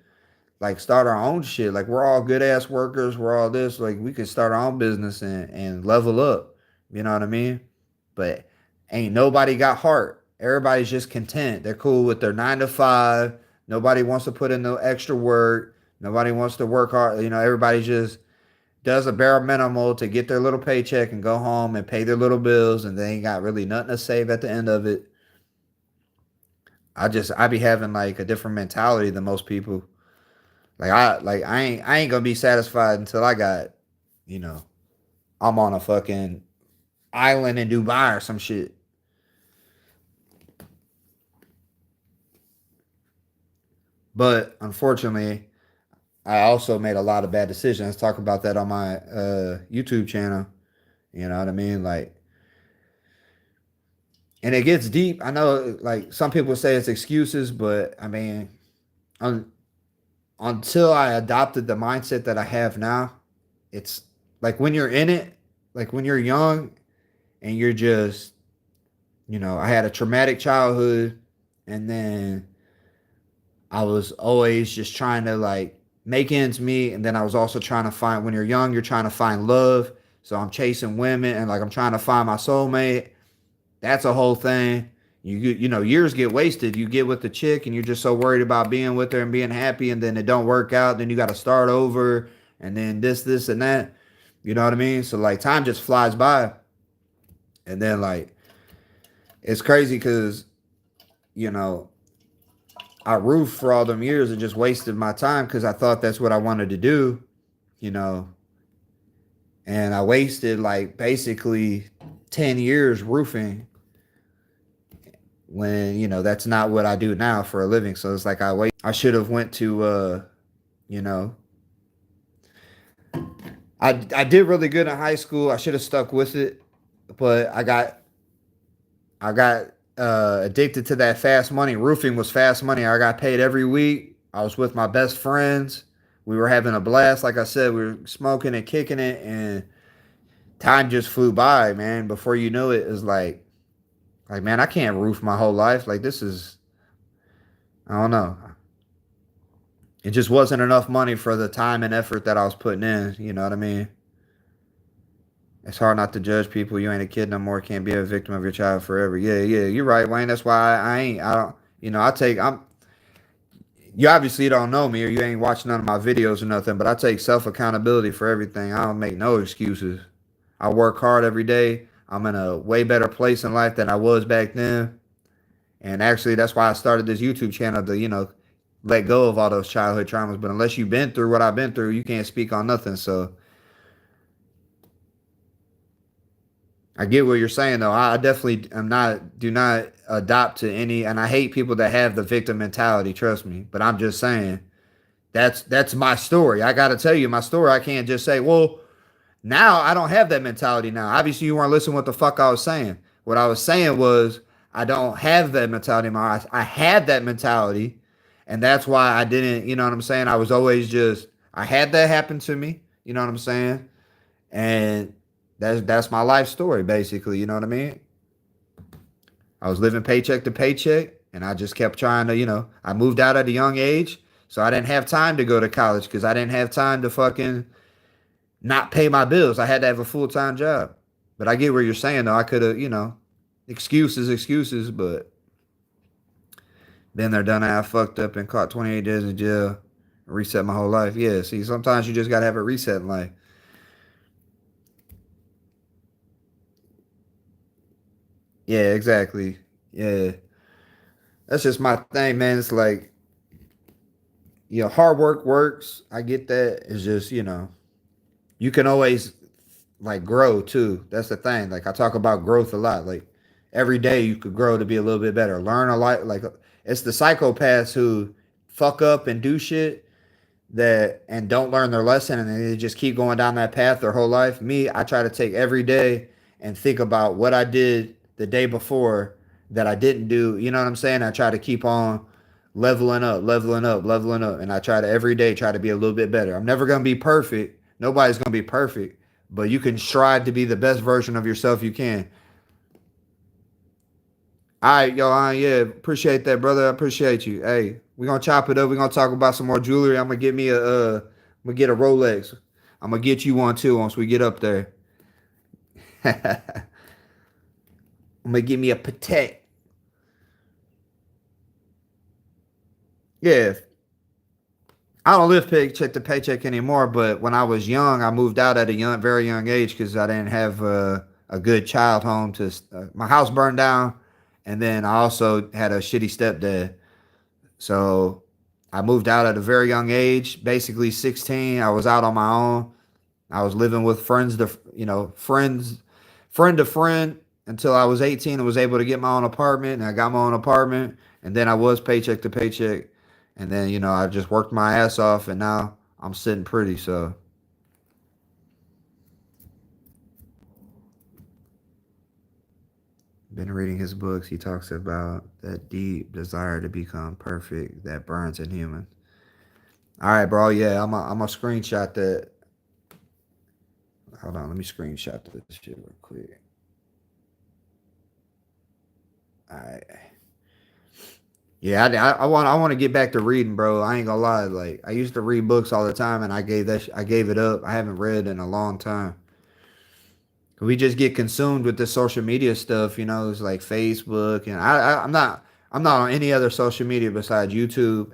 like start our own shit. Like we're all good ass workers. We're all this. Like we could start our own business and level up. You know what I mean? But ain't nobody got heart. Everybody's just content. They're cool with their 9 to 5. Nobody wants to put in no extra work. Nobody wants to work hard. Everybody just does a bare minimal to get their little paycheck and go home and pay their little bills, and they ain't got really nothing to save at the end of it. I be having like a different mentality than most people. I ain't gonna be satisfied until I got, you know, I'm on a fucking island in Dubai or some shit. But unfortunately, I also made a lot of bad decisions. Talk about that on my YouTube channel. You know what I mean? Like, and it gets deep. I know, like some people say it's excuses, but I mean, un- until I adopted the mindset that I have now, it's like when you're in it, like when you're young and you're just, I had a traumatic childhood, and then I was always just trying to like make ends meet, and then I was also trying to find. When you're young, you're trying to find love. So I'm chasing women, and like I'm trying to find my soulmate. That's a whole thing. Years get wasted. You get with the chick and you're just so worried about being with her and being happy, and then it don't work out. Then you got to start over, and then this, and that. You know what I mean? So like time just flies by, and then like it's crazy because you know I roofed for all them years and just wasted my time because I thought that's what I wanted to do. You know, and I wasted like basically 10 years roofing when that's not what I do now for a living. So it's like I should have went to you know I did really good in high school. I should have stuck with it, but I got addicted to that fast money. Roofing was fast money. I got paid every week. I was with my best friends. We were having a blast. Like I said, we were smoking and kicking it, and time just flew by, man. Before you knew it, it was like man, I can't roof my whole life. Like this is, I don't know. It just wasn't enough money for the time and effort that I was putting in. You know what I mean? It's hard not to judge people. You ain't a kid no more. Can't be a victim of your child forever. Yeah, yeah, you're right, Wayne. That's why I ain't. I don't. I take. I'm. You obviously don't know me or you ain't watched none of my videos or nothing, but I take self accountability for everything. I don't make no excuses. I work hard every day. I'm in a way better place in life than I was back then. And actually, that's why I started this YouTube channel to, let go of all those childhood traumas. But unless you've been through what I've been through, you can't speak on nothing. So I get what you're saying, though. I definitely am not, do not adopt to any, and I hate people that have the victim mentality, trust me. But I'm just saying, that's my story. I got to tell you my story. I can't just say, well, now I don't have that mentality now. Obviously, you weren't listening what the fuck I was saying. What I was saying was I don't have that mentality anymore. I had that mentality, and that's why I didn't. You know what I'm saying? I was always just I had that happen to me. You know what I'm saying? And that's my life story basically. You know what I mean? I was living paycheck to paycheck, and I just kept trying to. I moved out at a young age, so I didn't have time to go to college because I didn't have time to fucking not pay my bills. I had to have a full time job. But I get what you're saying though. I could have, excuses, but then they're done. I fucked up and caught 28 days in jail, reset my whole life. Yeah, see, sometimes you just gotta have a reset in life. Yeah, exactly. Yeah, that's just my thing, man. It's like, hard work works. I get that. It's just, you can always like grow too. That's the thing. Like I talk about growth a lot. Like every day you could grow to be a little bit better. Learn a lot. Like it's the psychopaths who fuck up and do shit that and don't learn their lesson and they just keep going down that path their whole life. Me, I try to take every day and think about what I did the day before that I didn't do. You know what I'm saying? I try to keep on leveling up, leveling up, leveling up. And I try to every day try to be a little bit better. I'm never gonna be perfect. Nobody's gonna be perfect, but you can strive to be the best version of yourself you can. All right, yo, yeah, appreciate that, brother. I appreciate you. Hey, we gonna chop it up. We gonna talk about some more jewelry. I'm gonna get me I'm gonna get a Rolex. I'm gonna get you one too once we get up there. I'm gonna get me a Patek. Yeah, I don't live paycheck to paycheck anymore. But when I was young, I moved out at a very young age because I didn't have a good child home. My house burned down, and then I also had a shitty stepdad. So I moved out at a very young age, basically 16. I was out on my own. I was living with friend to friend until I was 18 and was able to get my own apartment. And I got my own apartment. And then I was paycheck to paycheck. And then, I just worked my ass off and now I'm sitting pretty. So, been reading his books. He talks about that deep desire to become perfect that burns in humans. All right, bro. Yeah, I'm a screenshot that. Hold on, let me screenshot this shit real quick. All right. Yeah, I want to get back to reading, bro. I ain't gonna lie. Like I used to read books all the time, and I gave it up. I haven't read in a long time. We just get consumed with this social media stuff, it's like Facebook, and I'm not on any other social media besides YouTube,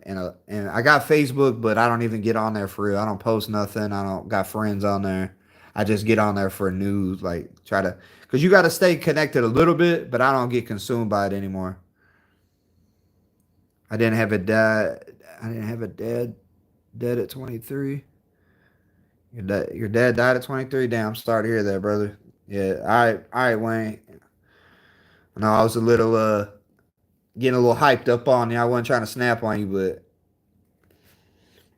and I got Facebook, but I don't even get on there for real. I don't post nothing. I don't got friends on there. I just get on there for news, like try to, cause you got to stay connected a little bit, but I don't get consumed by it anymore. I didn't have a dad. I didn't have a dad dead at 23. Your dad died at 23. Damn, I'm sorry to hear that, brother. Yeah, all right, Wayne. No, I was a little getting a little hyped up on you. I wasn't trying to snap on you, but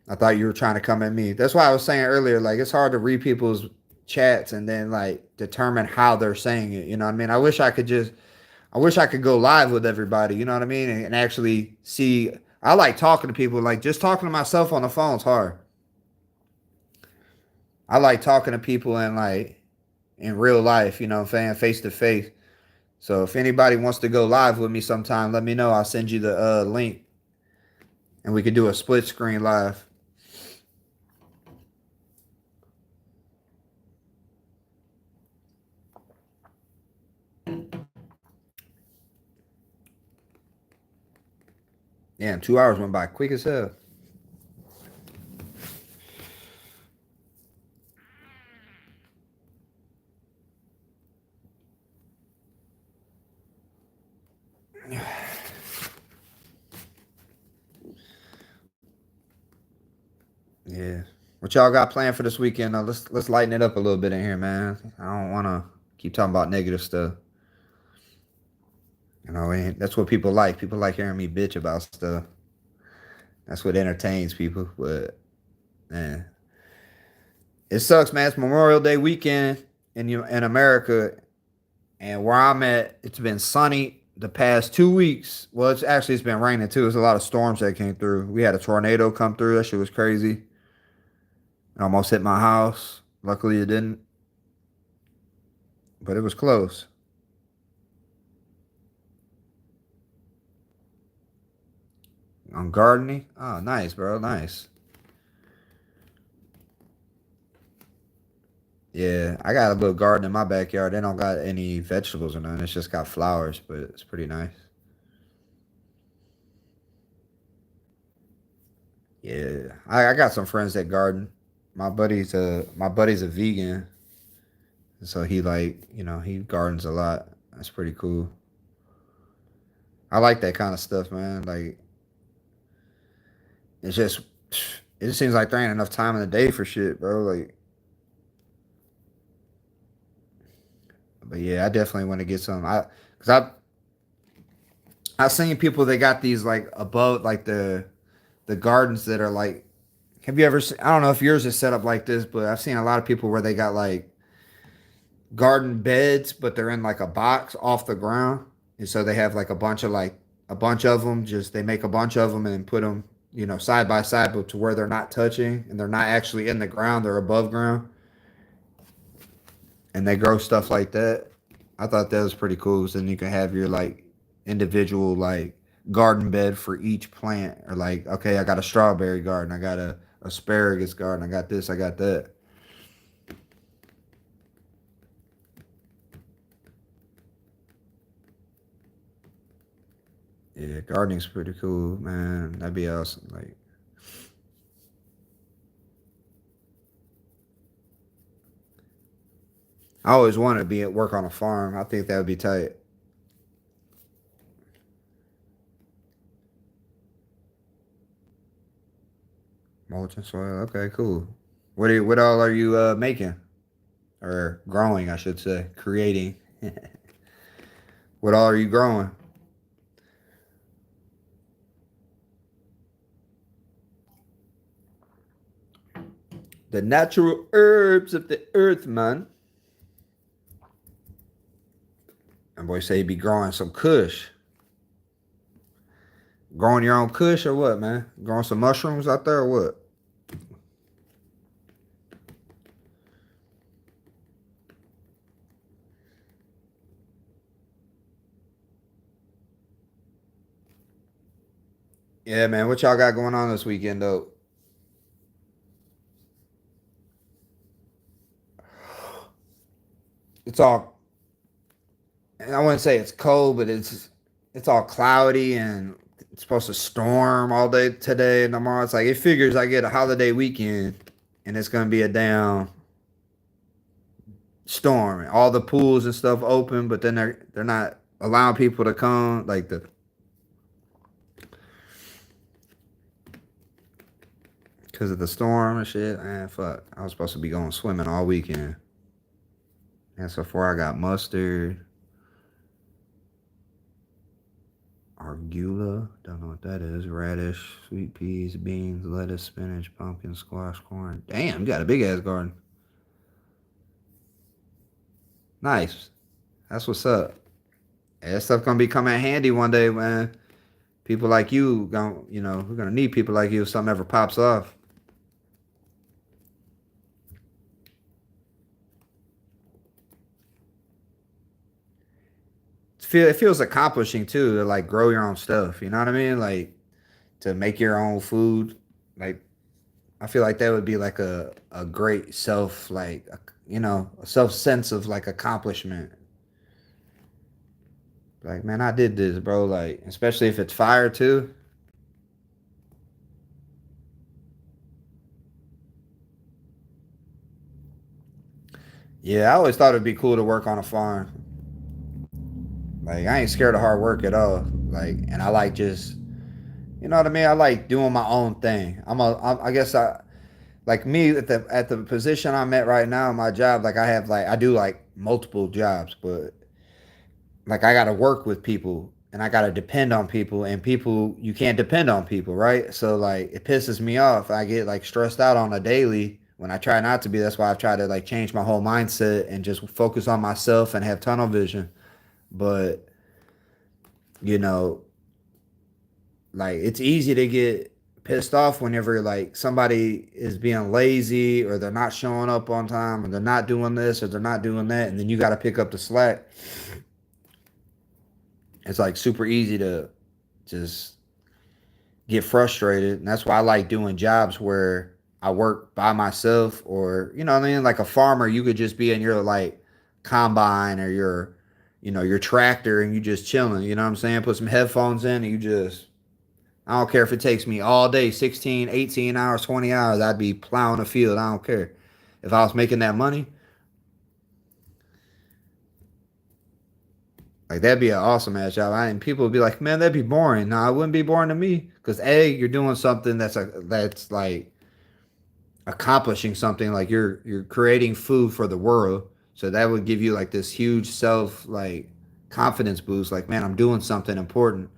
I thought you were trying to come at me. That's why I was saying earlier, like it's hard to read people's chats and then like determine how they're saying it. You know what I mean? I wish I could go live with everybody. You know what I mean? And actually see. I like talking to people. Like just talking to myself on the phone is hard. I like talking to people in like in real life. You know what I'm saying? Face to face. So if anybody wants to go live with me sometime, let me know. I'll send you the link and we could do a split screen live. Damn, 2 hours went by quick as hell. Yeah. What y'all got planned for this weekend? Let's lighten it up a little bit in here, man. I don't want to keep talking about negative stuff. That's what people like. People like hearing me bitch about stuff. That's what entertains people. But man, it sucks, man. It's Memorial Day weekend in America, and where I'm at, it's been sunny the past 2 weeks. Well, it's been raining too. There's a lot of storms that came through. We had a tornado come through. That shit was crazy. It almost hit my house. Luckily, it didn't, but it was close. On gardening, oh, nice, bro, nice. Yeah, I got a little garden in my backyard. They don't got any vegetables or nothing. It's just got flowers, but it's pretty nice. Yeah, I got some friends that garden. My buddy's a vegan, so he like he gardens a lot. That's pretty cool. I like that kind of stuff, man. Like it's just it just seems like there ain't enough time in the day for shit, bro. Like, but yeah, I definitely want to get some. Cause I seen people that got these like above like the gardens that are like. Have you ever seen? I don't know if yours is set up like this, but I've seen a lot of people where they got like garden beds, but they're in like a box off the ground, and so they have like a bunch of them. Just they make a bunch of them and put them, side by side, but to where they're not touching and they're not actually in the ground; they're above ground, and they grow stuff like that. I thought that was pretty cool. So then you can have your like individual like garden bed for each plant, or like okay, I got a strawberry garden, I got a asparagus garden, I got this, I got that. Yeah, gardening's pretty cool, man. That'd be awesome. Like, I always wanted to be at work on a farm. I think that would be tight. Mulching soil. Okay, cool. What all are you making or growing? I should say, creating. What all are you growing? The natural herbs of the earth, man. And boy say he be growing some kush. Growing your own kush or what, man? Growing some mushrooms out there or what? Yeah, man. What y'all got going on this weekend though? it's all, and I wouldn't say it's cold, but it's all cloudy and it's supposed to storm all day today and tomorrow. It's like it figures I get a holiday weekend and it's gonna be a damn storm. All the pools and stuff open, but then they're not allowing people to come like the because of the storm and shit. Man, fuck. I was supposed to be going swimming all weekend. And so far I got mustard, arugula, don't know what that is, radish, sweet peas, beans, lettuce, spinach, pumpkin, squash, corn. Damn, you got a big ass garden. Nice. That's what's up. Hey, that stuff gonna be coming handy one day, man. People like you, we're gonna need people like you if something ever pops off. It feels accomplishing too to like grow your own stuff. You know what I mean? Like to make your own food. Like I feel like that would be like a great self like a self sense of like accomplishment. Like man, I did this, bro. Like especially if it's fire too. Yeah, I always thought it'd be cool to work on a farm. Like I ain't scared of hard work at all. Like and I like just you know what I mean. I like doing my own thing. I guess I like me at the position I'm at right now, my job. Like I do like multiple jobs, but like I got to work with people and I got to depend on people and people you can't depend on people, right? So like it pisses me off. I get like stressed out on a daily when I try not to be. That's why I've tried to like change my whole mindset and just focus on myself and have tunnel vision. But you know, like it's easy to get pissed off whenever like somebody is being lazy or they're not showing up on time or they're not doing this or they're not doing that and then you got to pick up the slack. It's like super easy to just get frustrated. And that's why I like doing jobs where I work by myself or, you know what I mean? Like a farmer, you could just be in your like combine or your tractor and you just chilling. You know what I'm saying? Put some headphones in and you just, I don't care if it takes me all day, 16, 18 hours, 20 hours, I'd be plowing the field. I don't care. If I was making that money, like that'd be an awesome ass job. And people would be like, man, that'd be boring. No, it wouldn't be boring to me. Cause A, you're doing something that's like accomplishing something. Like you're creating food for the world. So that would give you like this huge self like confidence boost. Like, man, I'm doing something important.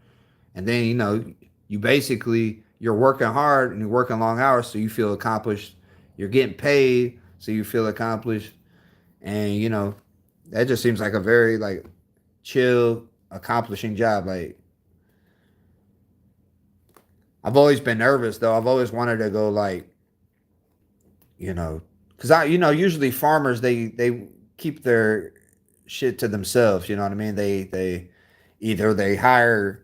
And then, you basically you're working hard and you're working long hours, so you feel accomplished. You're getting paid, so you feel accomplished. And that just seems like a very like chill, accomplishing job. Like I've always been nervous though. I've always wanted to go like, you know, because usually farmers they keep their shit to themselves. You know what I mean? They either they hire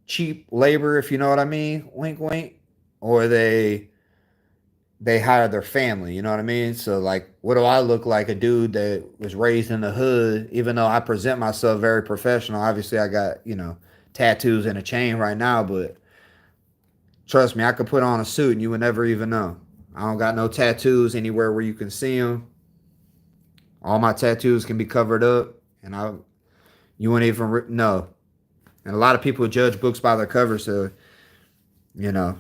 cheap labor, if you know what I mean, wink wink, or they hire their family, you know what I mean? So like what do I look like? A dude that was raised in the hood, even though I present myself very professional. Obviously I got, tattoos and a chain right now, but trust me, I could put on a suit and you would never even know. I don't got no tattoos anywhere where you can see them. All my tattoos can be covered up and you wouldn't even know. And a lot of people judge books by their cover, so you know,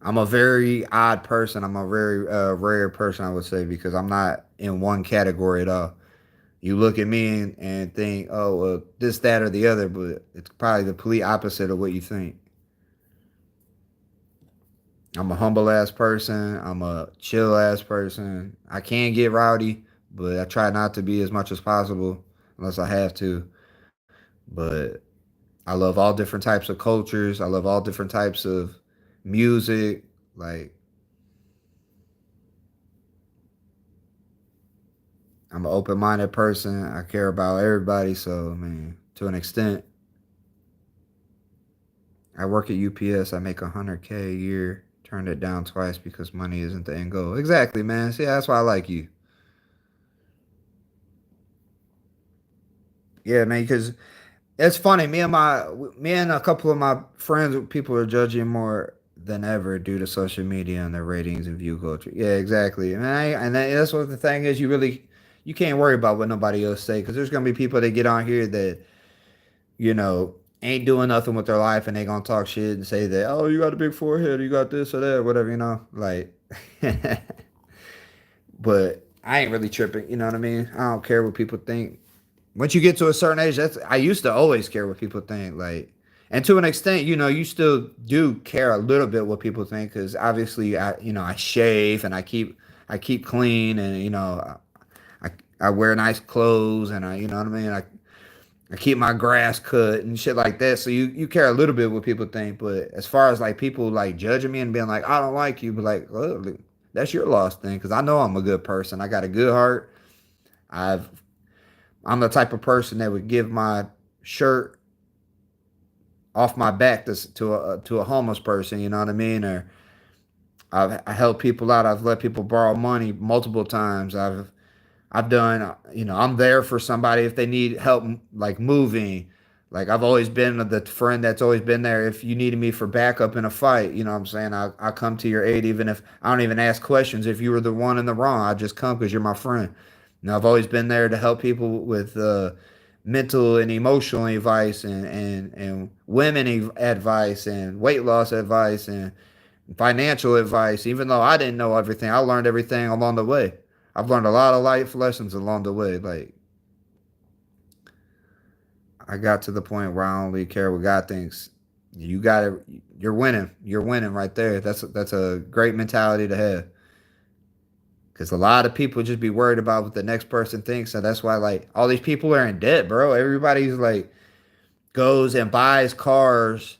I'm a very odd person. I'm a very rare person, I would say, because I'm not in one category at all. You look at me and think, oh, well, this, that, or the other, but it's probably the complete opposite of what you think. I'm a humble ass person. I'm a chill ass person. I can get rowdy, but I try not to be as much as possible unless I have to. But I love all different types of cultures. I love all different types of music. Like I'm an open minded person. I care about everybody. So I mean, to an extent, I work at UPS. I make 100K a year. Turned it down twice because money isn't the end goal. Exactly, man. See, that's why I like you. Yeah, man, because it's funny. Me and a couple of my friends, people are judging more than ever due to social media and their ratings and view culture. Yeah, exactly. That's what the thing is. You can't worry about what nobody else say because there's gonna be people that get on here that you know ain't doing nothing with their life and they gonna talk shit and say that oh you got a big forehead, you got this or that, whatever like. But I ain't really tripping. You know what I mean? I don't care what people think. Once you get to a certain age, that's I used to always care what people think. Like, and to an extent, you still do care a little bit what people think because obviously, I shave and I keep clean and I I wear nice clothes and you know what I mean. I keep my grass cut and shit like that. So you care a little bit what people think, but as far as like people like judging me and being like, I don't like you, but like, well, that's your loss thing because I know I'm a good person. I got a good heart. I've I'm the type of person that would give my shirt off my back to a homeless person. You know what I mean? Or I help people out. I've let people borrow money multiple times. I've done, I'm there for somebody if they need help, like moving. Like I've always been the friend that's always been there. If you needed me for backup in a fight, you know what I'm saying? I come to your aid, even if I don't even ask questions. If you were the one in the wrong, I just come because you're my friend. I've always been there to help people with mental and emotional advice and women advice and weight loss advice and financial advice. Even though I didn't know everything, I learned everything along the way. I've learned a lot of life lessons along the way. Like I got to the point where I don't really care what God thinks. You got it. You're winning. You're winning right there. That's a great mentality to have. Because a lot of people just be worried about what the next person thinks, and that's why like all these people are in debt, bro. Everybody's like goes and buys cars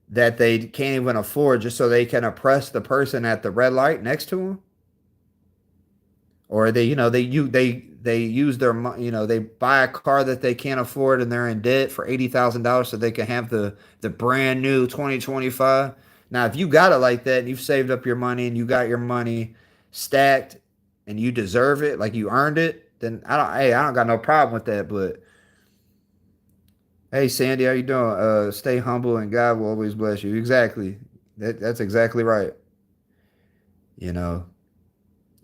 that they can't even afford just so they can oppress the person at the red light next to them. Or they use their they buy a car that they can't afford and they're in debt for $80,000 so they can have the brand new 2025. Now if you got it like that and you've saved up your money and you got your money stacked and you deserve it, like you earned it, then I don't got no problem with that. But hey, Sandy, how you doing? Stay humble and God will always bless you. Exactly. That's exactly right. You know,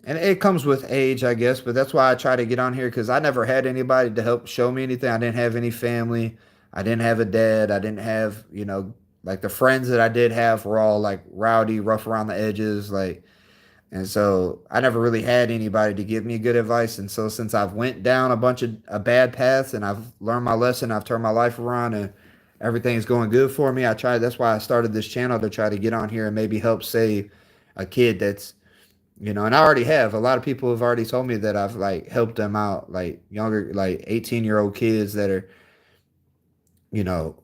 and it comes with age, I guess, but that's why I try to get on here because I never had anybody to help show me anything. I didn't have any family. I didn't have a dad. I didn't have, like the friends that I did have were all like rowdy, rough around the edges, like, and so I never really had anybody to give me good advice. And so since I've went down a bunch of bad paths and I've learned my lesson, I've turned my life around and everything's going good for me. That's why I started this channel to try to get on here and maybe help save a kid and I already have. A lot of people have already told me that I've like helped them out, like younger, like 18-year-old kids that are, you know,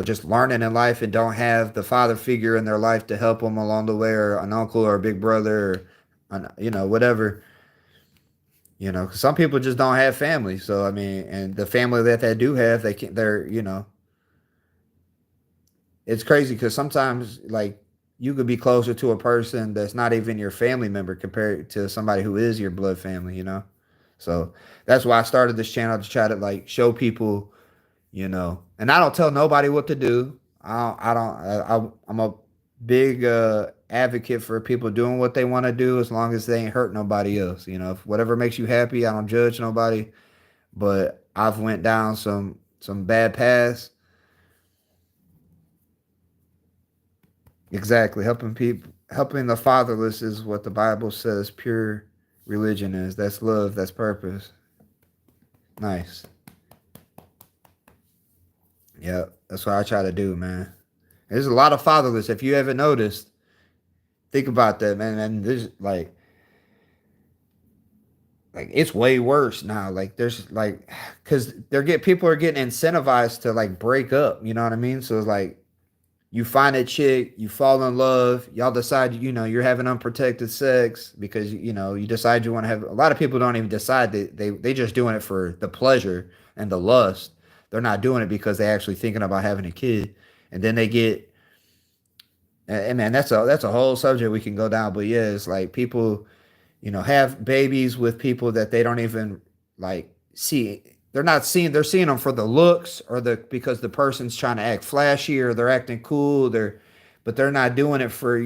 just learning in life and don't have the father figure in their life to help them along the way, or an uncle or a big brother, or whatever. 'Cause some people just don't have family. So I mean, and the family that they do have, they can, they're, it's crazy because sometimes like you could be closer to a person that's not even your family member compared to somebody who is your blood family. So that's why I started this channel to try to like show people. And I don't tell nobody what to do. I'm a big advocate for people doing what they want to do as long as they ain't hurt nobody else. If whatever makes you happy, I don't judge nobody. But I've went down some bad paths. Exactly. Helping the fatherless is what the Bible says pure religion is. That's love, that's purpose. Nice. Yeah, that's what I try to do, man. There's a lot of fatherless. If you haven't noticed, think about that, man. And there's like it's way worse now. Like there's like, cause people are getting incentivized to like break up. You know what I mean? So it's like you find a chick, you fall in love, y'all decide, you're having unprotected sex because, you decide you want to have, a lot of people don't even decide they just doing it for the pleasure and the lust. They're not doing it because they actually thinking about having a kid. And then they get, and man, that's a whole subject we can go down. But yeah, it's like people, have babies with people that they don't even like see. they're seeing them for the looks or the because the person's trying to act flashy or they're acting cool. But they're not doing it for,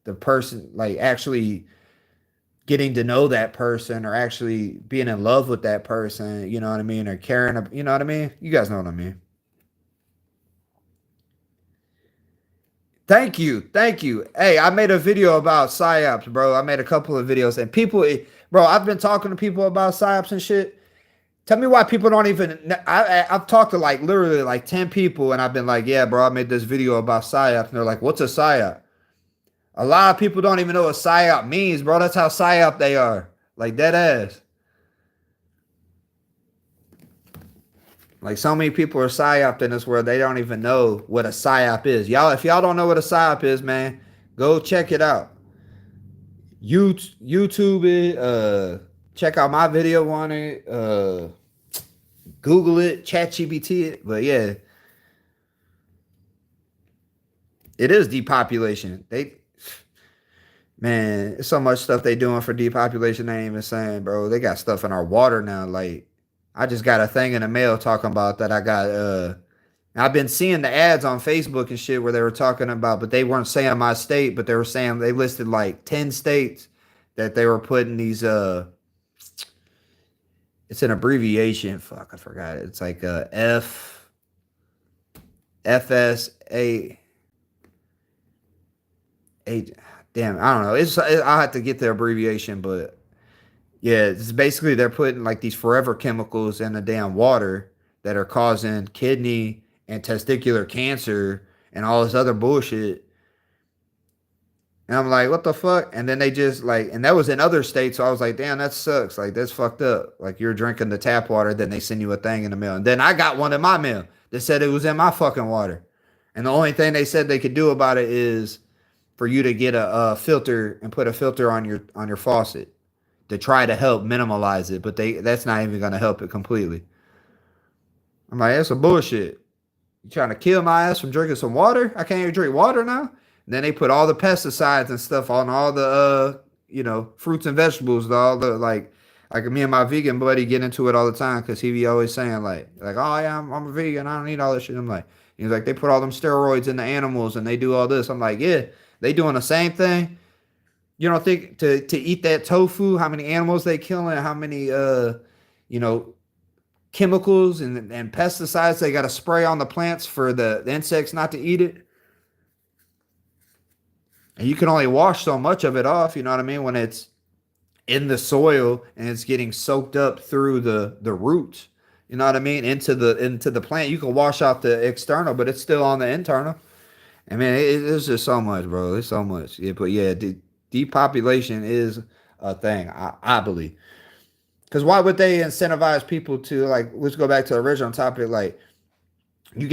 the person, like actually getting to know that person or actually being in love with that person, you know what I mean? Or caring, you know what I mean? You guys know what I mean. Thank you. Thank you. Hey, I made a video about psyops, bro. I made a couple of videos and bro, I've been talking to people about psyops and shit. Tell me why people don't even. I've talked to like literally like 10 people and I've been like, yeah, bro, I made this video about psyops. And they're like, what's a psyop? A lot of people don't even know what psyop means, bro. That's how psyop they are. Like dead ass. Like so many people are psyoped in this world, they don't even know what a psyop is. Y'all, if y'all don't know what a psyop is, man, go check it out. YouTube it. Check out my video on it. Google it. ChatGPT it. But yeah, it is depopulation. Man, it's so much stuff they doing for depopulation. They ain't even saying, bro. They got stuff in our water now. Like, I just got a thing in the mail talking about that. I got I've been seeing the ads on Facebook and shit where they were talking about, but they weren't saying my state, but they were saying they listed like 10 states that they were putting these it's an abbreviation. Fuck, I forgot it. It's like FSA damn, I don't know. I'll have to get the abbreviation, but yeah, it's basically they're putting like these forever chemicals in the damn water that are causing kidney and testicular cancer and all this other bullshit. And I'm like, what the fuck? And then they just like, and that was in other states. So I was like, damn, that sucks. Like, that's fucked up. Like, you're drinking the tap water, then they send you a thing in the mail. And then I got one in my mail that said it was in my fucking water. And the only thing they said they could do about it is for you to get a filter and put a filter on your faucet to try to help minimalize it. But that's not even going to help it completely. I'm like, that's some bullshit. You trying to kill my ass from drinking some water? I can't even drink water now. And then they put all the pesticides and stuff on all the fruits and vegetables, all the like me and my vegan buddy get into it all the time because he be always saying like oh yeah I'm a vegan, I don't eat all this shit. I'm like, he's like, they put all them steroids in the animals and they do all this. I'm like, yeah, they doing the same thing. You don't think to eat that tofu, how many animals they killing, how many you know chemicals and pesticides they got to spray on the plants for the insects not to eat it. And you can only wash so much of it off, you know what I mean, when it's in the soil and it's getting soaked up through the roots. You know what I mean? Into the plant. You can wash off the external, but it's still on the internal. I mean, it's just so much, bro. It's so much. Yeah, but yeah, depopulation is a thing, I believe. Because why would they incentivize people to like? Let's go back to the original topic. Like, you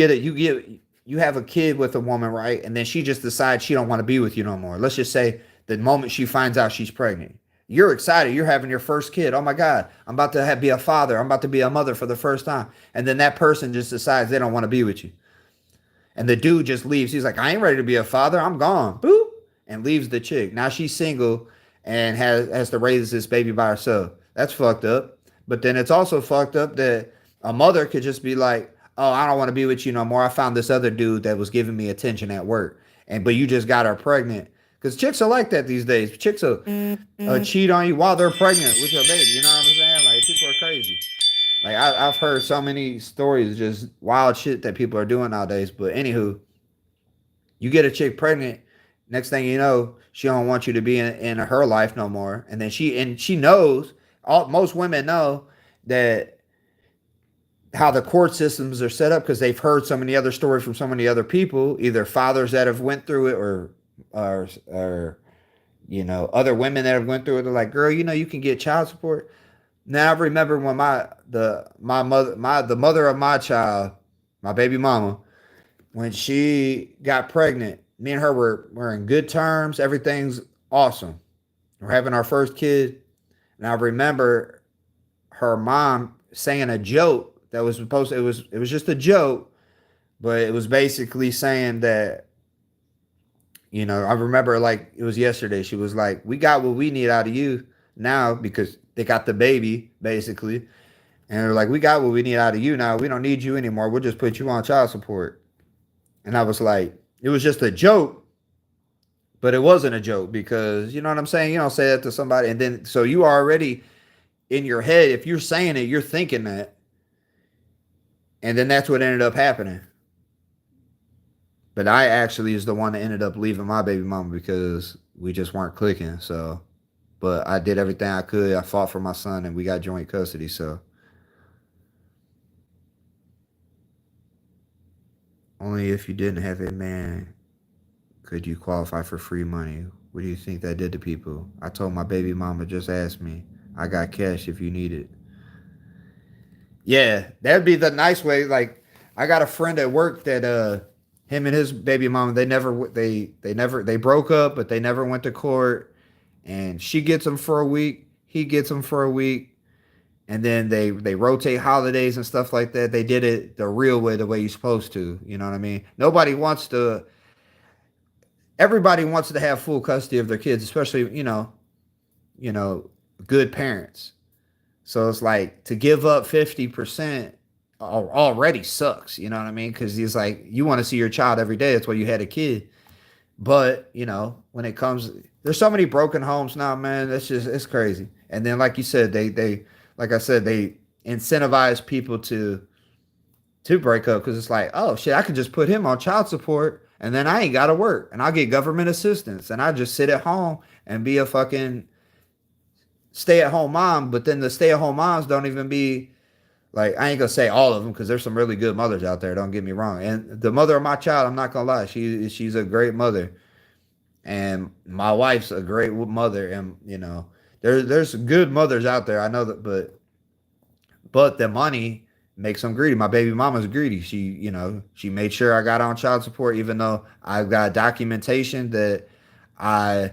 have a kid with a woman, right? And then she just decides she don't want to be with you no more. Let's just say the moment she finds out she's pregnant, you're excited. You're having your first kid. Oh my God, I'm about to be a father. I'm about to be a mother for the first time. And then that person just decides they don't want to be with you. And the dude just leaves. He's like, I ain't ready to be a father. I'm gone. Boop. And leaves the chick. Now she's single and has to raise this baby by herself. That's fucked up. But then it's also fucked up that a mother could just be like, oh, I don't want to be with you no more. I found this other dude that was giving me attention at work. But you just got her pregnant. Because chicks are like that these days. Chicks will cheat on you while they're pregnant with your baby. You know what I'm saying? Like, people are crazy. Like, I've heard so many stories, just wild shit that people are doing nowadays. But anywho, you get a chick pregnant, next thing you know, she don't want you to be in her life no more. And then she knows, most women know that how the court systems are set up because they've heard so many other stories from so many other people, either fathers that have went through it or other women that have went through it. They're like, girl, you can get child support. Now I remember when the mother of my child, my baby mama, when she got pregnant, me and her were in good terms. Everything's awesome. We're having our first kid. And I remember her mom saying a joke that was supposed to, it was just a joke, but it was basically saying that, I remember like it was yesterday. She was like, we got what we need out of you now because they got the baby, basically. And they're like, we got what we need out of you now. We don't need you anymore. We'll just put you on child support. And I was like, it was just a joke, but it wasn't a joke because you know what I'm saying? You don't say that to somebody. And then, so you already in your head, if you're saying it, you're thinking that. And then that's what ended up happening. But I actually is the one that ended up leaving my baby mama because we just weren't clicking. So, but I did everything I could. I fought for my son and we got joint custody. So, only if you didn't have a man could you qualify for free money. What do you think that did to people? I told my baby mama, just ask me. I got cash if you need it. Yeah, that'd be the nice way. Like, I got a friend at work that him and his baby mama, they broke up, but they never went to court. And she gets him for a week, he gets him for a week, and then they rotate holidays and stuff like that. They did it the real way, the way you're supposed to. You know what I mean? Nobody wants to. Everybody wants to have full custody of their kids, especially you know, good parents. So it's like to give up 50% already sucks. You know what I mean? Because he's like, you want to see your child every day. That's why you had a kid. But when it comes, there's so many broken homes now, man. It's crazy. And then, like you said, they like I said, they incentivize people to break up because it's like, oh shit, I could just put him on child support and then I ain't gotta work and I'll get government assistance and I just sit at home and be a fucking stay at home mom. But then the stay at home moms don't even be like, I ain't gonna say all of them because there's some really good mothers out there. Don't get me wrong. And the mother of my child, I'm not gonna lie, she's a great mother, and my wife's a great mother, and there's good mothers out there. I know that, but the money makes them greedy. My baby mama's greedy. She made sure I got on child support, even though I've got documentation that I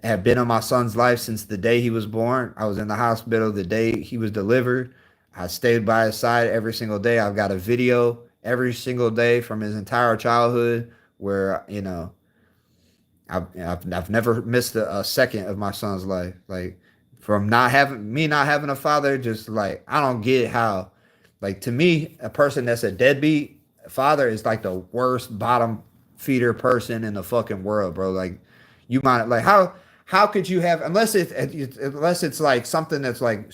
have been in my son's life since the day he was born. I was in the hospital the day he was delivered. I stayed by his side every single day. I've got a video every single day from his entire childhood where, I've never missed a second of my son's life. Like, from not having a father, just like, I don't get how, like, to me, a person that's a deadbeat father is like the worst bottom feeder person in the fucking world, bro. Like, you might like how could you have, unless it's like something that's like,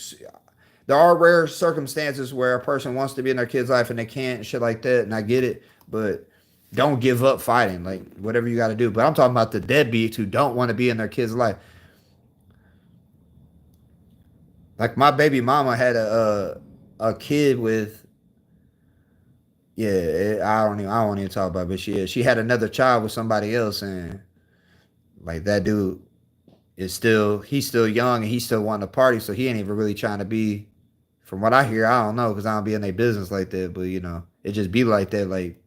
there are rare circumstances where a person wants to be in their kid's life and they can't and shit like that, and I get it, but don't give up fighting, like whatever you got to do. But I'm talking about the deadbeats who don't want to be in their kid's life. Like, my baby mama had a kid with, yeah, I don't even talk about it, but she had another child with somebody else, and like, that dude he's still young and he's still wanting to party, so he ain't even really trying to be. From what I hear, I don't know because I don't be in their business like that, but it just be like that. Like,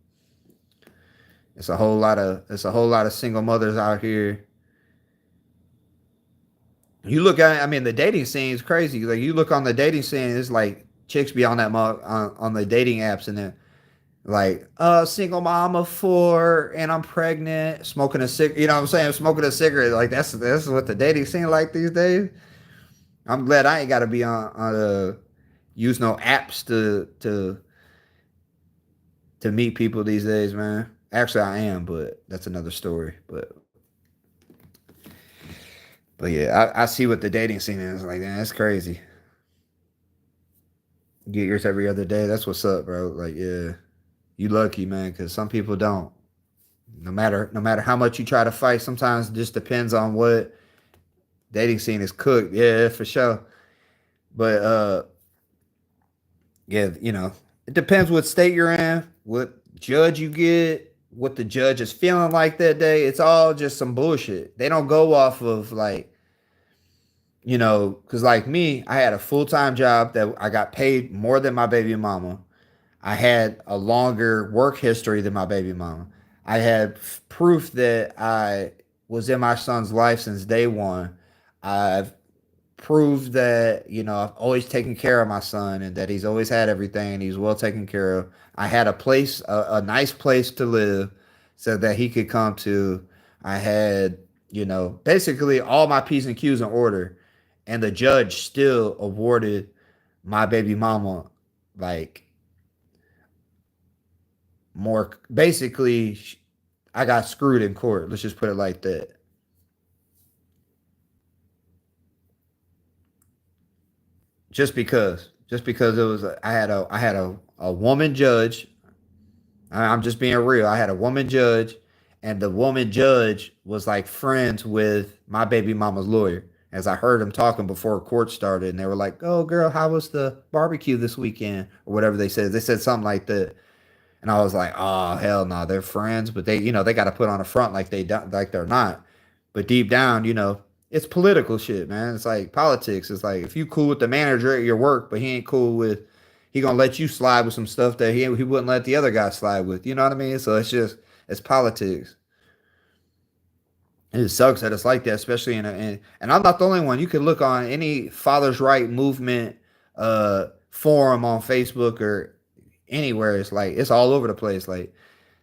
it's a whole lot of single mothers out here. You look at, I mean, the dating scene is crazy. Like, you look on the dating scene, it's like chicks be on on the dating apps, and then like, single mom of four and I'm pregnant, smoking a cig, you know what I'm saying, smoking a cigarette. Like, that's what the dating scene like these days. I'm glad I ain't got to be on use no apps to meet people these days, man. Actually, I am, but that's another story. But yeah, I see what the dating scene is like. Man, that's crazy. Get yours every other day. That's what's up, bro. Like, yeah, you lucky, man, because some people don't. No matter how much you try to fight, sometimes it just depends on what dating scene is cooked. Yeah, for sure. But yeah, it depends what state you're in, what judge you get, what the judge is feeling like that day. It's all just some bullshit. They don't go off of like, because like me, I had a full time job that I got paid more than my baby mama. I had a longer work history than my baby mama. I had proof that I was in my son's life since day one. I've proved that, I've always taken care of my son and that he's always had everything and he's well taken care of. I had a nice place to live so that he could come to. I had, basically all my P's and Q's in order. And the judge still awarded my baby mama, like, more basically, I got screwed in court. Let's just put it like that. Just because it was, I had a woman judge. I'm just being real. I had a woman judge, and the woman judge was like friends with my baby mama's lawyer. As I heard them talking before court started, and they were like, "Oh, girl, how was the barbecue this weekend?" or whatever they said. They said something like that, and I was like, "Oh, hell no, they're friends, but they got to put on a front like like they're not." But deep down, it's political shit, man. It's like politics. It's like if you cool with the manager at your work, but he ain't cool with, he gonna let you slide with some stuff that he wouldn't let the other guy slide with. You know what I mean? So it's politics. It sucks that it's like that, especially and I'm not the only one. You can look on any father's right movement forum on Facebook or anywhere. It's like it's all over the place. Like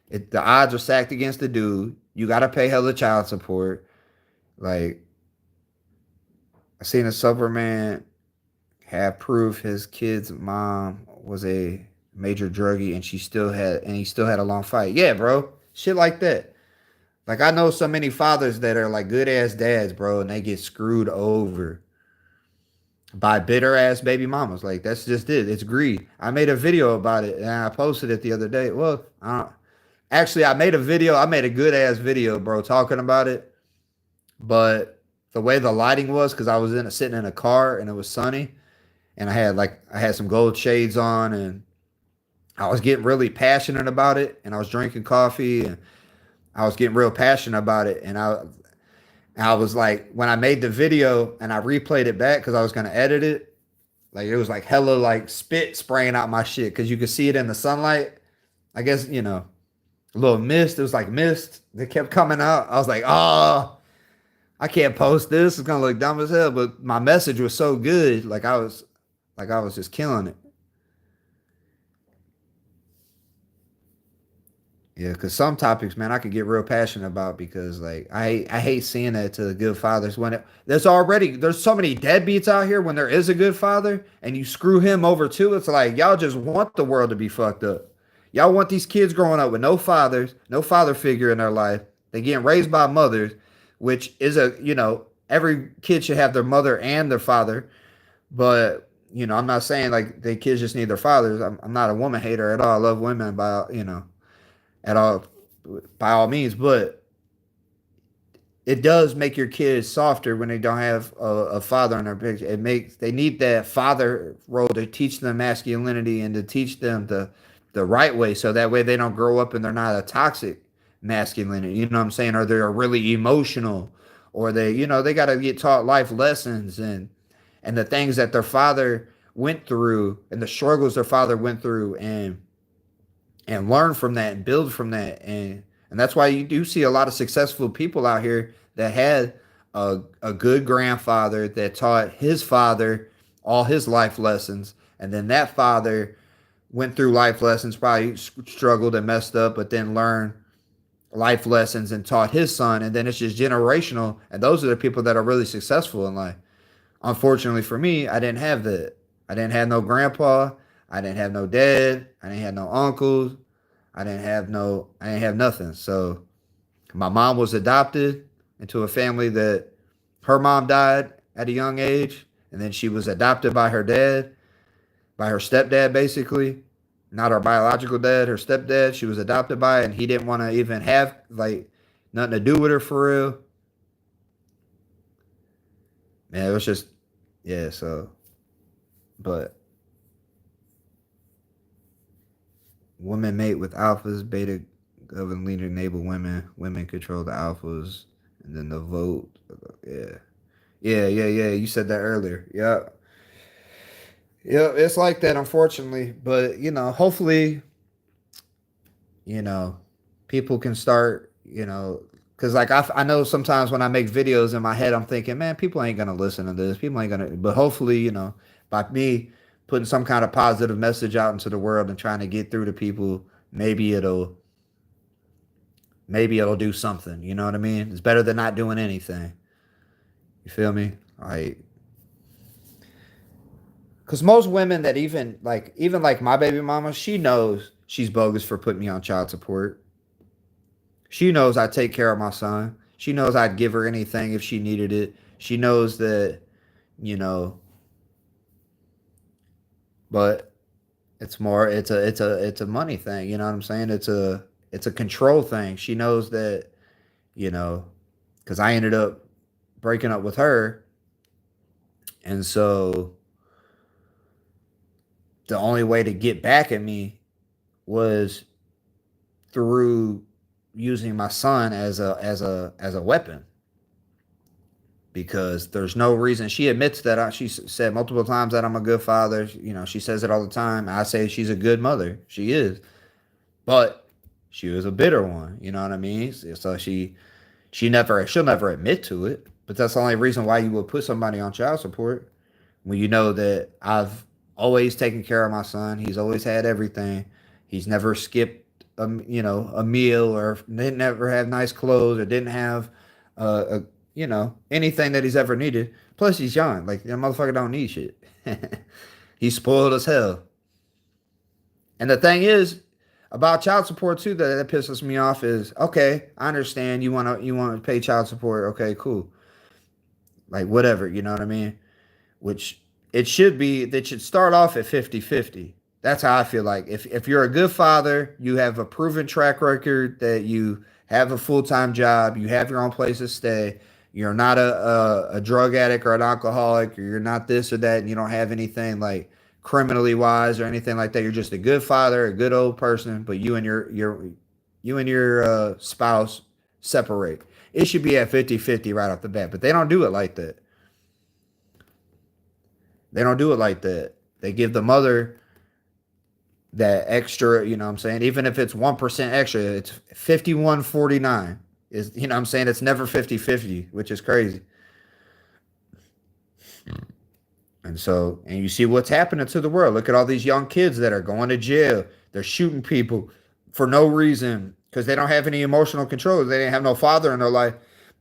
the odds are stacked against the dude. You got to pay hella child support. Like I seen a sober man have proof his kid's mom was a major druggie and he still had a long fight. Yeah, bro. Shit like that. Like I know so many fathers that are like good ass dads, bro, and they get screwed over by bitter ass baby mamas. Like that's just it. It's greed. I made a video about it and I posted it the other day. Well, actually I made a video. I made a good ass video, bro, talking about it. But the way the lighting was, because I was sitting in a car and it was sunny, and I had some gold shades on, and I was getting really passionate about it, and I was drinking coffee, and I was getting real passionate about it, and I was like, when I made the video and I replayed it back because I was gonna edit it, like it was like hella like spit spraying out my shit because you could see it in the sunlight. I guess a little mist. It was like mist that kept coming out. I was like, oh, I can't post this. It's gonna look dumb as hell. But my message was so good. Like I was just killing it. Yeah, because some topics, man, I could get real passionate about because like I hate seeing that to the good fathers when there's so many deadbeats out here when there is a good father and you screw him over too. It's like y'all just want the world to be fucked up. Y'all want these kids growing up with no fathers, no father figure in their life. They getting raised by mothers, which is every kid should have their mother and their father. But I'm not saying like the kids just need their fathers. I'm not a woman hater at all. I love women at all by all means, but it does make your kids softer when they don't have a father in their picture. They need that father role to teach them masculinity and to teach them the right way, so that way they don't grow up and they're not a toxic masculinity. You know what I'm saying? Or they're really emotional, or they got to get taught life lessons and the things that their father went through and the struggles their father went through and learn from that and build from that. And that's why you do see a lot of successful people out here that had a good grandfather that taught his father all his life lessons, and then that father went through life lessons, probably struggled and messed up, but then learned life lessons and taught his son, and then it's just generational, and those are the people that are really successful in life. Unfortunately for me, I didn't have that. I didn't have no grandpa. I didn't have no dad. I didn't have no uncles. I didn't have nothing. So my mom was adopted into a family that her mom died at a young age. And then she was adopted by her dad, by her stepdad, basically. Not her biological dad, her stepdad. She was adopted by, and he didn't want to even have like nothing to do with her for real. Man, it was just, yeah. So, but women mate with alphas, beta govern leader enable women. Women control the alphas, and then the vote. Yeah, yeah. You said that earlier. Yeah, yeah. It's like that, unfortunately. But hopefully, you know, people can start. Because like I know sometimes when I make videos in my head, I'm thinking, man, people ain't gonna listen to this. People ain't gonna. But hopefully, by me putting some kind of positive message out into the world and trying to get through to people, maybe it'll do something. You know what I mean? It's better than not doing anything. You feel me? Like, Because most women that even like my baby mama, she knows she's bogus for putting me on child support. She knows I take care of my son. She knows I'd give her anything if she needed it. She knows that, you know, but it's a money thing, you know what I'm saying? It's a control thing. She knows that, you know, cuz I ended up breaking up with her, and so the only way to get back at me was through using my son as a weapon, because there's no reason. She admits that she said multiple times that I'm a good father. You know, she says it all the time. I say she's a good mother. She is, but she was a bitter one. You know what I mean? So she'll never admit to it. But that's the only reason why you would put somebody on child support, when you know that I've always taken care of my son. He's always had everything. He's never skipped a meal, or didn't ever have nice clothes, or didn't have a anything that he's ever needed. Plus, he's young. Like, that motherfucker don't need shit. He's spoiled as hell. And the thing is about child support too, that pisses me off is, okay, I understand you want to pay child support. Okay, cool. Like, whatever, you know what I mean? Which it should be, that should start off at 50-50. That's how I feel. Like, if you're a good father, you have a proven track record, that you have a full-time job, you have your own place to stay, you're not a drug addict or an alcoholic, or you're not this or that, and you don't have anything like criminally wise or anything like that. You're just a good father, a good old person, but you and your spouse separate. It should be at 50-50 right off the bat, but they don't do it like that. They don't do it like that. They give the mother that extra, you know what I'm saying? Even if it's 1% extra, it's 51-49. Is, you know what I'm saying? It's never 50-50, which is crazy. And you see what's happening to the world. Look at all these young kids that are going to jail. They're shooting people for no reason, because they don't have any emotional control. They didn't have no father in their life.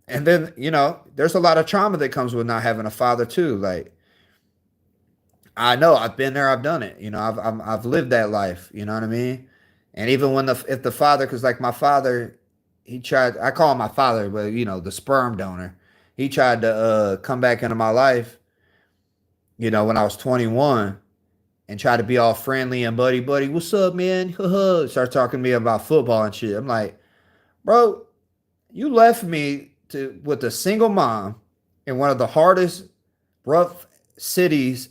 And then, there's a lot of trauma that comes with not having a father too. Like, I know, I've been there, I've done it. I've lived that life. You know what I mean? And even if the father, because like my father, he tried. I call him my father, but the sperm donor. He tried to come back into my life. When I was 21, and try to be all friendly and buddy buddy. What's up, man? Start talking to me about football and shit. I'm like, bro, you left me with a single mom in one of the hardest, rough cities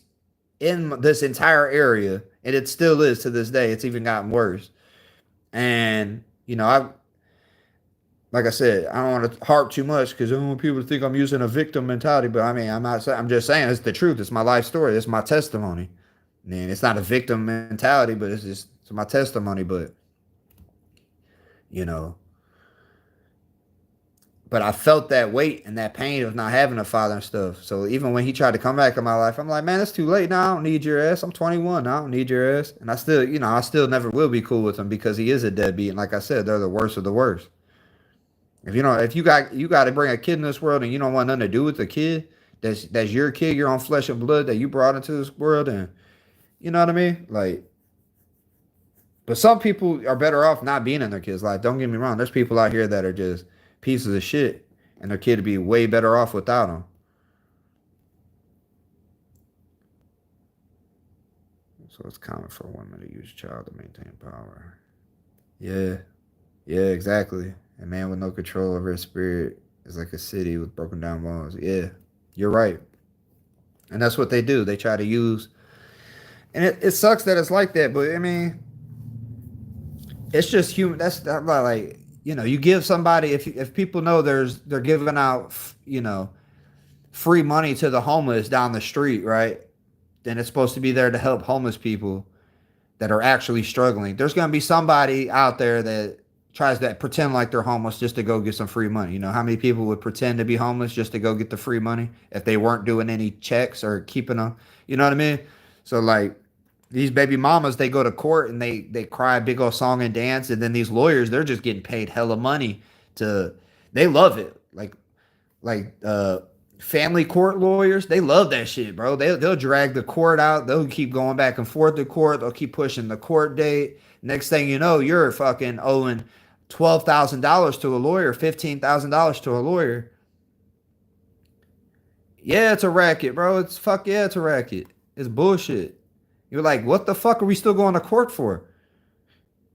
in this entire area, and it still is to this day. It's even gotten worse. And I like I said, I don't want to harp too much, because I don't want people to think I'm using a victim mentality. But I mean, I'm not. I'm just saying it's the truth. It's my life story. It's my testimony. And it's not a victim mentality, but it's my testimony. But you know, but I felt that weight and that pain of not having a father and stuff. So even when he tried to come back in my life, I'm like, man, it's too late now. I don't need your ass. I'm 21 now. I don't need your ass. And I still never will be cool with him, because he is a deadbeat. And like I said, they're the worst of the worst. If you got to bring a kid in this world, and you don't want nothing to do with the kid, that's your kid, your own flesh and blood that you brought into this world, and you know what I mean? Like, but some people are better off not being in their kids' life. Don't get me wrong. There's people out here that are just pieces of shit, and their kid would be way better off without them. So it's common for women to use child to maintain power. Yeah, yeah, exactly. A man with no control over his spirit is like a city with broken down walls. Yeah, you're right. And that's what they do. They try to use, and it sucks that it's like that, but I mean, it's just human. That's like, you give somebody, if people know they're giving out free money to the homeless down the street, right? Then it's supposed to be there to help homeless people that are actually struggling. There's going to be somebody out there that tries to pretend like they're homeless just to go get some free money. You know how many people would pretend to be homeless just to go get the free money if they weren't doing any checks or keeping them? You know what I mean? So like, these baby mamas, they go to court and they cry a big old song and dance, and then these lawyers, they're just getting paid hella money to. They love it. Like Family court lawyers, they love that shit, bro. They'll drag the court out. They'll keep going back and forth to court. They'll keep pushing the court date. Next thing you know, you're fucking owing $12,000 to a lawyer, $15,000 to a lawyer. Yeah, it's a racket, bro. It's fuck yeah, it's a racket. It's bullshit. You're like, what the fuck are we still going to court for?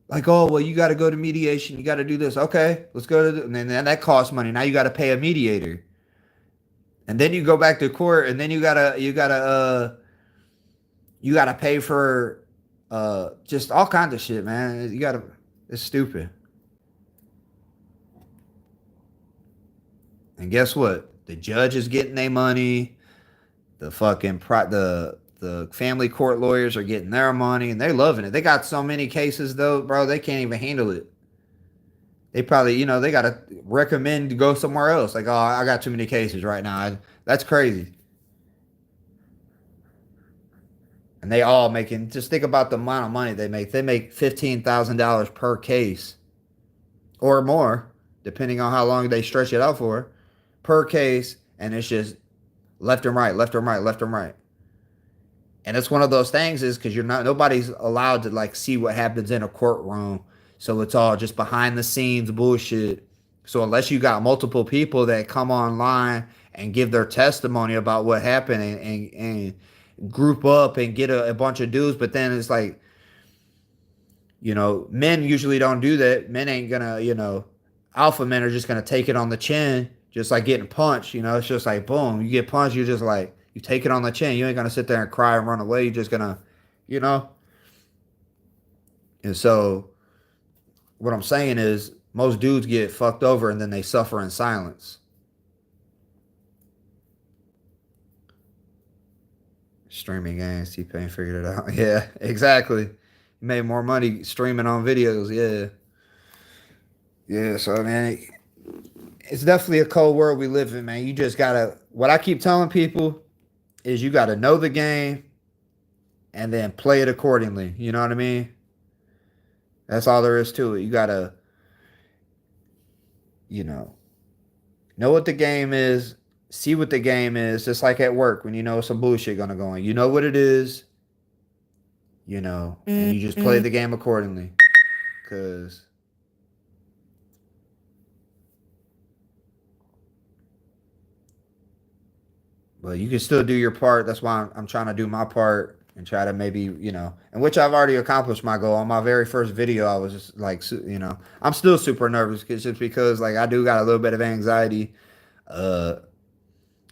Like, oh well, you got to go to mediation. You got to do this. Okay, let's go to. And then that costs money. Now you got to pay a mediator, and then you go back to court, and then you gotta pay for just all kinds of shit, man. You gotta. It's stupid. And guess what? The judge is getting their money. The family court lawyers are getting their money, and they're loving it. They got so many cases though, bro. They can't even handle it. They probably, they gotta recommend to go somewhere else. Like, oh, I got too many cases right now. That's crazy. And they all making. Just think about the amount of money they make. They make $15,000 per case or more, depending on how long they stretch it out for, per case, and it's just left and right, left and right, left and right. And it's one of those things is because you're not nobody's allowed to like see what happens in a courtroom, so it's all just behind the scenes bullshit. So unless you got multiple people that come online and give their testimony about what happened and group up and get a bunch of dudes, but then it's like, men usually don't do that. Men ain't gonna, alpha men are just gonna take it on the chin, just like getting punched. It's just like boom, you get punched, you're just like you take it on the chin. You ain't gonna sit there and cry and run away. You're just gonna, you know. And so what I'm saying is most dudes get fucked over and then they suffer in silence. Streaming games, T-Pain figured it out. Yeah, exactly. He made more money streaming on videos. Yeah. Yeah, so I mean, it's definitely a cold world we live in, man. You just gotta. What I keep telling people is you gotta know the game and then play it accordingly. You know what I mean? That's all there is to it. You gotta, you know what the game is, see what the game is. Just like at work when you know some bullshit gonna go on. You know what it is, and you just play the game accordingly. Cause But you can still do your part. That's why I'm trying to do my part and try to maybe, and which I've already accomplished my goal. On my very first video, I was just like, I'm still super nervous just because like I do got a little bit of anxiety. Uh,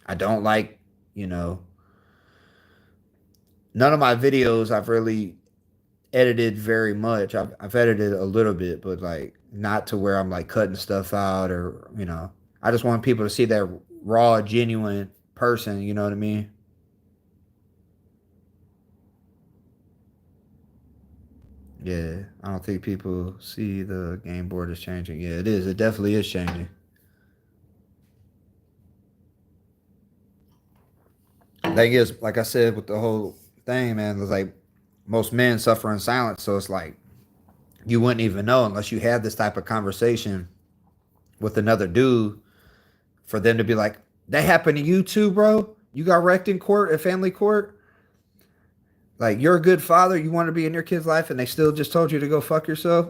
I don't like, none of my videos I've really edited very much. I've edited a little bit, but like not to where I'm like cutting stuff out or. I just want people to see that raw, genuine person. You know what I mean? Yeah, I don't think people see the game board is changing. Yeah, it is. It definitely is changing. Thing is, like I said, with the whole thing, man, it's like most men suffer in silence. So it's like you wouldn't even know unless you had this type of conversation with another dude for them to be like, that happened to you too, bro. You got wrecked in court, at family court. Like you're a good father. You want to be in your kid's life, and they still just told you to go fuck yourself.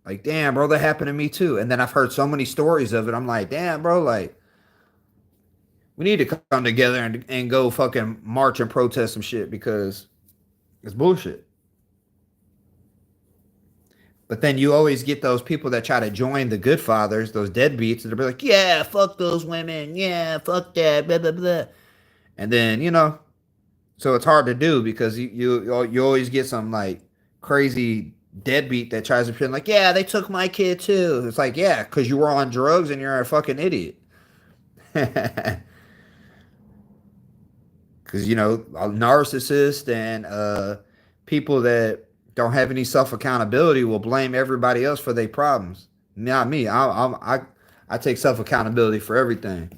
Like, damn, bro, that happened to me too. And then I've heard so many stories of it. I'm like, damn, bro, like we need to come together and go fucking march and protest some shit because it's bullshit. But then you always get those people that try to join the good fathers, those deadbeats, that are like, yeah, fuck those women. Yeah, fuck that, blah, blah, blah. And then, so it's hard to do because you always get some like crazy deadbeat that tries to pretend like, yeah, they took my kid too. It's like, yeah, because you were on drugs and you're a fucking idiot. Because narcissists and people that don't have any self accountability will blame everybody else for their problems. Not me. I take self accountability for everything.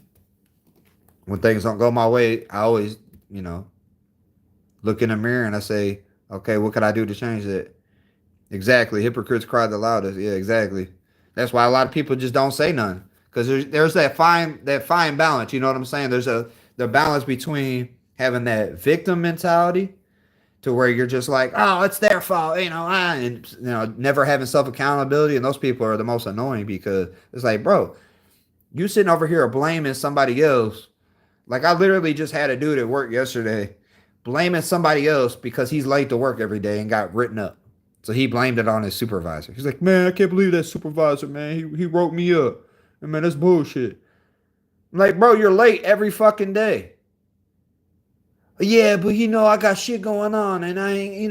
When things don't go my way, I always look in the mirror and I say, okay, what can I do to change that? Exactly. Hypocrites cry the loudest. Yeah, exactly. That's why a lot of people just don't say none because there's that fine balance. You know what I'm saying? There's the balance between having that victim mentality to where you're just like, oh, it's their fault, and never having self accountability, and those people are the most annoying because it's like, bro, you sitting over here blaming somebody else. Like I literally just had a dude at work yesterday blaming somebody else because he's late to work every day and got written up. So he blamed it on his supervisor. He's like, man, I can't believe that supervisor, man. He wrote me up. And man, that's bullshit. I'm like, bro, you're late every fucking day. Yeah, but I got shit going on and I ain't, and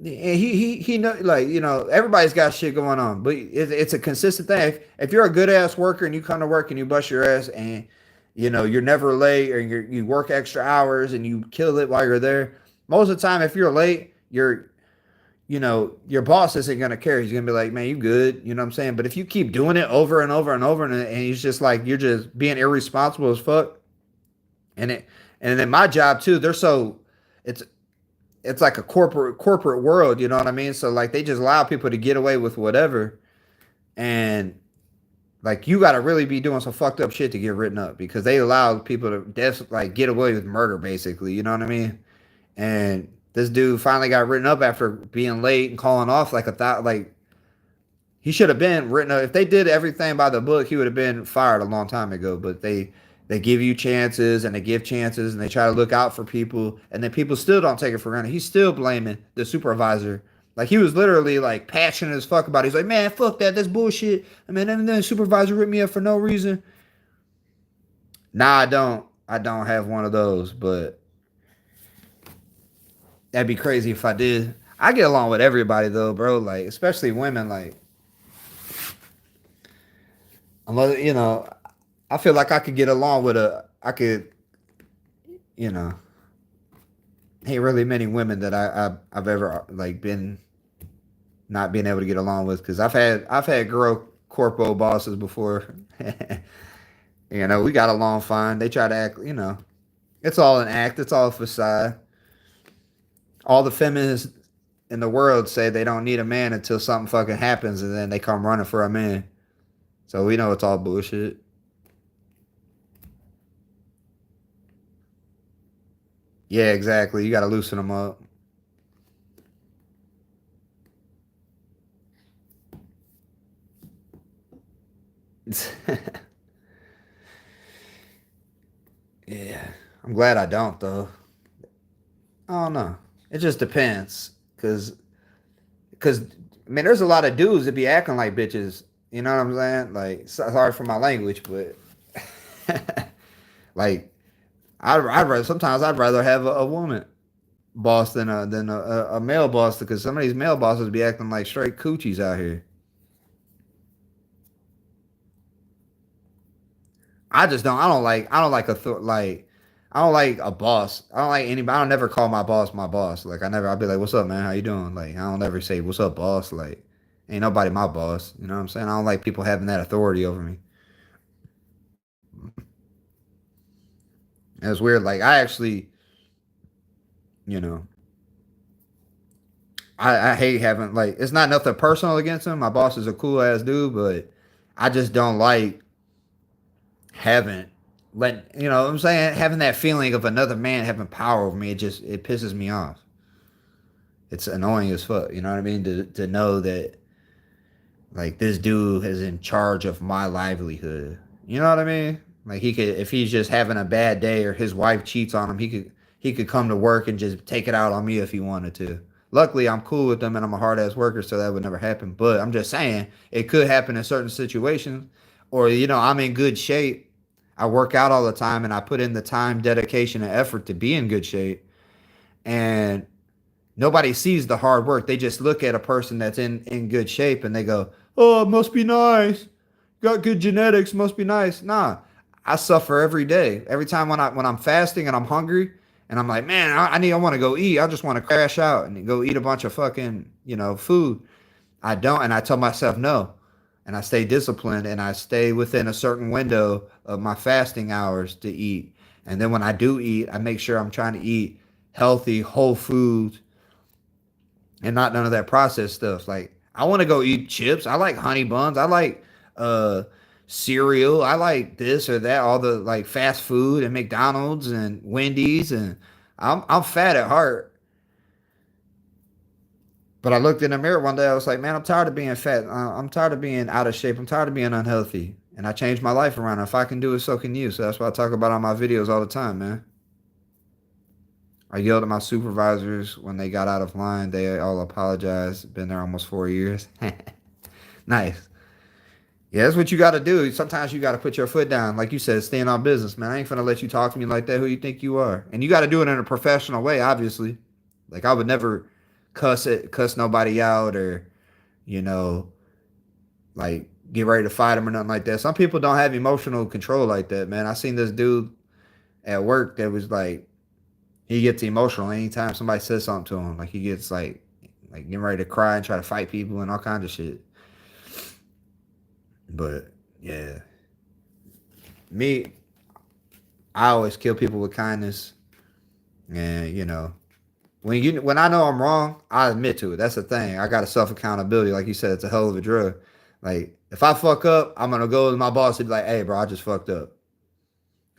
he know, like, everybody's got shit going on, but it's a consistent thing. If you're a good ass worker and you come to work and you bust your ass and you're never late, or you work extra hours and you kill it while you're there, most of the time if you're late, your boss isn't gonna care. He's gonna be like, man, you good, you know what I'm saying? But if you keep doing it over and over and over, and he's just like, you're just being irresponsible as fuck. And then my job too, it's it's like a corporate world, you know what I mean? So like they just allow people to get away with whatever, and like you got to really be doing some fucked up shit to get written up because they allow people to like get away with murder, basically. You know what I mean? And this dude finally got written up after being late and calling off like a thought. Like he should have been written up. If they did everything by the book, he would have been fired a long time ago. But they give you chances and they give chances and they try to look out for people, and then people still don't take it for granted. He's still blaming the supervisor. Like he was literally like passionate as fuck about it. He's like, man, fuck that. That's bullshit. I mean, and then the supervisor ripped me up for no reason. Nah, I don't. I don't have one of those, but that'd be crazy if I did. I get along with everybody though, bro. Like, especially women. Like, unless I feel like I could get along with I could, you know, ain't really many women that I've ever like been not being able to get along with because I've had girl corpo bosses before. We got along fine. They try to act, it's all an act. It's all a facade. All the feminists in the world say they don't need a man until something fucking happens, and then they come running for a man. So we know it's all bullshit. Yeah, exactly. You got to loosen them up. Yeah, I'm glad I don't though. I don't know. It just depends, cause I mean, there's a lot of dudes that be acting like bitches. You know what I'm saying? Like, sorry for my language, but like, I'd rather sometimes I'd rather have a woman boss than a male boss because some of these male bosses be acting like straight coochies out here. I don't like a boss. I don't like anybody. I don't never call my boss my boss. Like I'll be like, what's up, man? How you doing? Like I don't ever say, what's up, boss? Like ain't nobody my boss. You know what I'm saying? I don't like people having that authority over me. And it's weird. Like I actually, you know, I hate having like it's not nothing personal against him. My boss is a cool ass dude, but I just don't like having you know what I'm saying, having that feeling of another man having power over me. It pisses me off. It's annoying as fuck. You know what I mean? To know that like this dude is in charge of my livelihood. You know what I mean? Like he could, if he's just having a bad day or his wife cheats on him, he could come to work and just take it out on me if he wanted to. Luckily, I'm cool with them and I'm a hard ass worker, so that would never happen. But I'm just saying it could happen in certain situations, or I'm in good shape. I work out all the time and I put in the time, dedication, and effort to be in good shape. And nobody sees the hard work. They just look at a person that's in good shape and they go, "Oh, it must be nice. Got good genetics, must be nice." Nah, I suffer every day. Every time when I'm fasting and I'm hungry and I'm like, "Man, I want to go eat. I just want to crash out and go eat a bunch of fucking, food." I don't, and I tell myself no. And I stay disciplined and I stay within a certain window of my fasting hours to eat. And then when I do eat, I make sure I'm trying to eat healthy, whole foods and not none of that processed stuff. Like I want to go eat chips. I like honey buns. I like uh cereal. I like this or that, all the like fast food and McDonald's and Wendy's, and I'm fat at heart. But I looked in the mirror one day. I was like, man, I'm tired of being fat. I'm tired of being out of shape. I'm tired of being unhealthy. And I changed my life around. If I can do it, so can you. So that's what I talk about on my videos all the time, man. I yelled at my supervisors when they got out of line. They all apologized. Been there almost 4 years. Nice. Yeah, that's what you got to do. Sometimes you got to put your foot down. Like you said, stand on business, man. I ain't finna let you talk to me like that. Who you think you are? And you got to do it in a professional way, obviously. Like I would never cuss nobody out or, you know, like get ready to fight them or nothing like that. Some people don't have emotional control like that, man. I seen this dude at work that was like, he gets emotional anytime somebody says something to him. Like he gets like getting ready to cry and try to fight people and all kinds of shit. But yeah, me, I always kill people with kindness, and when I know I'm wrong, I admit to it. That's the thing. I got a self accountability. Like you said, it's a hell of a drug. Like if I fuck up, I'm gonna go to my boss and be like, "Hey, bro, I just fucked up.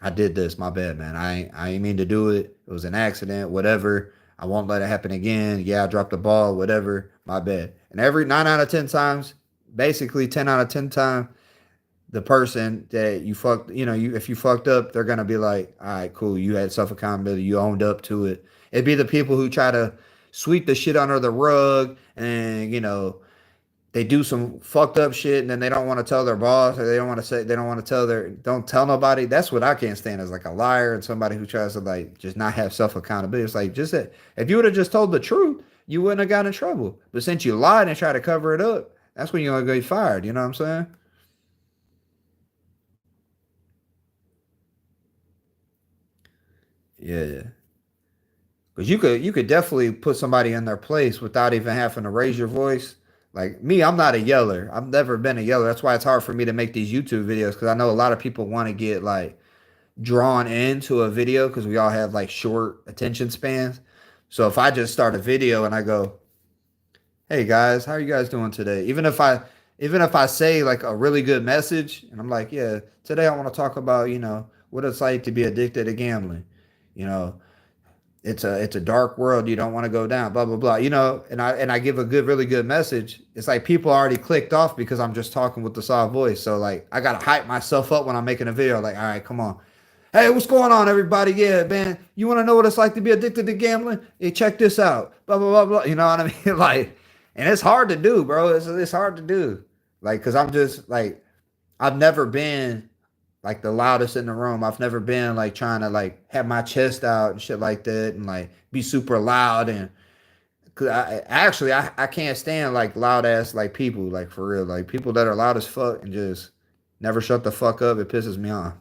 I did this. My bad, man. I ain't mean to do it. It was an accident. Whatever. I won't let it happen again. Yeah, I dropped the ball. Whatever. My bad." And every 9 out of 10 times, basically 10 out of 10 times, the person that you fucked, if you fucked up, they're gonna be like, "All right, cool. You had self accountability. You owned up to it." It'd be the people who try to sweep the shit under the rug, and they do some fucked up shit, and then they don't want to tell their boss, or they don't want to don't tell nobody. That's what I can't stand, is like a liar and somebody who tries to like just not have self accountability. It's like, just that if you would have just told the truth, you wouldn't have gotten in trouble. But since you lied and tried to cover it up, that's when you're gonna get fired. You know what I'm saying? Yeah. Because you could definitely put somebody in their place without even having to raise your voice. Like me, I'm not a yeller. I've never been a yeller. That's why it's hard for me to make these YouTube videos, because I know a lot of people want to get like drawn into a video because we all have like short attention spans. So if I just start a video and I go, "Hey guys, how are you guys doing today?" Even if I say like a really good message and I'm like, "Yeah, today I want to talk about, what it's like to be addicted to gambling." You know, it's a dark world you don't want to go down, blah blah blah, and I give a really good message. It's like people already clicked off because I'm just talking with the soft voice. So like I gotta hype myself up when I'm making a video, like, all right, come on. Hey, what's going on, everybody? Yeah, man, you want to know what it's like to be addicted to gambling? Hey, check this out, blah blah blah blah, you know what I mean? Like, and it's hard to do, bro. It's hard to do, like, because I'm just like, I've never been like the loudest in the room. I've never been like trying to like have my chest out and shit like that, and like be super loud. And cause I can't stand like loud ass like people, like for real, like people that are loud as fuck and just never shut the fuck up. It pisses me off.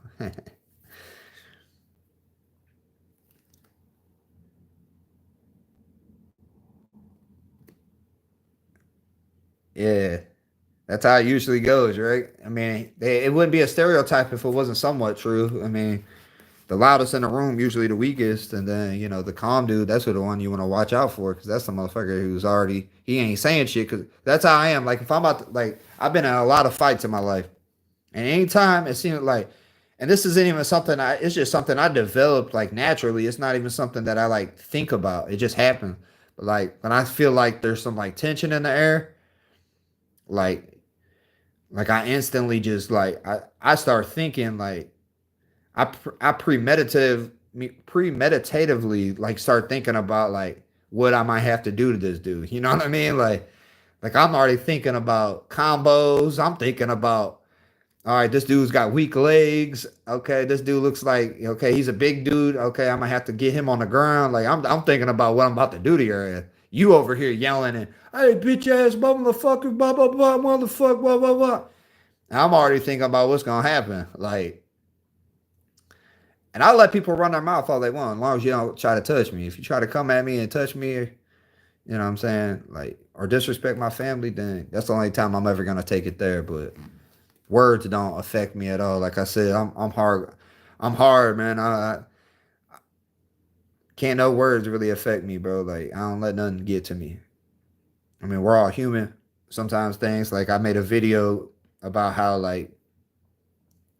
Yeah, that's how it usually goes, right? I mean, it wouldn't be a stereotype if it wasn't somewhat true. I mean, the loudest in the room usually the weakest, and then the calm dude. That's who the one you want to watch out for, because that's the motherfucker who's already, he ain't saying shit. Because that's how I am. Like if I'm about to, like, I've been in a lot of fights in my life, and anytime it seems like, and this isn't even something it's just something I developed like naturally. It's not even something that I like think about. It just happens. But like when I feel like there's some like tension in the air, like I instantly just like I start thinking like I premeditatively like start thinking about like what I might have to do to this dude. You know what I mean? Like I'm already thinking about combos. I'm thinking about, all right, this dude's got weak legs. Okay, this dude looks like, okay, he's a big dude. Okay, I'm gonna have to get him on the ground. Like I'm thinking about what I'm about to do to your ass. You over here yelling and, "Hey, bitch ass motherfucker, blah blah blah, motherfucker, blah blah blah." And I'm already thinking about what's gonna happen. Like, and I let people run their mouth all they want, as long as you don't try to touch me. If you try to come at me and touch me, you know what I'm saying, like, or disrespect my family, then that's the only time I'm ever gonna take it there. But words don't affect me at all. Like I said, I'm hard. I'm hard, man. I can't no words really affect me, bro. Like I don't let nothing get to me. I mean, we're all human. Sometimes things like I made a video about how like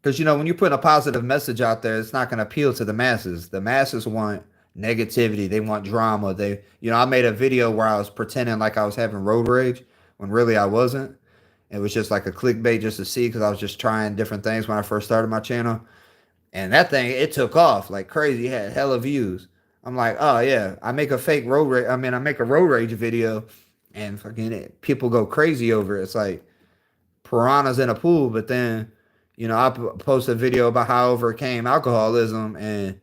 Because when you're putting a positive message out there, it's not going to appeal to the masses. The masses want negativity. They want drama. I made a video where I was pretending like I was having road rage when really I wasn't. It was just like a clickbait just to see because I was just trying different things when I first started my channel. And that thing, it took off like crazy. It had hella views. I'm like, oh yeah, I make a fake road rage. I mean, I make a road rage video, and fucking people go crazy over it. It's like piranhas in a pool. But then, I post a video about how I overcame alcoholism, and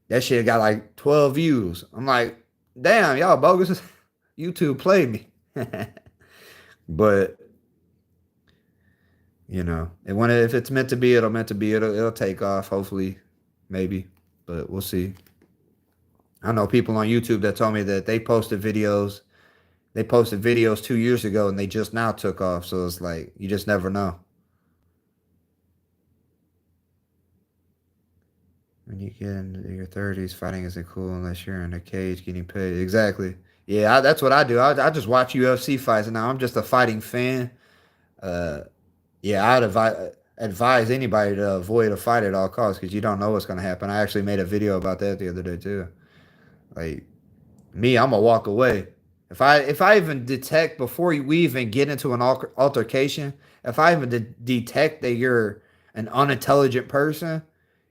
that shit got like 12 views. I'm like, damn, y'all bogus. YouTube played me. But and if it's meant to be, it'll meant to be. It'll take off. Hopefully, maybe, but we'll see. I know people on YouTube that told me that they posted videos. They posted videos 2 years ago, and they just now took off. So it's like you just never know. When you get into your 30s, fighting isn't cool unless you're in a cage getting paid. Exactly. Yeah, that's what I do. I just watch UFC fights, and now I'm just a fighting fan. Uh, yeah, advise anybody to avoid a fight at all costs because you don't know what's going to happen. I actually made a video about that the other day too. Like me, I'm gonna walk away. If I even detect before we even get into an altercation, if I even detect that you're an unintelligent person,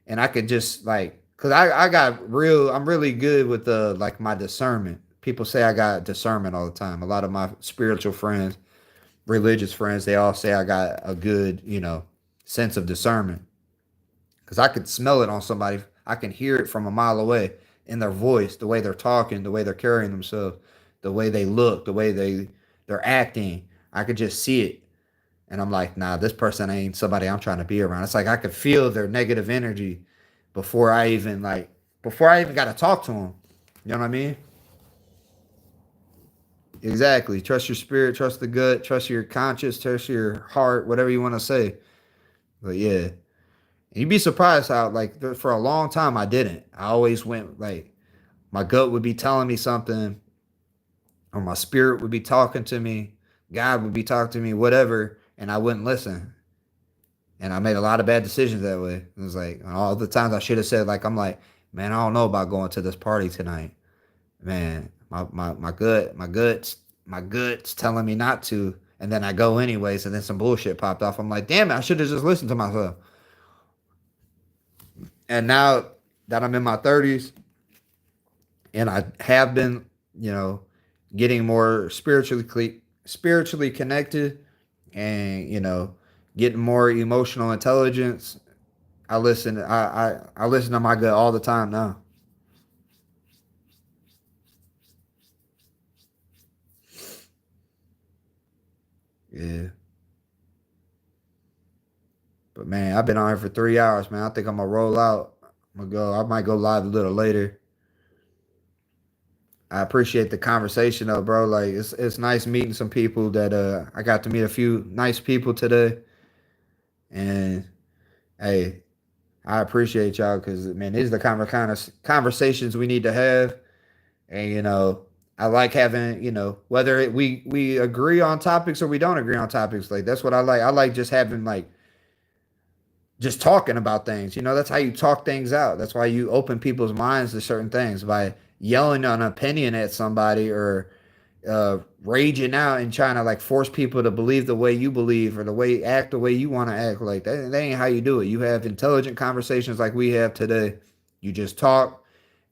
and I could just like, cause I got I'm really good with like my discernment. People say I got discernment all the time. A lot of my spiritual friends, religious friends, they all say I got a good, sense of discernment. Cause I could smell it on somebody. I can hear it from a mile away in their voice, the way they're talking, the way they're carrying themselves, the way they look, the way they're acting. I could just see it. And I'm like, nah, this person ain't somebody I'm trying to be around. It's like I could feel their negative energy before I even got to talk to them. You know what I mean? Exactly. Trust your spirit, trust the gut, trust your conscience, trust your heart, whatever you want to say. But yeah, and you'd be surprised how like for a long time I didn't. I always went like my gut would be telling me something, or my spirit would be talking to me, God would be talking to me, whatever, and I wouldn't listen. And I made a lot of bad decisions that way. It was like all the times I should have said, like, I'm like, man, I don't know about going to this party tonight. Man, my guts telling me not to. And then I go anyways, and then some bullshit popped off. I'm like, damn it, I should have just listened to myself. And now that I'm in my 30s and I have been, you know, getting more spiritually connected, and getting more emotional intelligence. I listen to my gut all the time now. Yeah. But man, I've been on here for 3 hours, man. I think I'm gonna roll out. I might go live a little later. I appreciate the conversation though, bro. Like it's nice meeting some people that I got to meet a few nice people today. And hey, I appreciate y'all because man, these are the kind of conversations we need to have. And I like having, whether we agree on topics or we don't agree on topics. Like that's what I like. I like just having like just talking about things. That's how you talk things out. That's why you open people's minds to certain things by yelling an opinion at somebody, or raging out and trying to like force people to believe the way you believe, or act the way you want to act. Like that ain't how you do it. You have intelligent conversations like we have today. You just talk,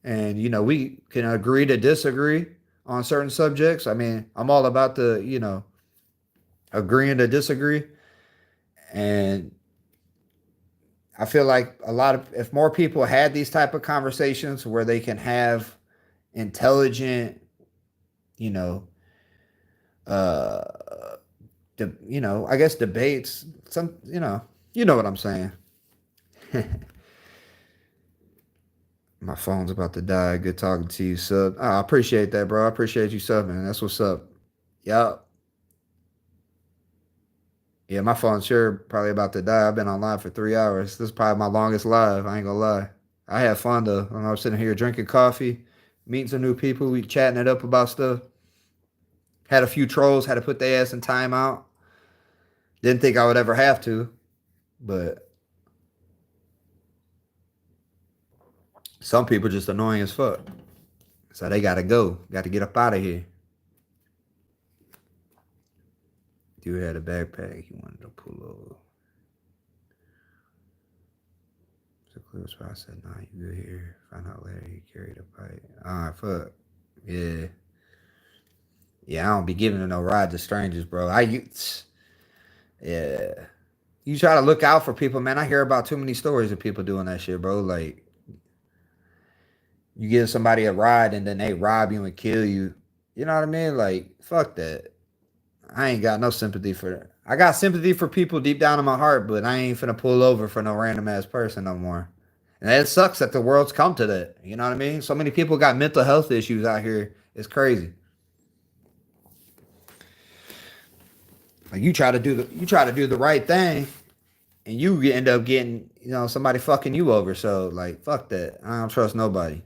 and we can agree to disagree on certain subjects. I mean, I'm all about the agreeing to disagree. And I feel like if more people had these type of conversations where they can have intelligent, you know, uh, I guess debates. You know what I'm saying. My phone's about to die. Good talking to you, sub. I appreciate that, bro. I appreciate you subbing. That's what's up. Yup. Yeah, my phone's sure probably about to die. I've been on live for 3 hours. This is probably my longest live. I ain't gonna lie. I had fun though. When I was sitting here drinking coffee, meeting some new people, we chatting it up about stuff. Had a few trolls, had to put their ass in timeout. Didn't think I would ever have to, but Some people just annoying as fuck. So they gotta go. Gotta get up out of here. Dude had a backpack. He wanted to pull over. So clear spot. I said, nah, you good here. Find out later he carried a pipe. Alright, fuck. Yeah. Yeah, I don't be giving no ride to strangers, bro. Yeah. You try to look out for people, man. I hear about too many stories of people doing that shit, bro. Like, you give somebody a ride and then they rob you and kill you. You know what I mean? Like, fuck that. I ain't got no sympathy for that. I got sympathy for people deep down in my heart, but I ain't finna pull over for no random ass person no more. And it sucks that the world's come to that. You know what I mean? So many people got mental health issues out here. It's crazy. Like you try to do the right thing, and you end up getting somebody fucking you over. So like fuck that. I don't trust nobody.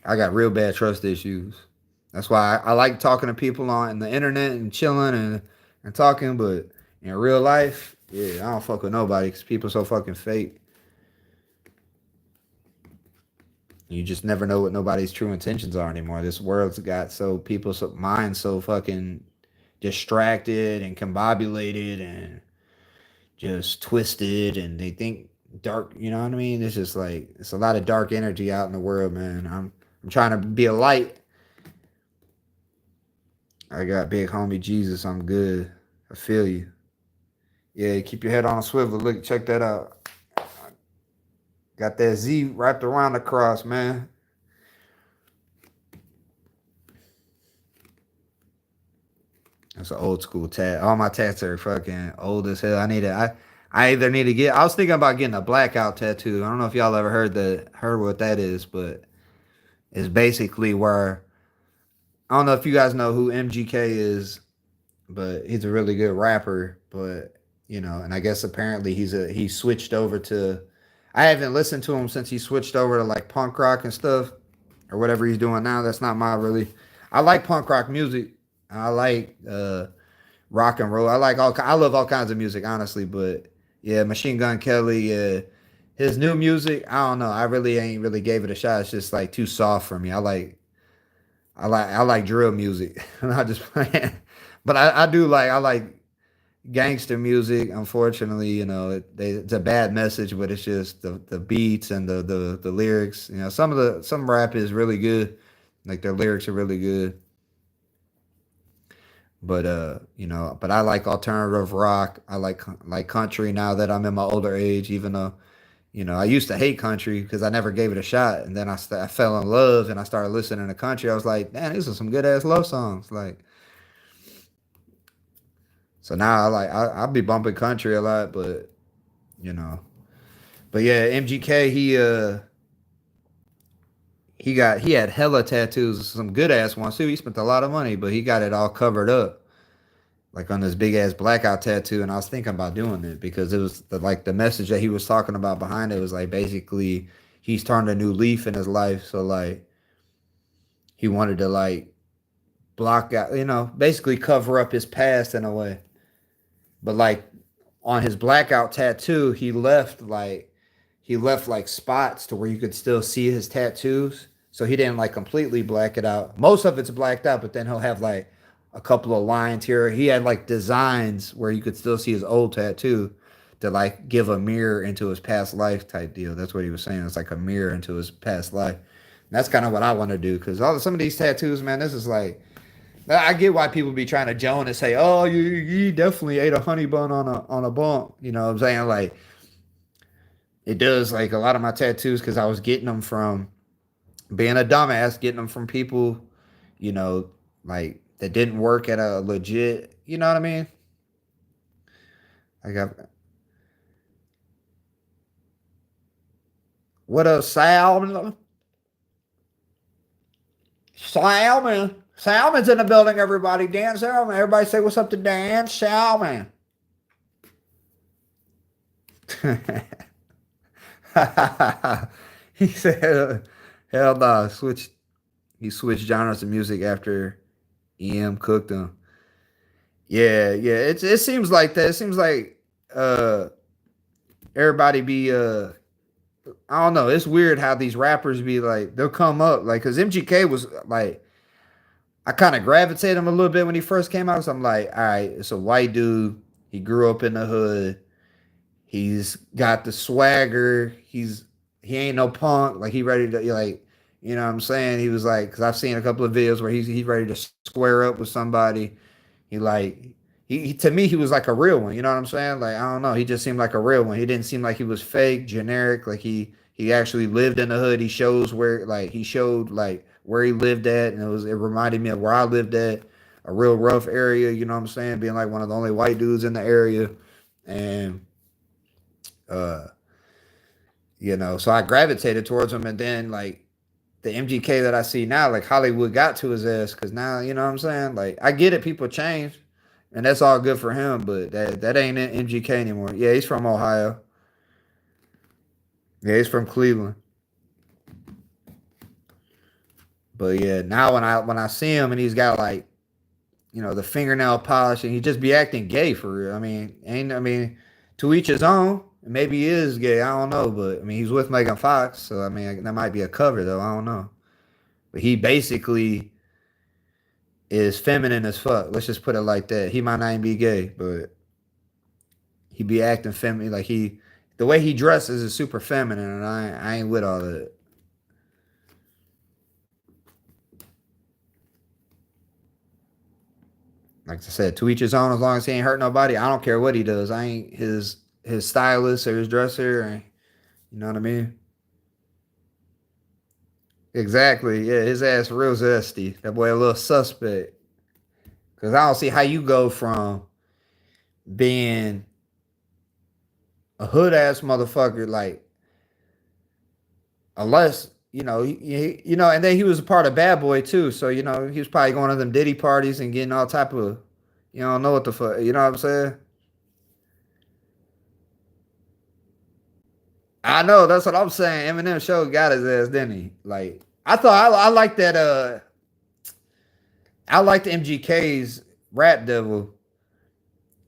I got real bad trust issues. That's why I like talking to people on the internet and chilling and talking, but in real life, yeah, I don't fuck with nobody because people so fucking fake. You just never know what nobody's true intentions are anymore. This world's got people's minds so fucking distracted and combobulated and just twisted, and they think dark. You know what I mean? It's just like it's a lot of dark energy out in the world, man. I'm trying to be a light. I got big homie Jesus. I'm good. I feel you. Yeah, keep your head on a swivel. Look, check that out. Got that Z wrapped around the cross, man. That's an old school tat. All my tats are fucking old as hell. I either need to get. I was thinking about getting a blackout tattoo. I don't know if y'all ever heard what that is, but it's basically where I don't know if you guys know who MGK is, but he's a really good rapper. But and I guess apparently he switched over to. I haven't listened to him since he switched over to like punk rock and stuff or whatever he's doing now. That's not my really. I like punk rock music. I like rock and roll. I love all kinds of music, honestly. But yeah, Machine Gun Kelly. His new music. I don't know. I really ain't really gave it a shot. It's just like too soft for me. I like drill music. I'm not just playing, but I like gangster music. Unfortunately, it's a bad message, but it's just the beats and the lyrics. Some rap is really good. Like their lyrics are really good. But but I like alternative rock. I like country now that I'm in my older age. Even though I used to hate country because I never gave it a shot, and then I fell in love and I started listening to country. I was like, man, these are some good ass love songs. Like, so now I'll be bumping country a lot, but you know, but yeah, MGK he had hella tattoos, some good ass ones too. He spent a lot of money, but he got it all covered up like on this big ass blackout tattoo, and I was thinking about doing it because it was the message that he was talking about behind it was like basically he's turned a new leaf in his life, so like he wanted to like block out, basically cover up his past in a way. But like on his blackout tattoo, he left like spots to where you could still see his tattoos. So he didn't like completely black it out. Most of it's blacked out, but then he'll have like a couple of lines here. He had like designs where you could still see his old tattoo to like give a mirror into his past life type deal. That's what he was saying. It's like a mirror into his past life. And that's kind of what I want to do because some of these tattoos, man, this is like I get why people be trying to joan and say, "Oh, you definitely ate a honey bun on a bump." You know what I'm saying? Like it does like a lot of my tattoos because I was getting them from being a dumbass, getting them from people, you know, like that didn't work at a legit. You know what I mean? I got what up, Salmon? Salmon. Salmon's in the building, everybody. Dan Salmon. Everybody say what's up to Dan Salmon. He said, "Hell no." He switched genres of music after EM cooked him. Yeah, yeah. It seems like that. It seems like uh everybody be I don't know. It's weird how these rappers be like, they'll come up like, cause MGK was like, I kind of gravitated him a little bit when he first came out. So I'm like, all right, it's a white dude. He grew up in the hood. He's got the swagger. He ain't no punk. Like he ready to like, you know what I'm saying? He was like, because I've seen a couple of videos where he's ready to square up with somebody. He like he to me he was like a real one. You know what I'm saying? Like I don't know. He just seemed like a real one. He didn't seem like he was fake, generic. Like he actually lived in the hood. He showed like where he lived at, and it reminded me of where I lived at, a real rough area. You know what I'm saying? Being like one of the only white dudes in the area, and uh so I gravitated towards him, and then like the MGK that I see now, like Hollywood got to his ass because now you know what I'm saying. Like I get it, people change, and that's all good for him, but that ain't MGK anymore. Yeah, he's from Ohio. Yeah, he's from Cleveland. But yeah, now when I see him and he's got like the fingernail polish and he just be acting gay for real. I mean, to each his own. Maybe he is gay. I don't know, but I mean he's with Megan Fox, so I mean that might be a cover though. I don't know. But he basically is feminine as fuck. Let's just put it like that. He might not even be gay, but he be acting feminine. Like the way he dresses is super feminine, and I ain't with all that. Like I said, to each his own. As long as he ain't hurt nobody, I don't care what he does. I ain't his stylist or his dresser. You know what I mean? Exactly. Yeah, his ass real zesty. That boy a little suspect. Cause I don't see how you go from being a hood ass motherfucker, like unless and then he was a part of Bad Boy too. So he was probably going to them Diddy parties and getting all type of, don't know what the fuck, you know what I'm saying? I know that's what I'm saying. Eminem show got his ass, didn't he? Like I thought I like that. I liked MGK's Rap Devil.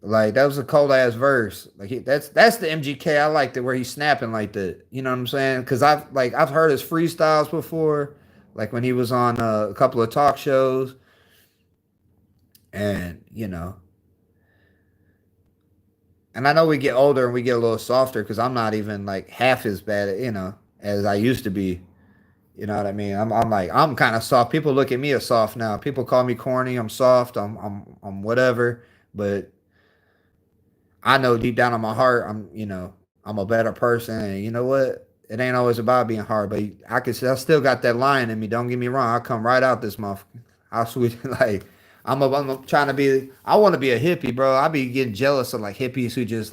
Like that was a cold ass verse. Like that's the MGK I liked it where he's snapping like that. You know what I'm saying? Because I've heard his freestyles before, like when he was on a couple of talk shows, and and I know we get older and we get a little softer because I'm not even like half as bad, as I used to be. You know what I mean? I'm kind of soft. People look at me as soft now. People call me corny. I'm soft. I'm whatever. But I know deep down in my heart, I'm a better person. And you know what? It ain't always about being hard, but I still got that lion in me. Don't get me wrong. I'll come right out this month. I'll switch like I'm trying to be. I want to be a hippie, bro. I be getting jealous of like hippies who just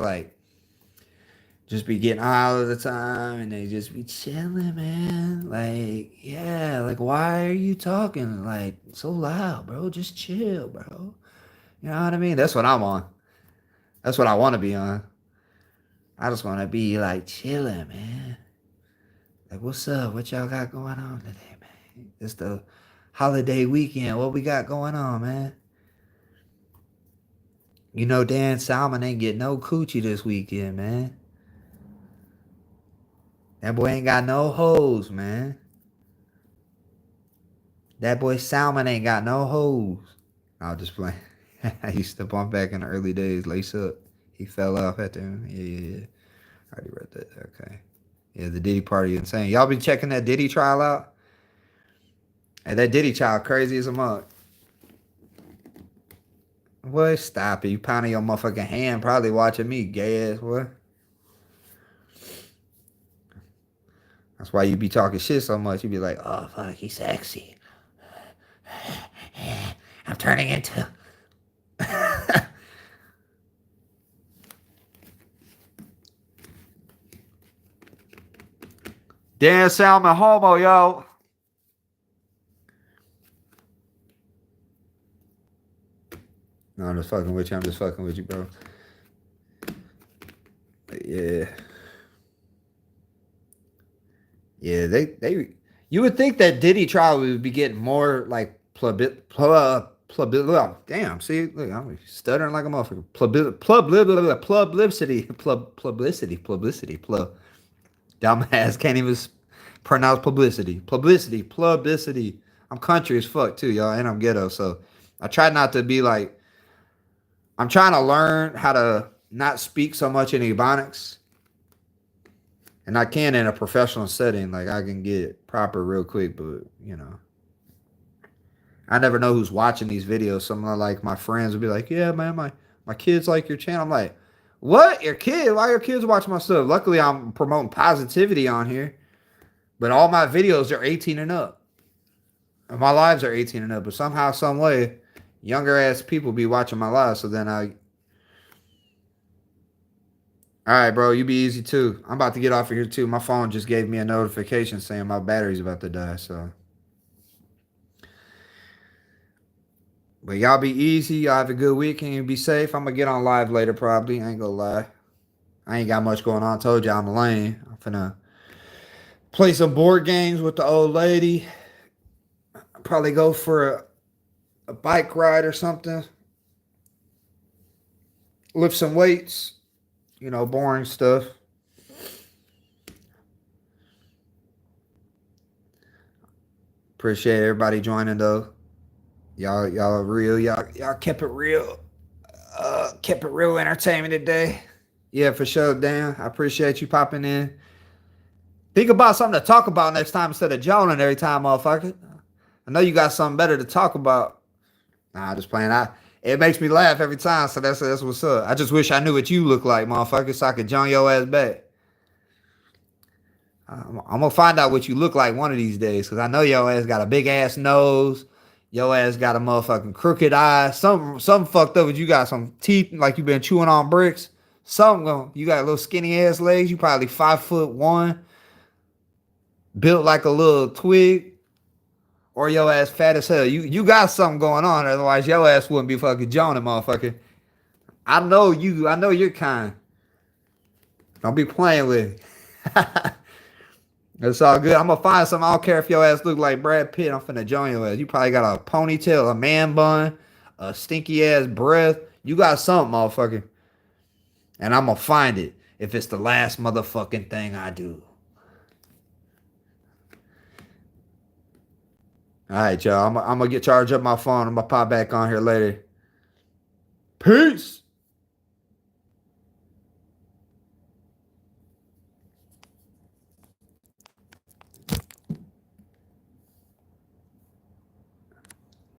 be getting high all the time and they just be chilling, man. Like, yeah, like why are you talking like so loud, bro? Just chill, bro. You know what I mean? That's what I'm on. That's what I want to be on. I just want to be like chilling, man. Like, what's up? What y'all got going on today, man? It's the holiday weekend. What we got going on, man? Dan Salmon ain't get no coochie this weekend, man. That boy ain't got no hoes, man. That boy Salmon ain't got no hoes. I'll just play. I used to bump back in the early days, lace up. He fell off at the end. Yeah. I already read that. Okay. Yeah, the Diddy party insane. Y'all been checking that Diddy trial out? And that Diddy trial crazy as a mug. What? Stop it. You pounding your motherfucking hand, probably watching me, gay ass boy. That's why you be talking shit so much. You be like, oh fuck, he's sexy. I'm turning into Dan Salmon homo, yo. No, I'm just fucking with you. I'm just fucking with you, bro. Yeah. Yeah, you would think that Diddy trial would be getting more like damn, see, look, I'm stuttering like a motherfucker. Publicity, Dumbass can't even pronounce publicity. Publicity. I'm country as fuck too, y'all, and I'm ghetto. So I try not to be like. I'm trying to learn how to not speak so much in Ebonics, and I can in a professional setting. Like I can get proper real quick, but I never know who's watching these videos. Some of like my friends will be like, "Yeah, man, my kids like your channel." I'm like, "What? Your kid? Why your kids watch my stuff?" Luckily, I'm promoting positivity on here, but all my videos are 18 and up. And my lives are 18 and up, but somehow, some way, younger ass people be watching my lives. So then all right, bro, you be easy too. I'm about to get off of here too. My phone just gave me a notification saying my battery's about to die. So, but y'all be easy. Y'all have a good weekend. Be safe. I'm gonna get on live later probably. I ain't gonna lie. I ain't got much going on. I told you I'm lame. I'm finna play some board games with the old lady. Probably go for a bike ride or something. Lift some weights. Boring stuff. Appreciate everybody joining though. Y'all are real. Y'all kept it real. Kept it real entertainment today. Yeah, for sure, Dan. I appreciate you popping in. Think about something to talk about next time instead of joning every time, motherfucker. I know you got something better to talk about. Nah, just playing. It makes me laugh every time, so that's what's up. I just wish I knew what you look like, motherfucker, so I could join your ass back. I'm gonna find out what you look like one of these days, cause I know your ass got a big ass nose. Your ass got a motherfucking crooked eye. Something fucked up. With you got some teeth like you been chewing on bricks. You got little skinny ass legs. You probably 5'1", built like a little twig, or your ass fat as hell. You got something going on. Otherwise, your ass wouldn't be fucking joning, motherfucker. I know you. I know your kind. Don't be playing with it. It's all good. I'm gonna find something. I don't care if your ass look like Brad Pitt. I'm finna join your ass. You probably got a ponytail, a man bun, a stinky ass breath. You got something, motherfucker. And I'm gonna find it if it's the last motherfucking thing I do. All right, y'all. I'm gonna get charged up my phone. I'm gonna pop back on here later. Peace.